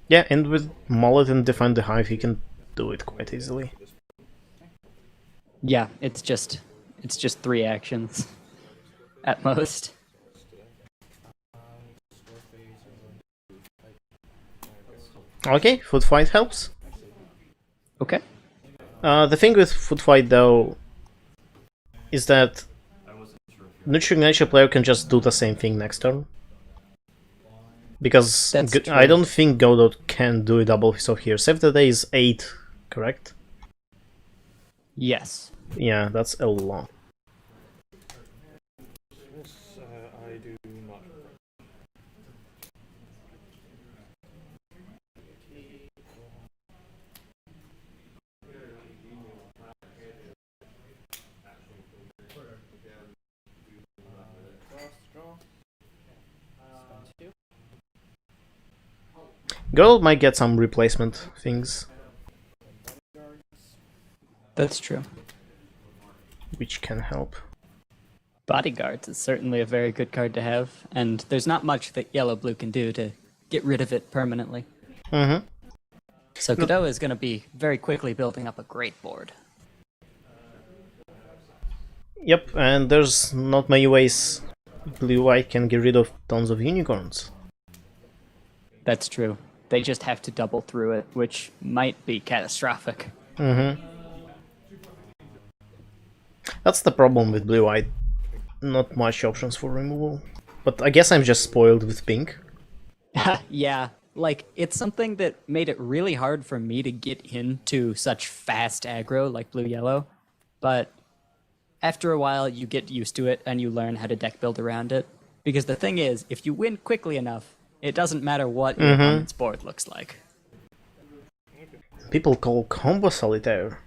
Yeah, and with Mullet and Defend the Hive, he can do it quite easily. Yeah, it's just 3 actions at most. Okay, Foot Fight helps. Okay. The thing with Foot Fight, though, is that Nurturing Nature player can just do the same thing next turn. Because I don't think Godot can do a double face off here. Save the Day is 8, correct? Yes. Yeah, that's a lot. I do not. Gold might get some replacement things, That's true. which can help. Bodyguards is certainly a very good card to have, and there's not much that yellow-blue can do to get rid of it permanently. Mm-hmm. So Godot is going to be very quickly building up a great board. Yep, and there's not many ways blue-white can get rid of tons of unicorns. That's true. They just have to double through it, which might be catastrophic. Mm-hmm. That's the problem with blue-white. Not much options for removal. But I guess I'm just spoiled with pink. Yeah, like, it's something that made it really hard for me to get into such fast aggro like blue-yellow, but after a while you get used to it and you learn how to deck build around it. Because the thing is, if you win quickly enough, it doesn't matter what your opponent's board looks like. People call combo solitaire.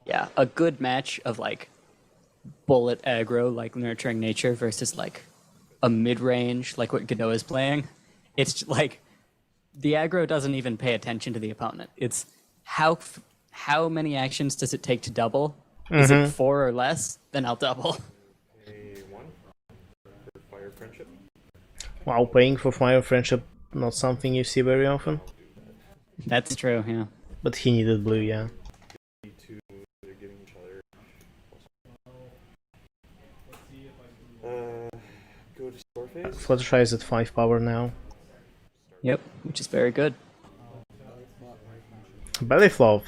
Yeah, a good match of like bullet aggro like Nurturing Nature versus like a mid-range like what Godot is playing. It's like the aggro doesn't even pay attention to the opponent. It's how many actions does it take to double? Is it 4 or less? Then I'll double. A 1 for Fire Friendship. Wow, paying for fire friendship, not something you see very often. That's true, yeah. But he needed blue, yeah. Two, they're giving each other. Go to store phase. Fluttershy is at 5 power now. Yep, which is very good. Bellyflop.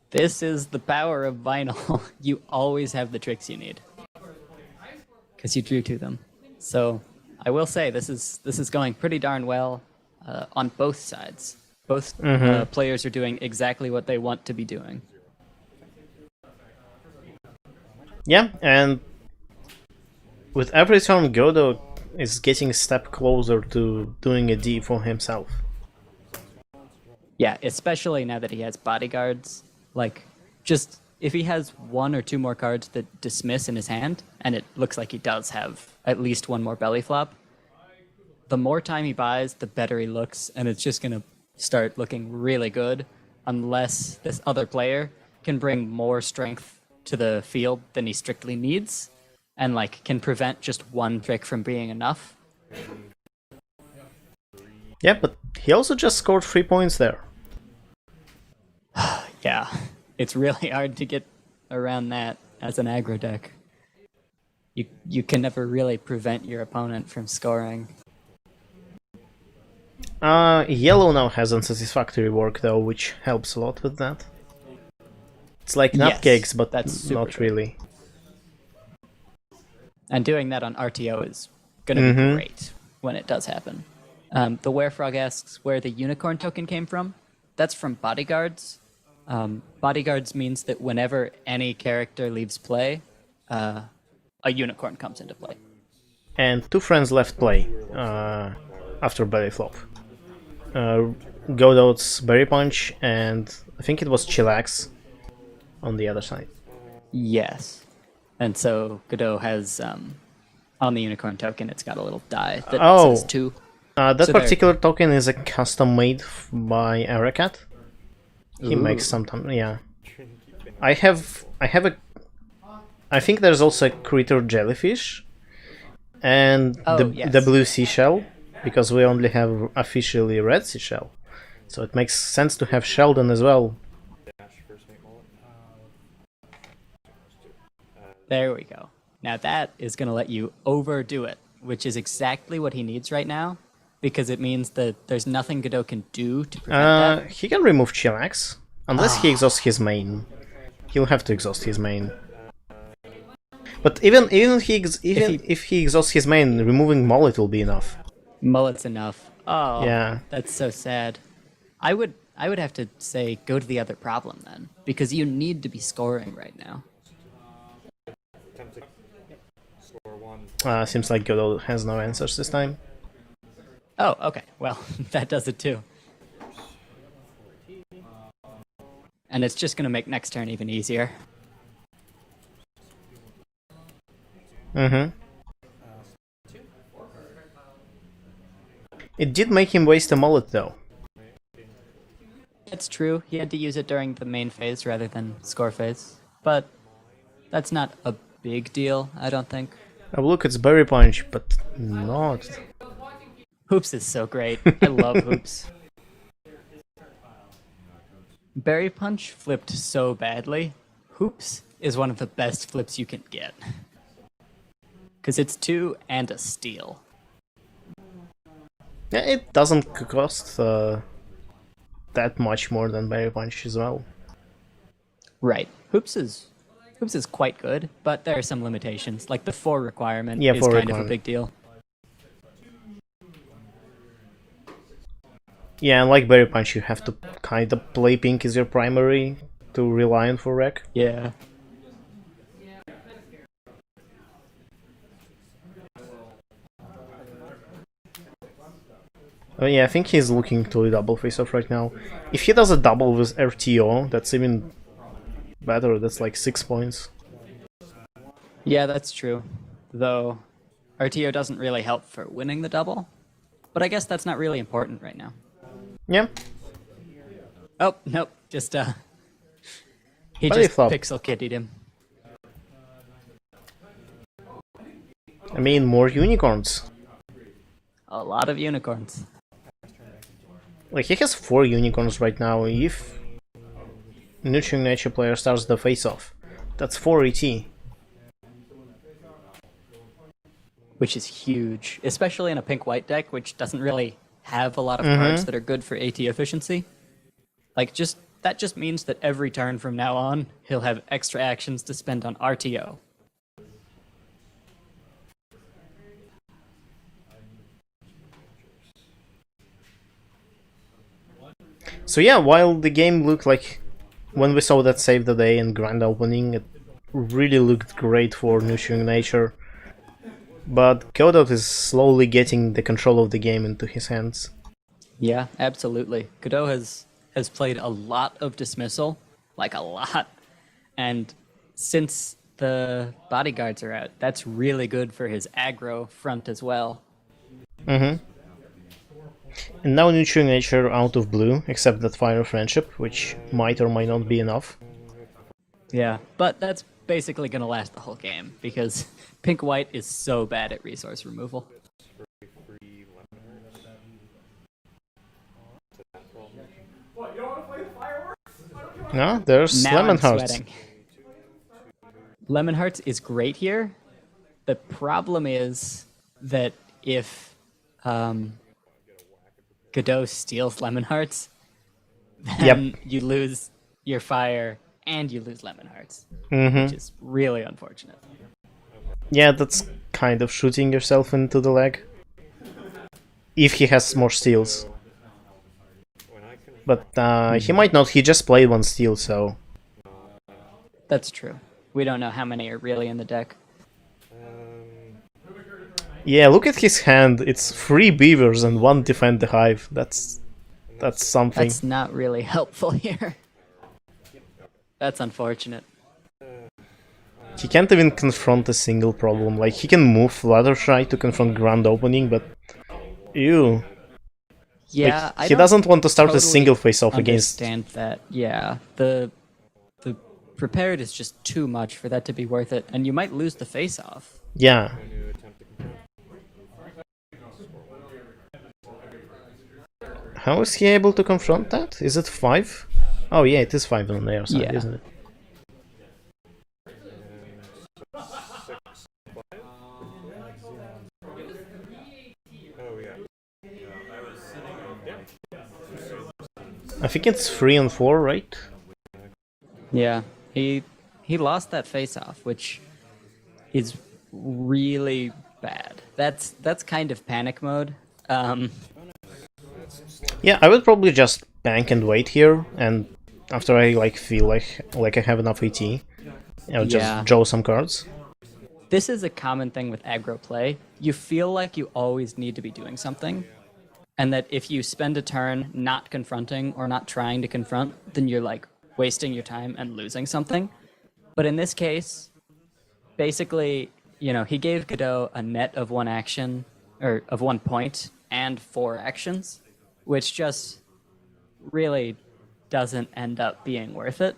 This is the power of vinyl. You always have the tricks you need. Because you drew to them. So I will say this is going pretty darn well on both sides. Both players are doing exactly what they want to be doing. Yeah, and with every turn, Godot is getting a step closer to doing a D for himself. Yeah, especially now that he has bodyguards. Like, just if he has 1 or 2 more cards that dismiss in his hand, and it looks like he does have at least 1 more belly flop, the more time he buys, the better he looks, and it's just going to start looking really good unless this other player can bring more strength to the field than he strictly needs, and like can prevent just 1 trick from being enough. Yeah, but he also just scored 3 points there. Yeah, it's really hard to get around that as an aggro deck. You can never really prevent your opponent from scoring. Yellow now has unsatisfactory work though, which helps a lot with that. It's like nutcakes, but that's not good. really. And doing that on RTO is going to be great when it does happen. The Werefrog asks where the unicorn token came from. That's from bodyguards. Bodyguards means that whenever any character leaves play, a unicorn comes into play. And 2 friends left play after Bellyflop. Godot's Berry Punch and I think it was Chillax on the other side. Yes. And so Godot has, on the unicorn token, it's got a little die that says 2. That So particular token is a custom made by Arakat. He Ooh. makes sometimes, yeah. I think there's also a critter jellyfish and yes. the blue seashell, because we only have officially red seashell. So it makes sense to have Sheldon as well. There we go. Now that is going to let you overdo it, which is exactly what he needs right now, because it means that there's nothing Godot can do to prevent that. He can remove Chillax, unless he exhausts his main. He'll have to exhaust his main. But even if he exhausts his main, removing Mullet will be enough. Mullet's enough. Oh, Yeah. that's so sad. I would have to say go to the other problem then, because you need to be scoring right now. Seems like Godot has no answers this time. Oh, okay. Well, that does it too. And it's just going to make next turn even easier. Mm-hmm. It did make him waste a mullet, though. It's true, he had to use it during the main phase rather than score phase. But that's not a big deal, I don't think. Oh, look, it's Berry Punch, but not. Hoops is so great. I love Hoops. Berry Punch flipped so badly. Hoops is one of the best flips you can get. Because it's 2 and a steal. Yeah, it doesn't cost that much more than Berry Punch as well. Right. Hoops is quite good, but there are some limitations. Like the 4 requirement Yeah, is 4 kind requirement. of a big deal. Yeah, and like Berry Punch, you have to kind of play pink as your primary to rely on for rec. Yeah. Oh yeah, I think he's looking to a double face-off right now. If he does a double with RTO, that's even better. That's like 6 points. Yeah, that's true. Though RTO doesn't really help for winning the double. But I guess that's not really important right now. Yeah. Oh, nope. Just he What do you just thought? pixel kittied him. I mean, more unicorns. A lot of unicorns. Like, he has 4 unicorns right now. If Nurturing Nature player starts the face-off, that's 4 ET. Which is huge, especially in a pink-white deck, which doesn't really have a lot of cards that are good for AT efficiency. Like, that just means that every turn from now on, he'll have extra actions to spend on RTO. So yeah, while the game looked like, when we saw that save the day and grand opening, it really looked great for Nurturing Nature. But Godot is slowly getting the control of the game into his hands. Yeah, absolutely. Godot has played a lot of Dismissal, like a lot. And since the bodyguards are out, that's really good for his aggro front as well. Mm-hmm. And now Nurturing Nature out of blue, except that Fire of Friendship, which might or might not be enough. Yeah, but that's basically going to last the whole game, because pink-white is so bad at resource removal. What, you don't want to play the fireworks? Why don't you want No, there's Now Lemon I'm Hearts. sweating. Lemon Hearts is great here. The problem is that if Godot steals Lemon Hearts, then you lose your fire and you lose Lemon Hearts, which is really unfortunate. Yeah, that's kind of shooting yourself into the leg. If he has more steals. But he might not, he just played 1 steal, so... That's true. We don't know how many are really in the deck. Yeah, look at his hand, it's 3 beavers and 1 defend the hive. That's something. That's not really helpful here. That's unfortunate. He can't even confront a single problem. Like, he can move Fluttershy to confront grand opening, but... Ew. Yeah, Like, he doesn't want to start a totally single face-off against... understand that. Yeah, the prepared is just too much for that to be worth it, and you might lose the face-off. Yeah. How is he able to confront that? Is it 5? Oh yeah, it is 5 on their side, Yeah. isn't it? I think it's 3 on 4, right? Yeah, he lost that face-off, which is really bad. That's kind of panic mode. Yeah, I would probably just bank and wait here, and after I feel like I have enough AT, I'll just draw some cards. This is a common thing with aggro play. You feel like you always need to be doing something, and that if you spend a turn not confronting or not trying to confront, then you're like wasting your time and losing something. But in this case, basically, you know, he gave Godot a net of 1 action, or of 1 point, and 4 actions, which just really doesn't end up being worth it.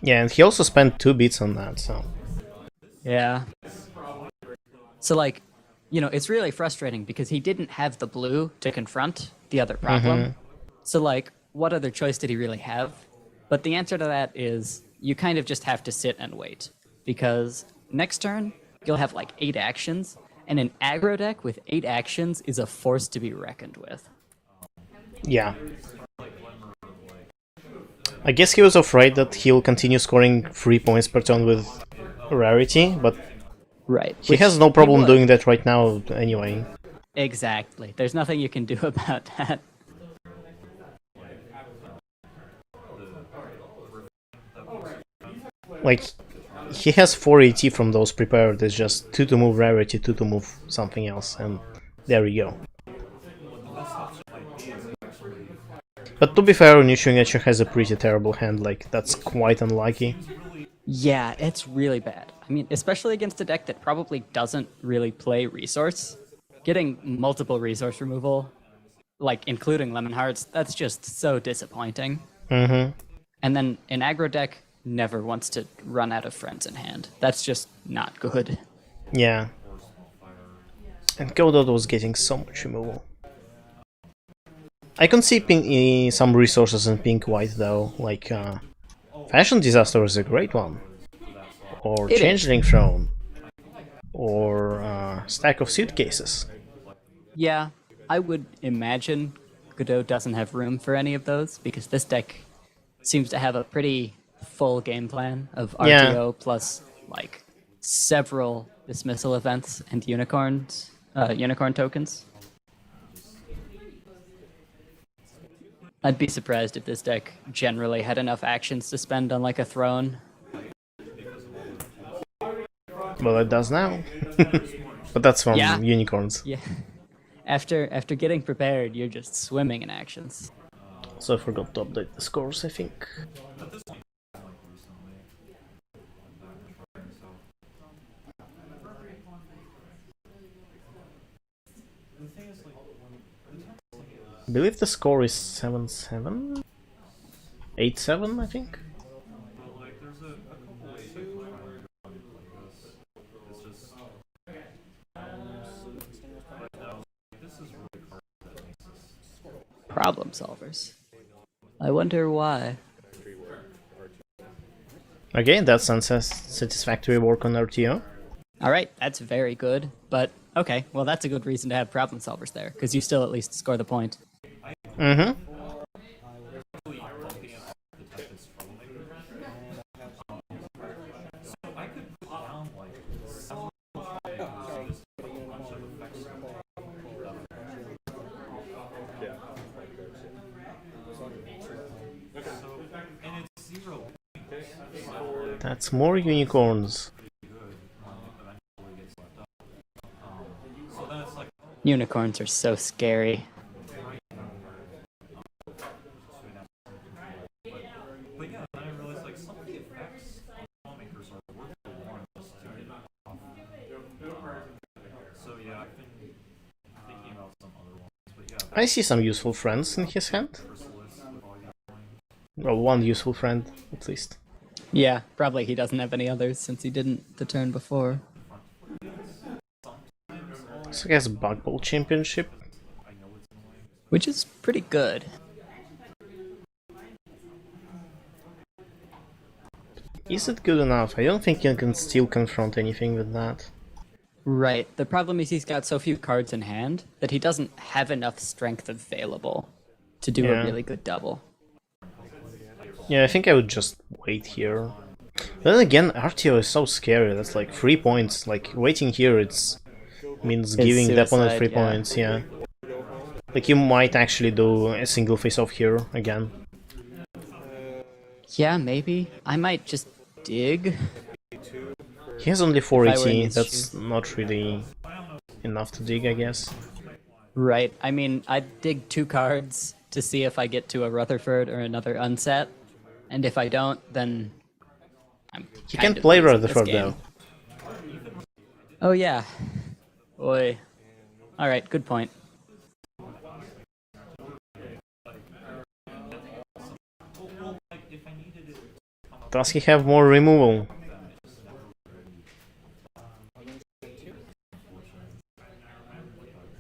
Yeah, and he also spent 2 bits on that, so... Yeah. So, like, you know, it's really frustrating because he didn't have the blue to confront the other problem. So, like, what other choice did he really have? But the answer to that is you kind of just have to sit and wait. Because next turn, you'll have like 8 actions, and an aggro deck with 8 actions is a force to be reckoned with. Yeah. I guess he was afraid that he'll continue scoring 3 points per turn with rarity, but Right. he has no problem doing that right now anyway. Exactly. There's nothing you can do about that. Like, he has 4 AT from those prepared, it's just 2 to move rarity, 2 to move something else, and there we go. But to be fair, Nishungacha has a pretty terrible hand, like, that's quite unlucky. Yeah, it's really bad. I mean, especially against a deck that probably doesn't really play resource. Getting multiple resource removal, like including Lemon Hearts, that's just so disappointing. Mm-hmm. And then an aggro deck never wants to run out of friends in hand. That's just not good. Yeah. And Godot was getting so much removal. I can see some resources in pink-white though, like Fashion Disaster is a great one. Or Changeling Throne. Or Stack of Suitcases. Yeah, I would imagine Godot doesn't have room for any of those, because this deck seems to have a pretty full game plan of RTO plus like several dismissal events and unicorn tokens. I'd be surprised if this deck generally had enough actions to spend on like a throne. Well, it does now. But that's from unicorns. Yeah. After getting prepared, you're just swimming in actions. So I forgot to update the scores, I think. I believe the score is 7-7? 8-7, I think? Problem solvers. I wonder why. Okay, that's unsatisfactory work on RTO. Alright, that's very good, but okay, well that's a good reason to have problem solvers there, because you still at least score the point. Mm-hmm. That's more unicorns. Unicorns are so scary. I see some useful friends in his hand. Well, one useful friend, at least. Yeah, probably he doesn't have any others since he didn't the turn before. So he has Bug Bowl Championship. Which is pretty good. Is it good enough? I don't think you can still confront anything with that. Right. The problem is he's got so few cards in hand that he doesn't have enough strength available to do a really good double. Yeah, I think I would just wait here. Then again, RTO is so scary. That's like 3 points. Like, waiting here means giving the opponent 3 points, yeah. Like, you might actually do a single face-off here again. Yeah, maybe. I might just dig. He has only 4 AT, that's not really enough to dig, I guess. Right, I mean, I'd dig 2 cards to see if I get to a Rutherford or another unset, and if I don't, then I'm He can't play Rutherford though. Oh yeah. Oi. All right, good point. Does he have more removal?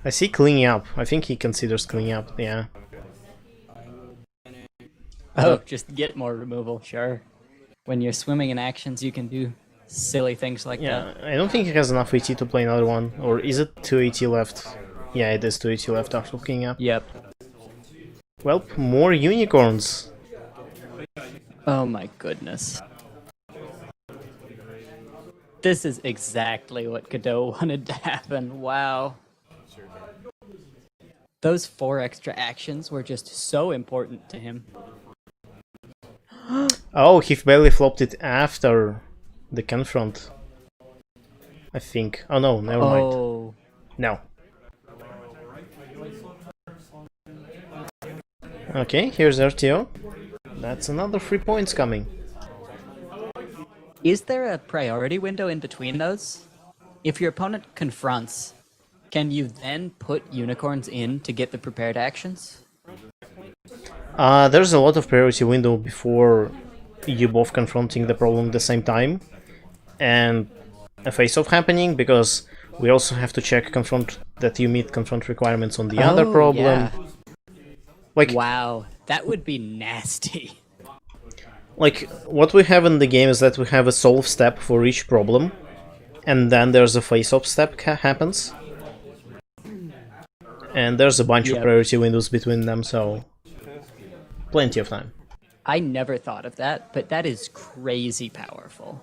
I see cleaning up. I think he considers cleaning up, yeah. Oh, just get more removal, sure. When you're swimming in actions, you can do silly things like Yeah, that. I don't think he has enough AT to play another one. Or is it 2 AT left? Yeah, it is 2 AT left after cleaning up. Yep. Well, more unicorns. Oh my goodness. This is exactly what Godot wanted to happen. Wow. Those 4 extra actions were just so important to him. Oh, he belly flopped it after the confront. I think. Oh no, never mind. Oh. No. Okay, here's RTO. That's another 3 points coming. Is there a priority window in between those? If your opponent confronts, can you then put unicorns in to get the prepared actions? There's a lot of priority window before you both confronting the problem at the same time. And a face-off happening, because we also have to check confront that you meet confront requirements on the other problem. Yeah. Like, Wow, that would be nasty. like, what we have in the game is that we have a solve step for each problem, and then there's a face-off step happens. And there's a bunch of priority windows between them, so plenty of time. I never thought of that, but that is crazy powerful.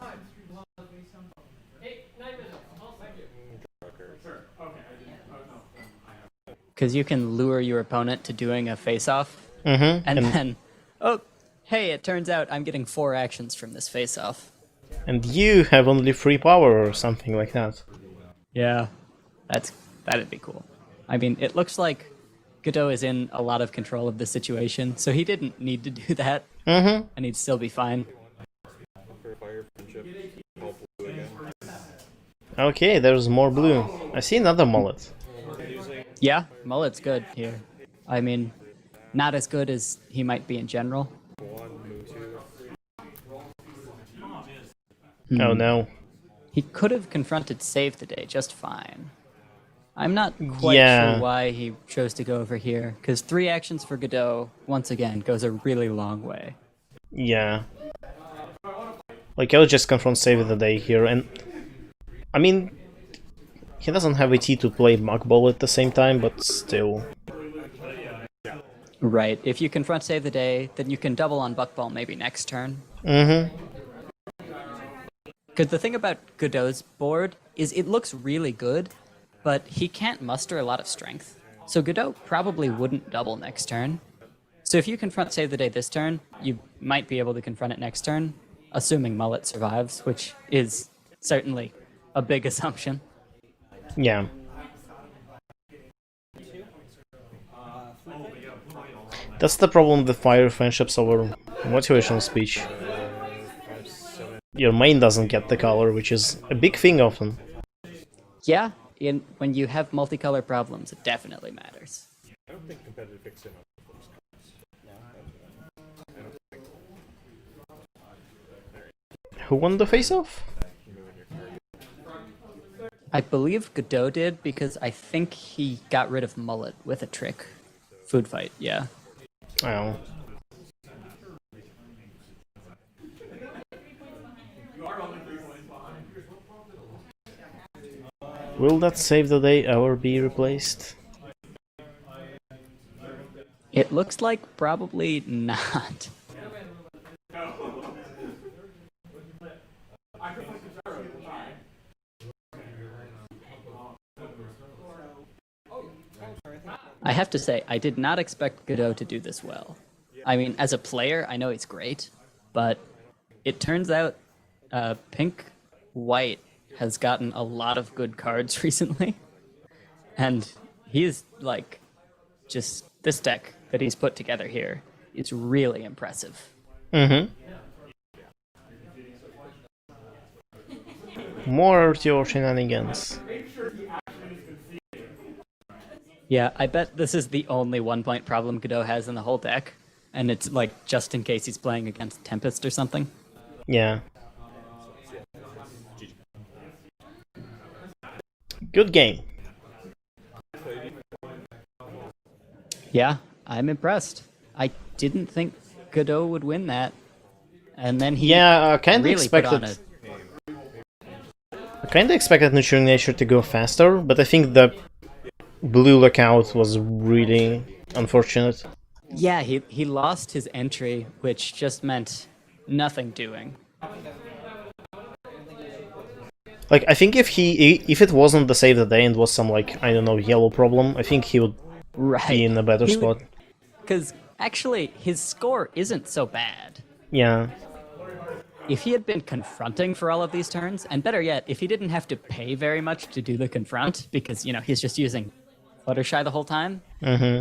Because you can lure your opponent to doing a face-off, and then, oh, hey, it turns out I'm getting 4 actions from this face-off. And you have only 3 power or something like that. Yeah, that'd be cool. I mean, it looks like Godot is in a lot of control of the situation, so he didn't need to do that, and he'd still be fine. Okay, there's more blue. I see another mullet. Yeah, Mullet's good here. I mean, not as good as he might be in general. Oh no. He could have confronted Save the Day just fine. I'm not quite Yeah. sure why he chose to go over here, because 3 actions for Godot, once again, goes a really long way. Yeah. Like, I'll just confront Save the Day here, and I mean, he doesn't have a T to play Mach Ball at the same time, but still. Right, if you confront Save the Day, then you can double on Buckball maybe next turn. Because the thing about Godot's board is it looks really good, but he can't muster a lot of strength. So Godot probably wouldn't double next turn. So if you confront Save the Day this turn, you might be able to confront it next turn, assuming Mullet survives, which is certainly a big assumption. Yeah. That's the problem with fire friendships over motivational speech. Your main doesn't get the color, which is a big thing often. Yeah, when you have multicolor problems, it definitely matters. I don't think competitive fixing Who won the face-off? I believe Godot did, because I think he got rid of Mullet with a trick. Food fight, yeah. Oh. Will that Save the Day ever be replaced? It looks like probably not. I have to say, I did not expect Godot to do this well. I mean, as a player, I know he's great, but it turns out Pink-White has gotten a lot of good cards recently, and he is, like, just this deck that he's put together here is really impressive. More RTO shenanigans. Yeah, I bet this is the only 1-point problem Godot has in the whole deck. And it's like just in case he's playing against Tempest or something. Yeah. Good game. Yeah, I'm impressed. I didn't think Godot would win that. And then he Yeah, I kinda really put on expected. it. I kinda expected Nurturing Nature to go faster, but I think the blue lookout was really unfortunate. Yeah, he lost his entry, which just meant nothing doing. Like, I think if it wasn't the save the day and was some, like, I don't know, yellow problem, I think he would Right. be in a better spot. Because actually, his score isn't so bad. Yeah. If he had been confronting for all of these turns, and better yet, if he didn't have to pay very much to do the confront, because, you know, he's just using Fluttershy the whole time,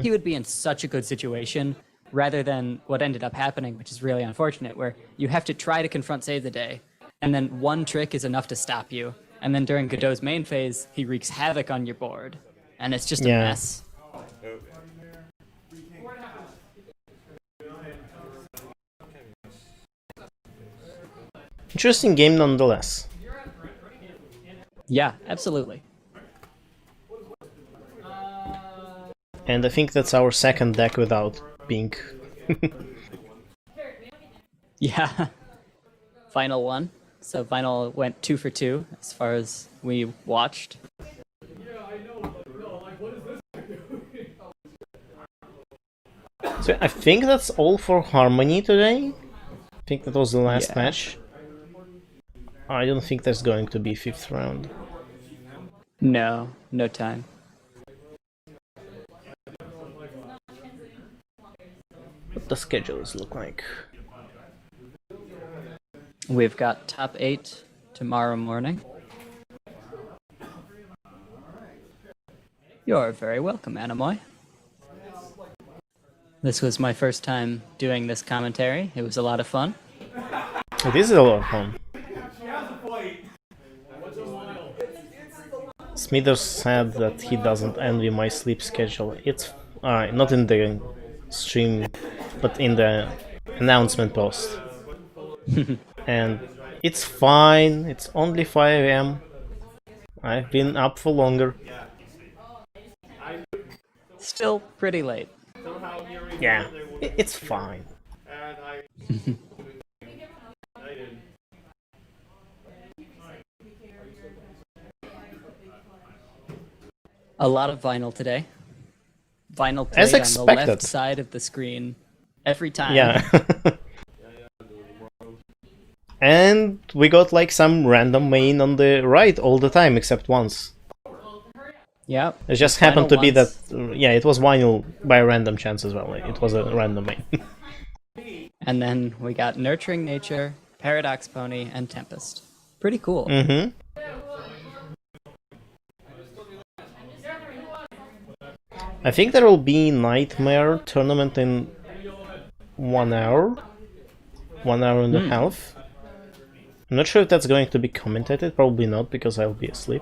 he would be in such a good situation, rather than what ended up happening, which is really unfortunate, where you have to try to confront Save the Day, and then one trick is enough to stop you, and then during Godot's main phase, he wreaks havoc on your board, and it's just a Yeah. mess. Interesting game nonetheless. Yeah, absolutely. And I think that's our second deck without Pink. Yeah. Final one. So Final went 2 for 2 as far as we watched. So I think that's all for Harmony today. I think that was the last Yeah. match. I don't think there's going to be 5th round. No, no time. What the schedules look like. We've got top 8 tomorrow morning. You're very welcome, Anamoy. This was my first time doing this commentary. It was a lot of fun. It is a lot of fun. Smithers said that he doesn't envy my sleep schedule. It's not in the stream, but in the announcement post. And it's fine. It's only 5 AM. I've been up for longer. Still pretty late. Yeah, it's fine. A lot of vinyl today. Vinyl As played on the expected. left side of the screen every time. Yeah. And we got like some random main on the right all the time, except once. Yeah. It just happened to be that, yeah, it was vinyl by a random chance as well. Like, it was a random main. And then we got Nurturing Nature, Paradox Pony, and Tempest. Pretty cool. Mm-hmm. I think there will be Nightmare tournament in 1 hour. 1 hour and a half. I'm not sure if that's going to be commentated. Probably not, because I'll be asleep.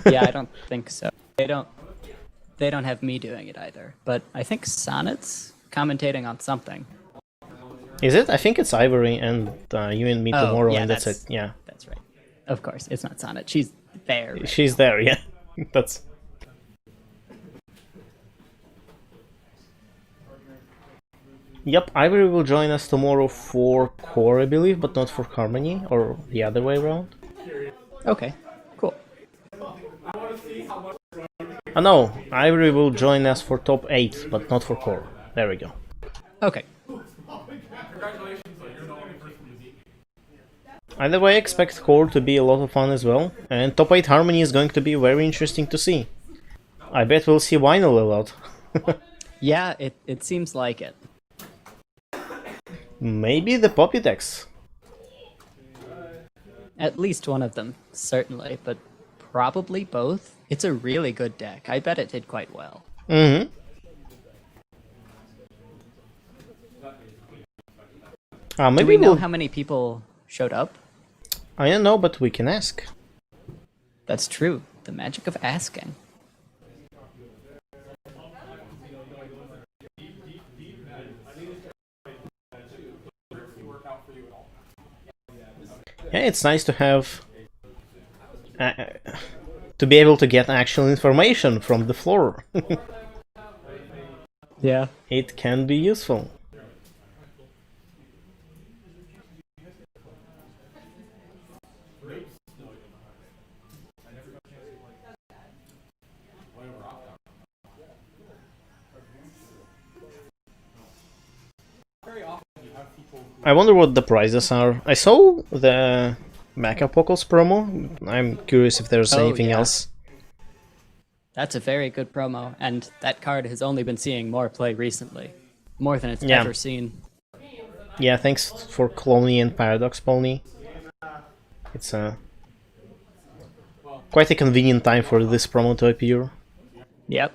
Yeah, I don't think so. They don't have me doing it either. But I think Sonnet's commentating on something. Is it? I think it's Ivory and you and me tomorrow, yeah, and that's it. Yeah. That's right. Of course, it's not Sonnet. She's there. Right? She's there, yeah. That's... Yep, Ivory will join us tomorrow for Core, I believe, but not for Harmony, or the other way around. Okay, cool. Oh no, Ivory will join us for top 8, but not for Core. There we go. Okay. Either way, I expect Core to be a lot of fun as well, and top 8 Harmony is going to be very interesting to see. I bet we'll see Vinyl a lot. Yeah, it seems like it. Maybe the Poppy decks. At least one of them, certainly, but probably both. It's a really good deck. I bet it did quite well. Mm-hmm. Do Maybe we know we'll... how many people showed up? I don't know, but we can ask. That's true. The magic of asking. Yeah, it's nice to have to be able to get actual information from the floor. Yeah. It can be useful. I wonder what the prizes are. I saw the Macapockles promo. I'm curious if there's Oh, anything yeah. else. That's a very good promo, and that card has only been seeing more play recently. More than it's Yeah. ever seen. Yeah, thanks for Cloney and Paradox Pony. It's quite a convenient time for this promo to appear. Yep.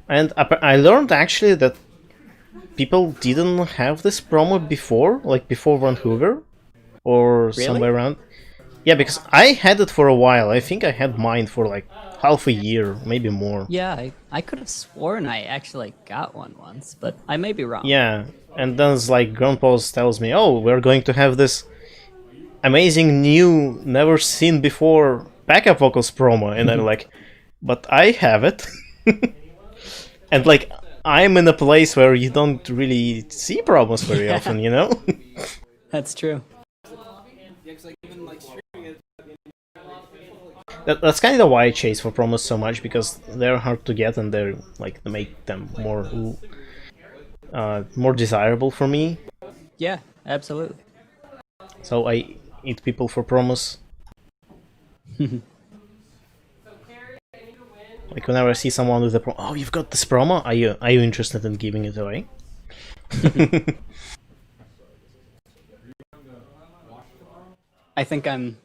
And I learned actually that people didn't have this promo before, like before Vancouver, or somewhere around. Yeah, because I had it for a while. I think I had mine for like half a year, maybe more. Yeah, I could have sworn I actually got one once, but I may be wrong. Yeah, and then it's like Grandpa's tells me, oh, we're going to have this amazing new, never seen before backup vocals promo, and I'm like, but I have it. And like, I'm in a place where you don't really see promos very often, you know? That's true. That's kind of why I chase for promos so much, because they're hard to get and they're like they make them more desirable for me. Yeah, absolutely. So I eat people for promos. Like whenever I see someone with a promo, oh, you've got this promo? Are you interested in giving it away? I think I'm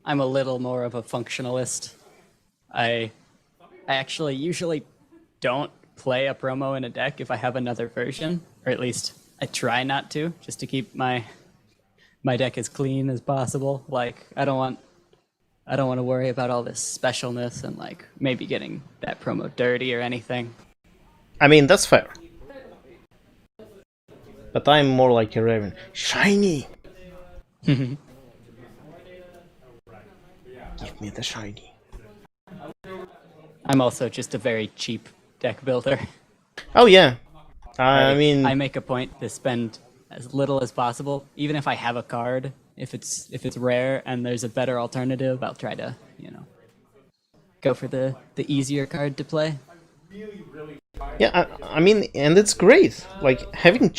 a little more of a functionalist. I actually usually don't play a promo in a deck if I have another version, or at least I try not to, just to keep my deck as clean as possible. Like I don't want to worry about all this specialness and like maybe getting that promo dirty or anything. I mean, that's fair. But I'm more like a Raven. Shiny! Give me the shiny. I'm also just a very cheap deck builder. Oh yeah. I mean, I make a point to spend as little as possible, even if I have a card. If it's rare and there's a better alternative, I'll try to, go for the easier card to play. yeah, I mean, and it's great. Like, having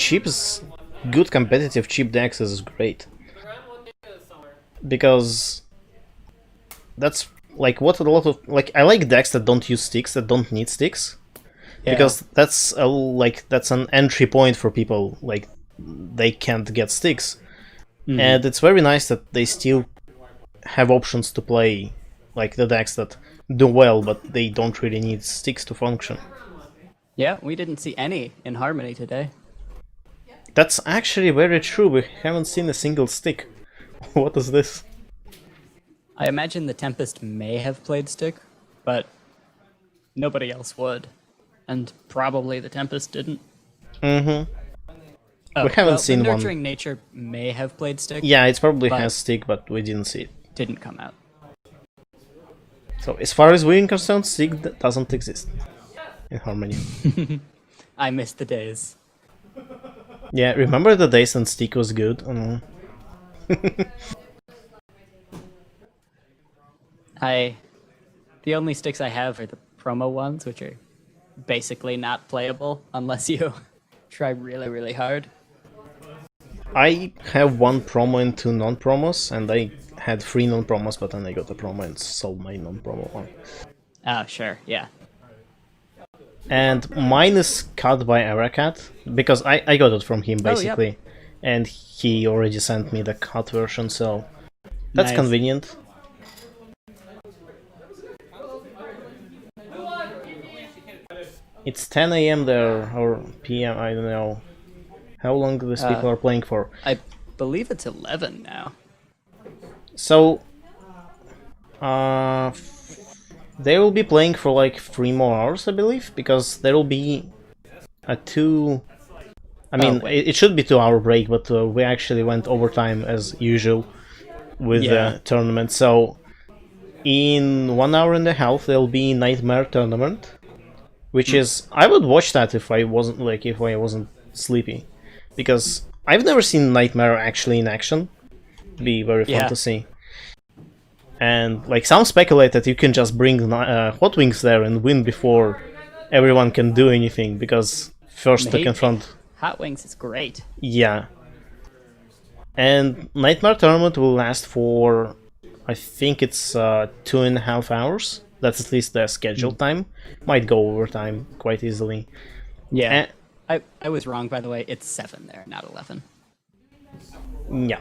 good competitive cheap decks is great. Because that's like what a lot of, like, I like decks that don't use sticks, that don't need sticks. Yeah. Because that's an entry point for people, like, they can't get sticks. Mm-hmm. And it's very nice that they still have options to play, like the decks that do well, but they don't really need sticks to function. Yeah, we didn't see any in Harmony today. That's actually very true. We haven't seen a single stick. What is this? I imagine the Tempest may have played stick, but nobody else would. And probably the Tempest didn't. Mm-hmm. Oh, We haven't well, seen the one. Nurturing Nature may have played stick. Yeah, it probably but has stick, but we didn't see it. didn't come out. So as far as we're concerned, stick doesn't exist in Harmony. I miss the days. Yeah, remember the days when stick was good? The only sticks I have are the promo ones, which are basically not playable unless you try really, really hard. I have one promo and two non-promos, and I had 3 non-promos, but then I got a promo and sold my non-promo one. Oh, sure, yeah. And mine is cut by Arakat, because I got it from him, basically. Yep. And he already sent me the cut version, so that's Nice. convenient. It's 10 AM there, or PM, I don't know. How long these people are playing for? believe it's 11 now. So, they will be playing for like 3 more hours, I believe, because there will be a 2. I mean, wait. it should be 2-hour break, but we actually went overtime as usual with the tournament. So, in 1 hour and a half, there'll be Nightmare tournament, which is I would watch that if I wasn't sleepy, because I've never seen Nightmare actually in action. Be very fun to see. And like some speculate that you can just bring Hot Wings there and win before everyone can do anything, because first to confront. Hot Wings is great. Yeah. And Nightmare tournament will last for, I think it's 2.5 hours. That's at least the scheduled time. Might go overtime quite easily. Yeah. I was wrong, by the way. It's 7 there, not 11. Yeah.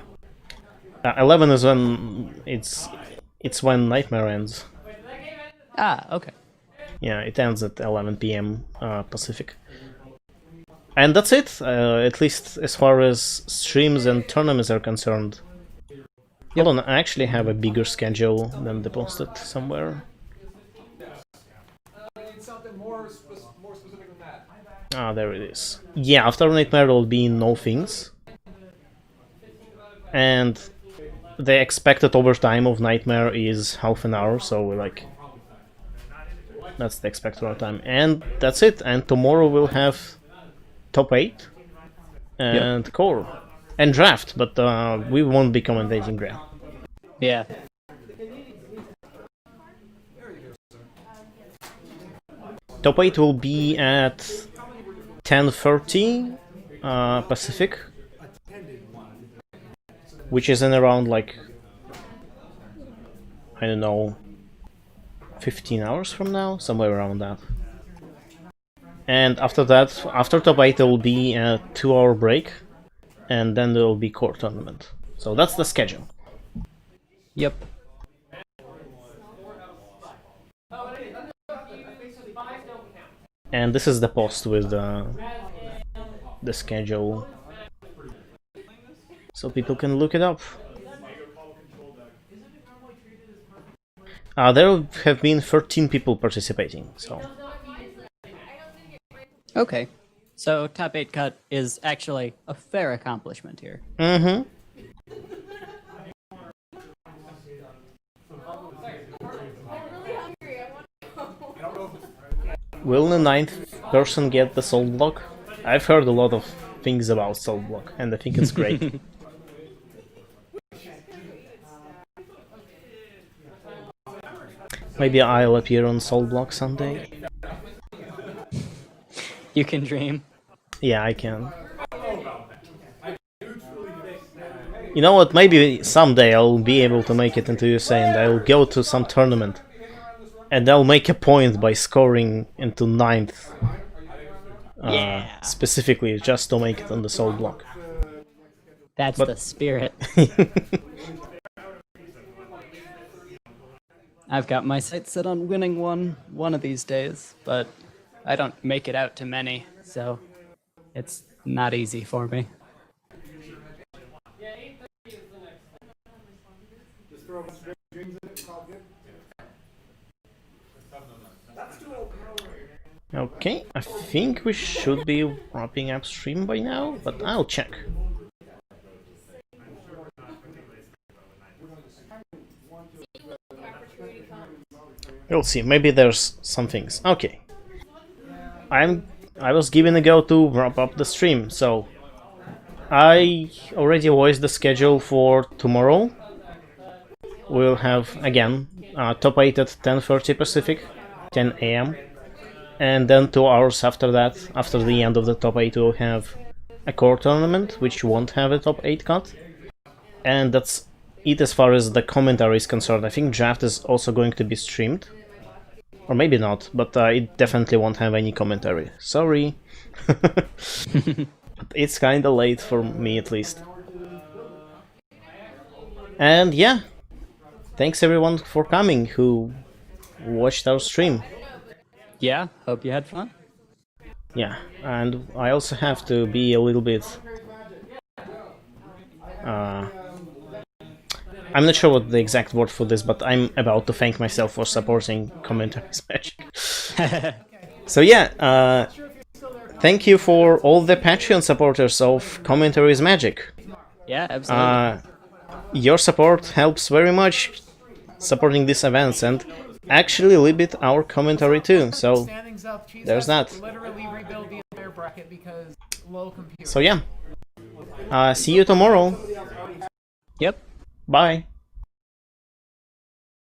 11 is when it's when Nightmare ends. Ah, okay. Yeah, it ends at 11 p.m. Pacific. And that's it, at least as far as streams and tournaments are concerned. Hold on, I actually have a bigger schedule than deposited somewhere. Something more specific than that. Ah, there it is. Yeah, after Nightmare there will be no things. And the expected overtime of Nightmare is half an hour, so like that's the expected overtime. And that's it. And tomorrow we'll have top 8 and core and draft, but we won't be commentating draft. Yeah. Top 8 will be at 10:30 Pacific, which is in around like, I don't know, 15 hours from now, somewhere around that. And after that, after top 8 there will be a 2-hour break, and then there will be core tournament. So that's the schedule. Yep. And this is the post with the schedule, so people can look it up. There have been 13 people participating, so... Okay. So top 8 cut is actually a fair accomplishment here. Mm-hmm. Will the 9th person get the Salt Block? I've heard a lot of things about Salt Block, and I think it's great. Maybe I'll appear on Salt Block someday. You can dream. Yeah, I can. You know what, maybe someday I'll be able to make it into USA and I'll go to some tournament. And I'll make a point by scoring into 9th. Specifically, just to make it on the Salt Block. That's the spirit. I've got my sights set on winning one of these days, but I don't make it out to many, so it's not easy for me. Okay, I think we should be wrapping up stream by now, but I'll check. We'll see, maybe there's some things. Okay. I was given a go to wrap up the stream, so I already voiced the schedule for tomorrow. We'll have again top 8 at 10:30 Pacific, 10 AM, and then 2 hours after that, after the end of the top 8, we'll have a core tournament, which won't have a top 8 cut, and that's it as far as the commentary is concerned. I think draft is also going to be streamed. Or maybe not, but it definitely won't have any commentary. Sorry. But it's kinda late for me, at least. And yeah, thanks everyone for coming who watched our stream. Yeah, hope you had fun. Yeah, and I also have to be a little bit I'm not sure what the exact word for this, but I'm about to thank myself for supporting Commentary's Magic. So yeah, thank you for all the Patreon supporters of Commentary's Magic. Yeah, absolutely. Your support helps very much supporting these events and actually a little bit our commentary too. So Standings up. Cheese there's has to that. literally rebuild the entire bracket because low computer. So yeah, see you tomorrow. Yep. Bye.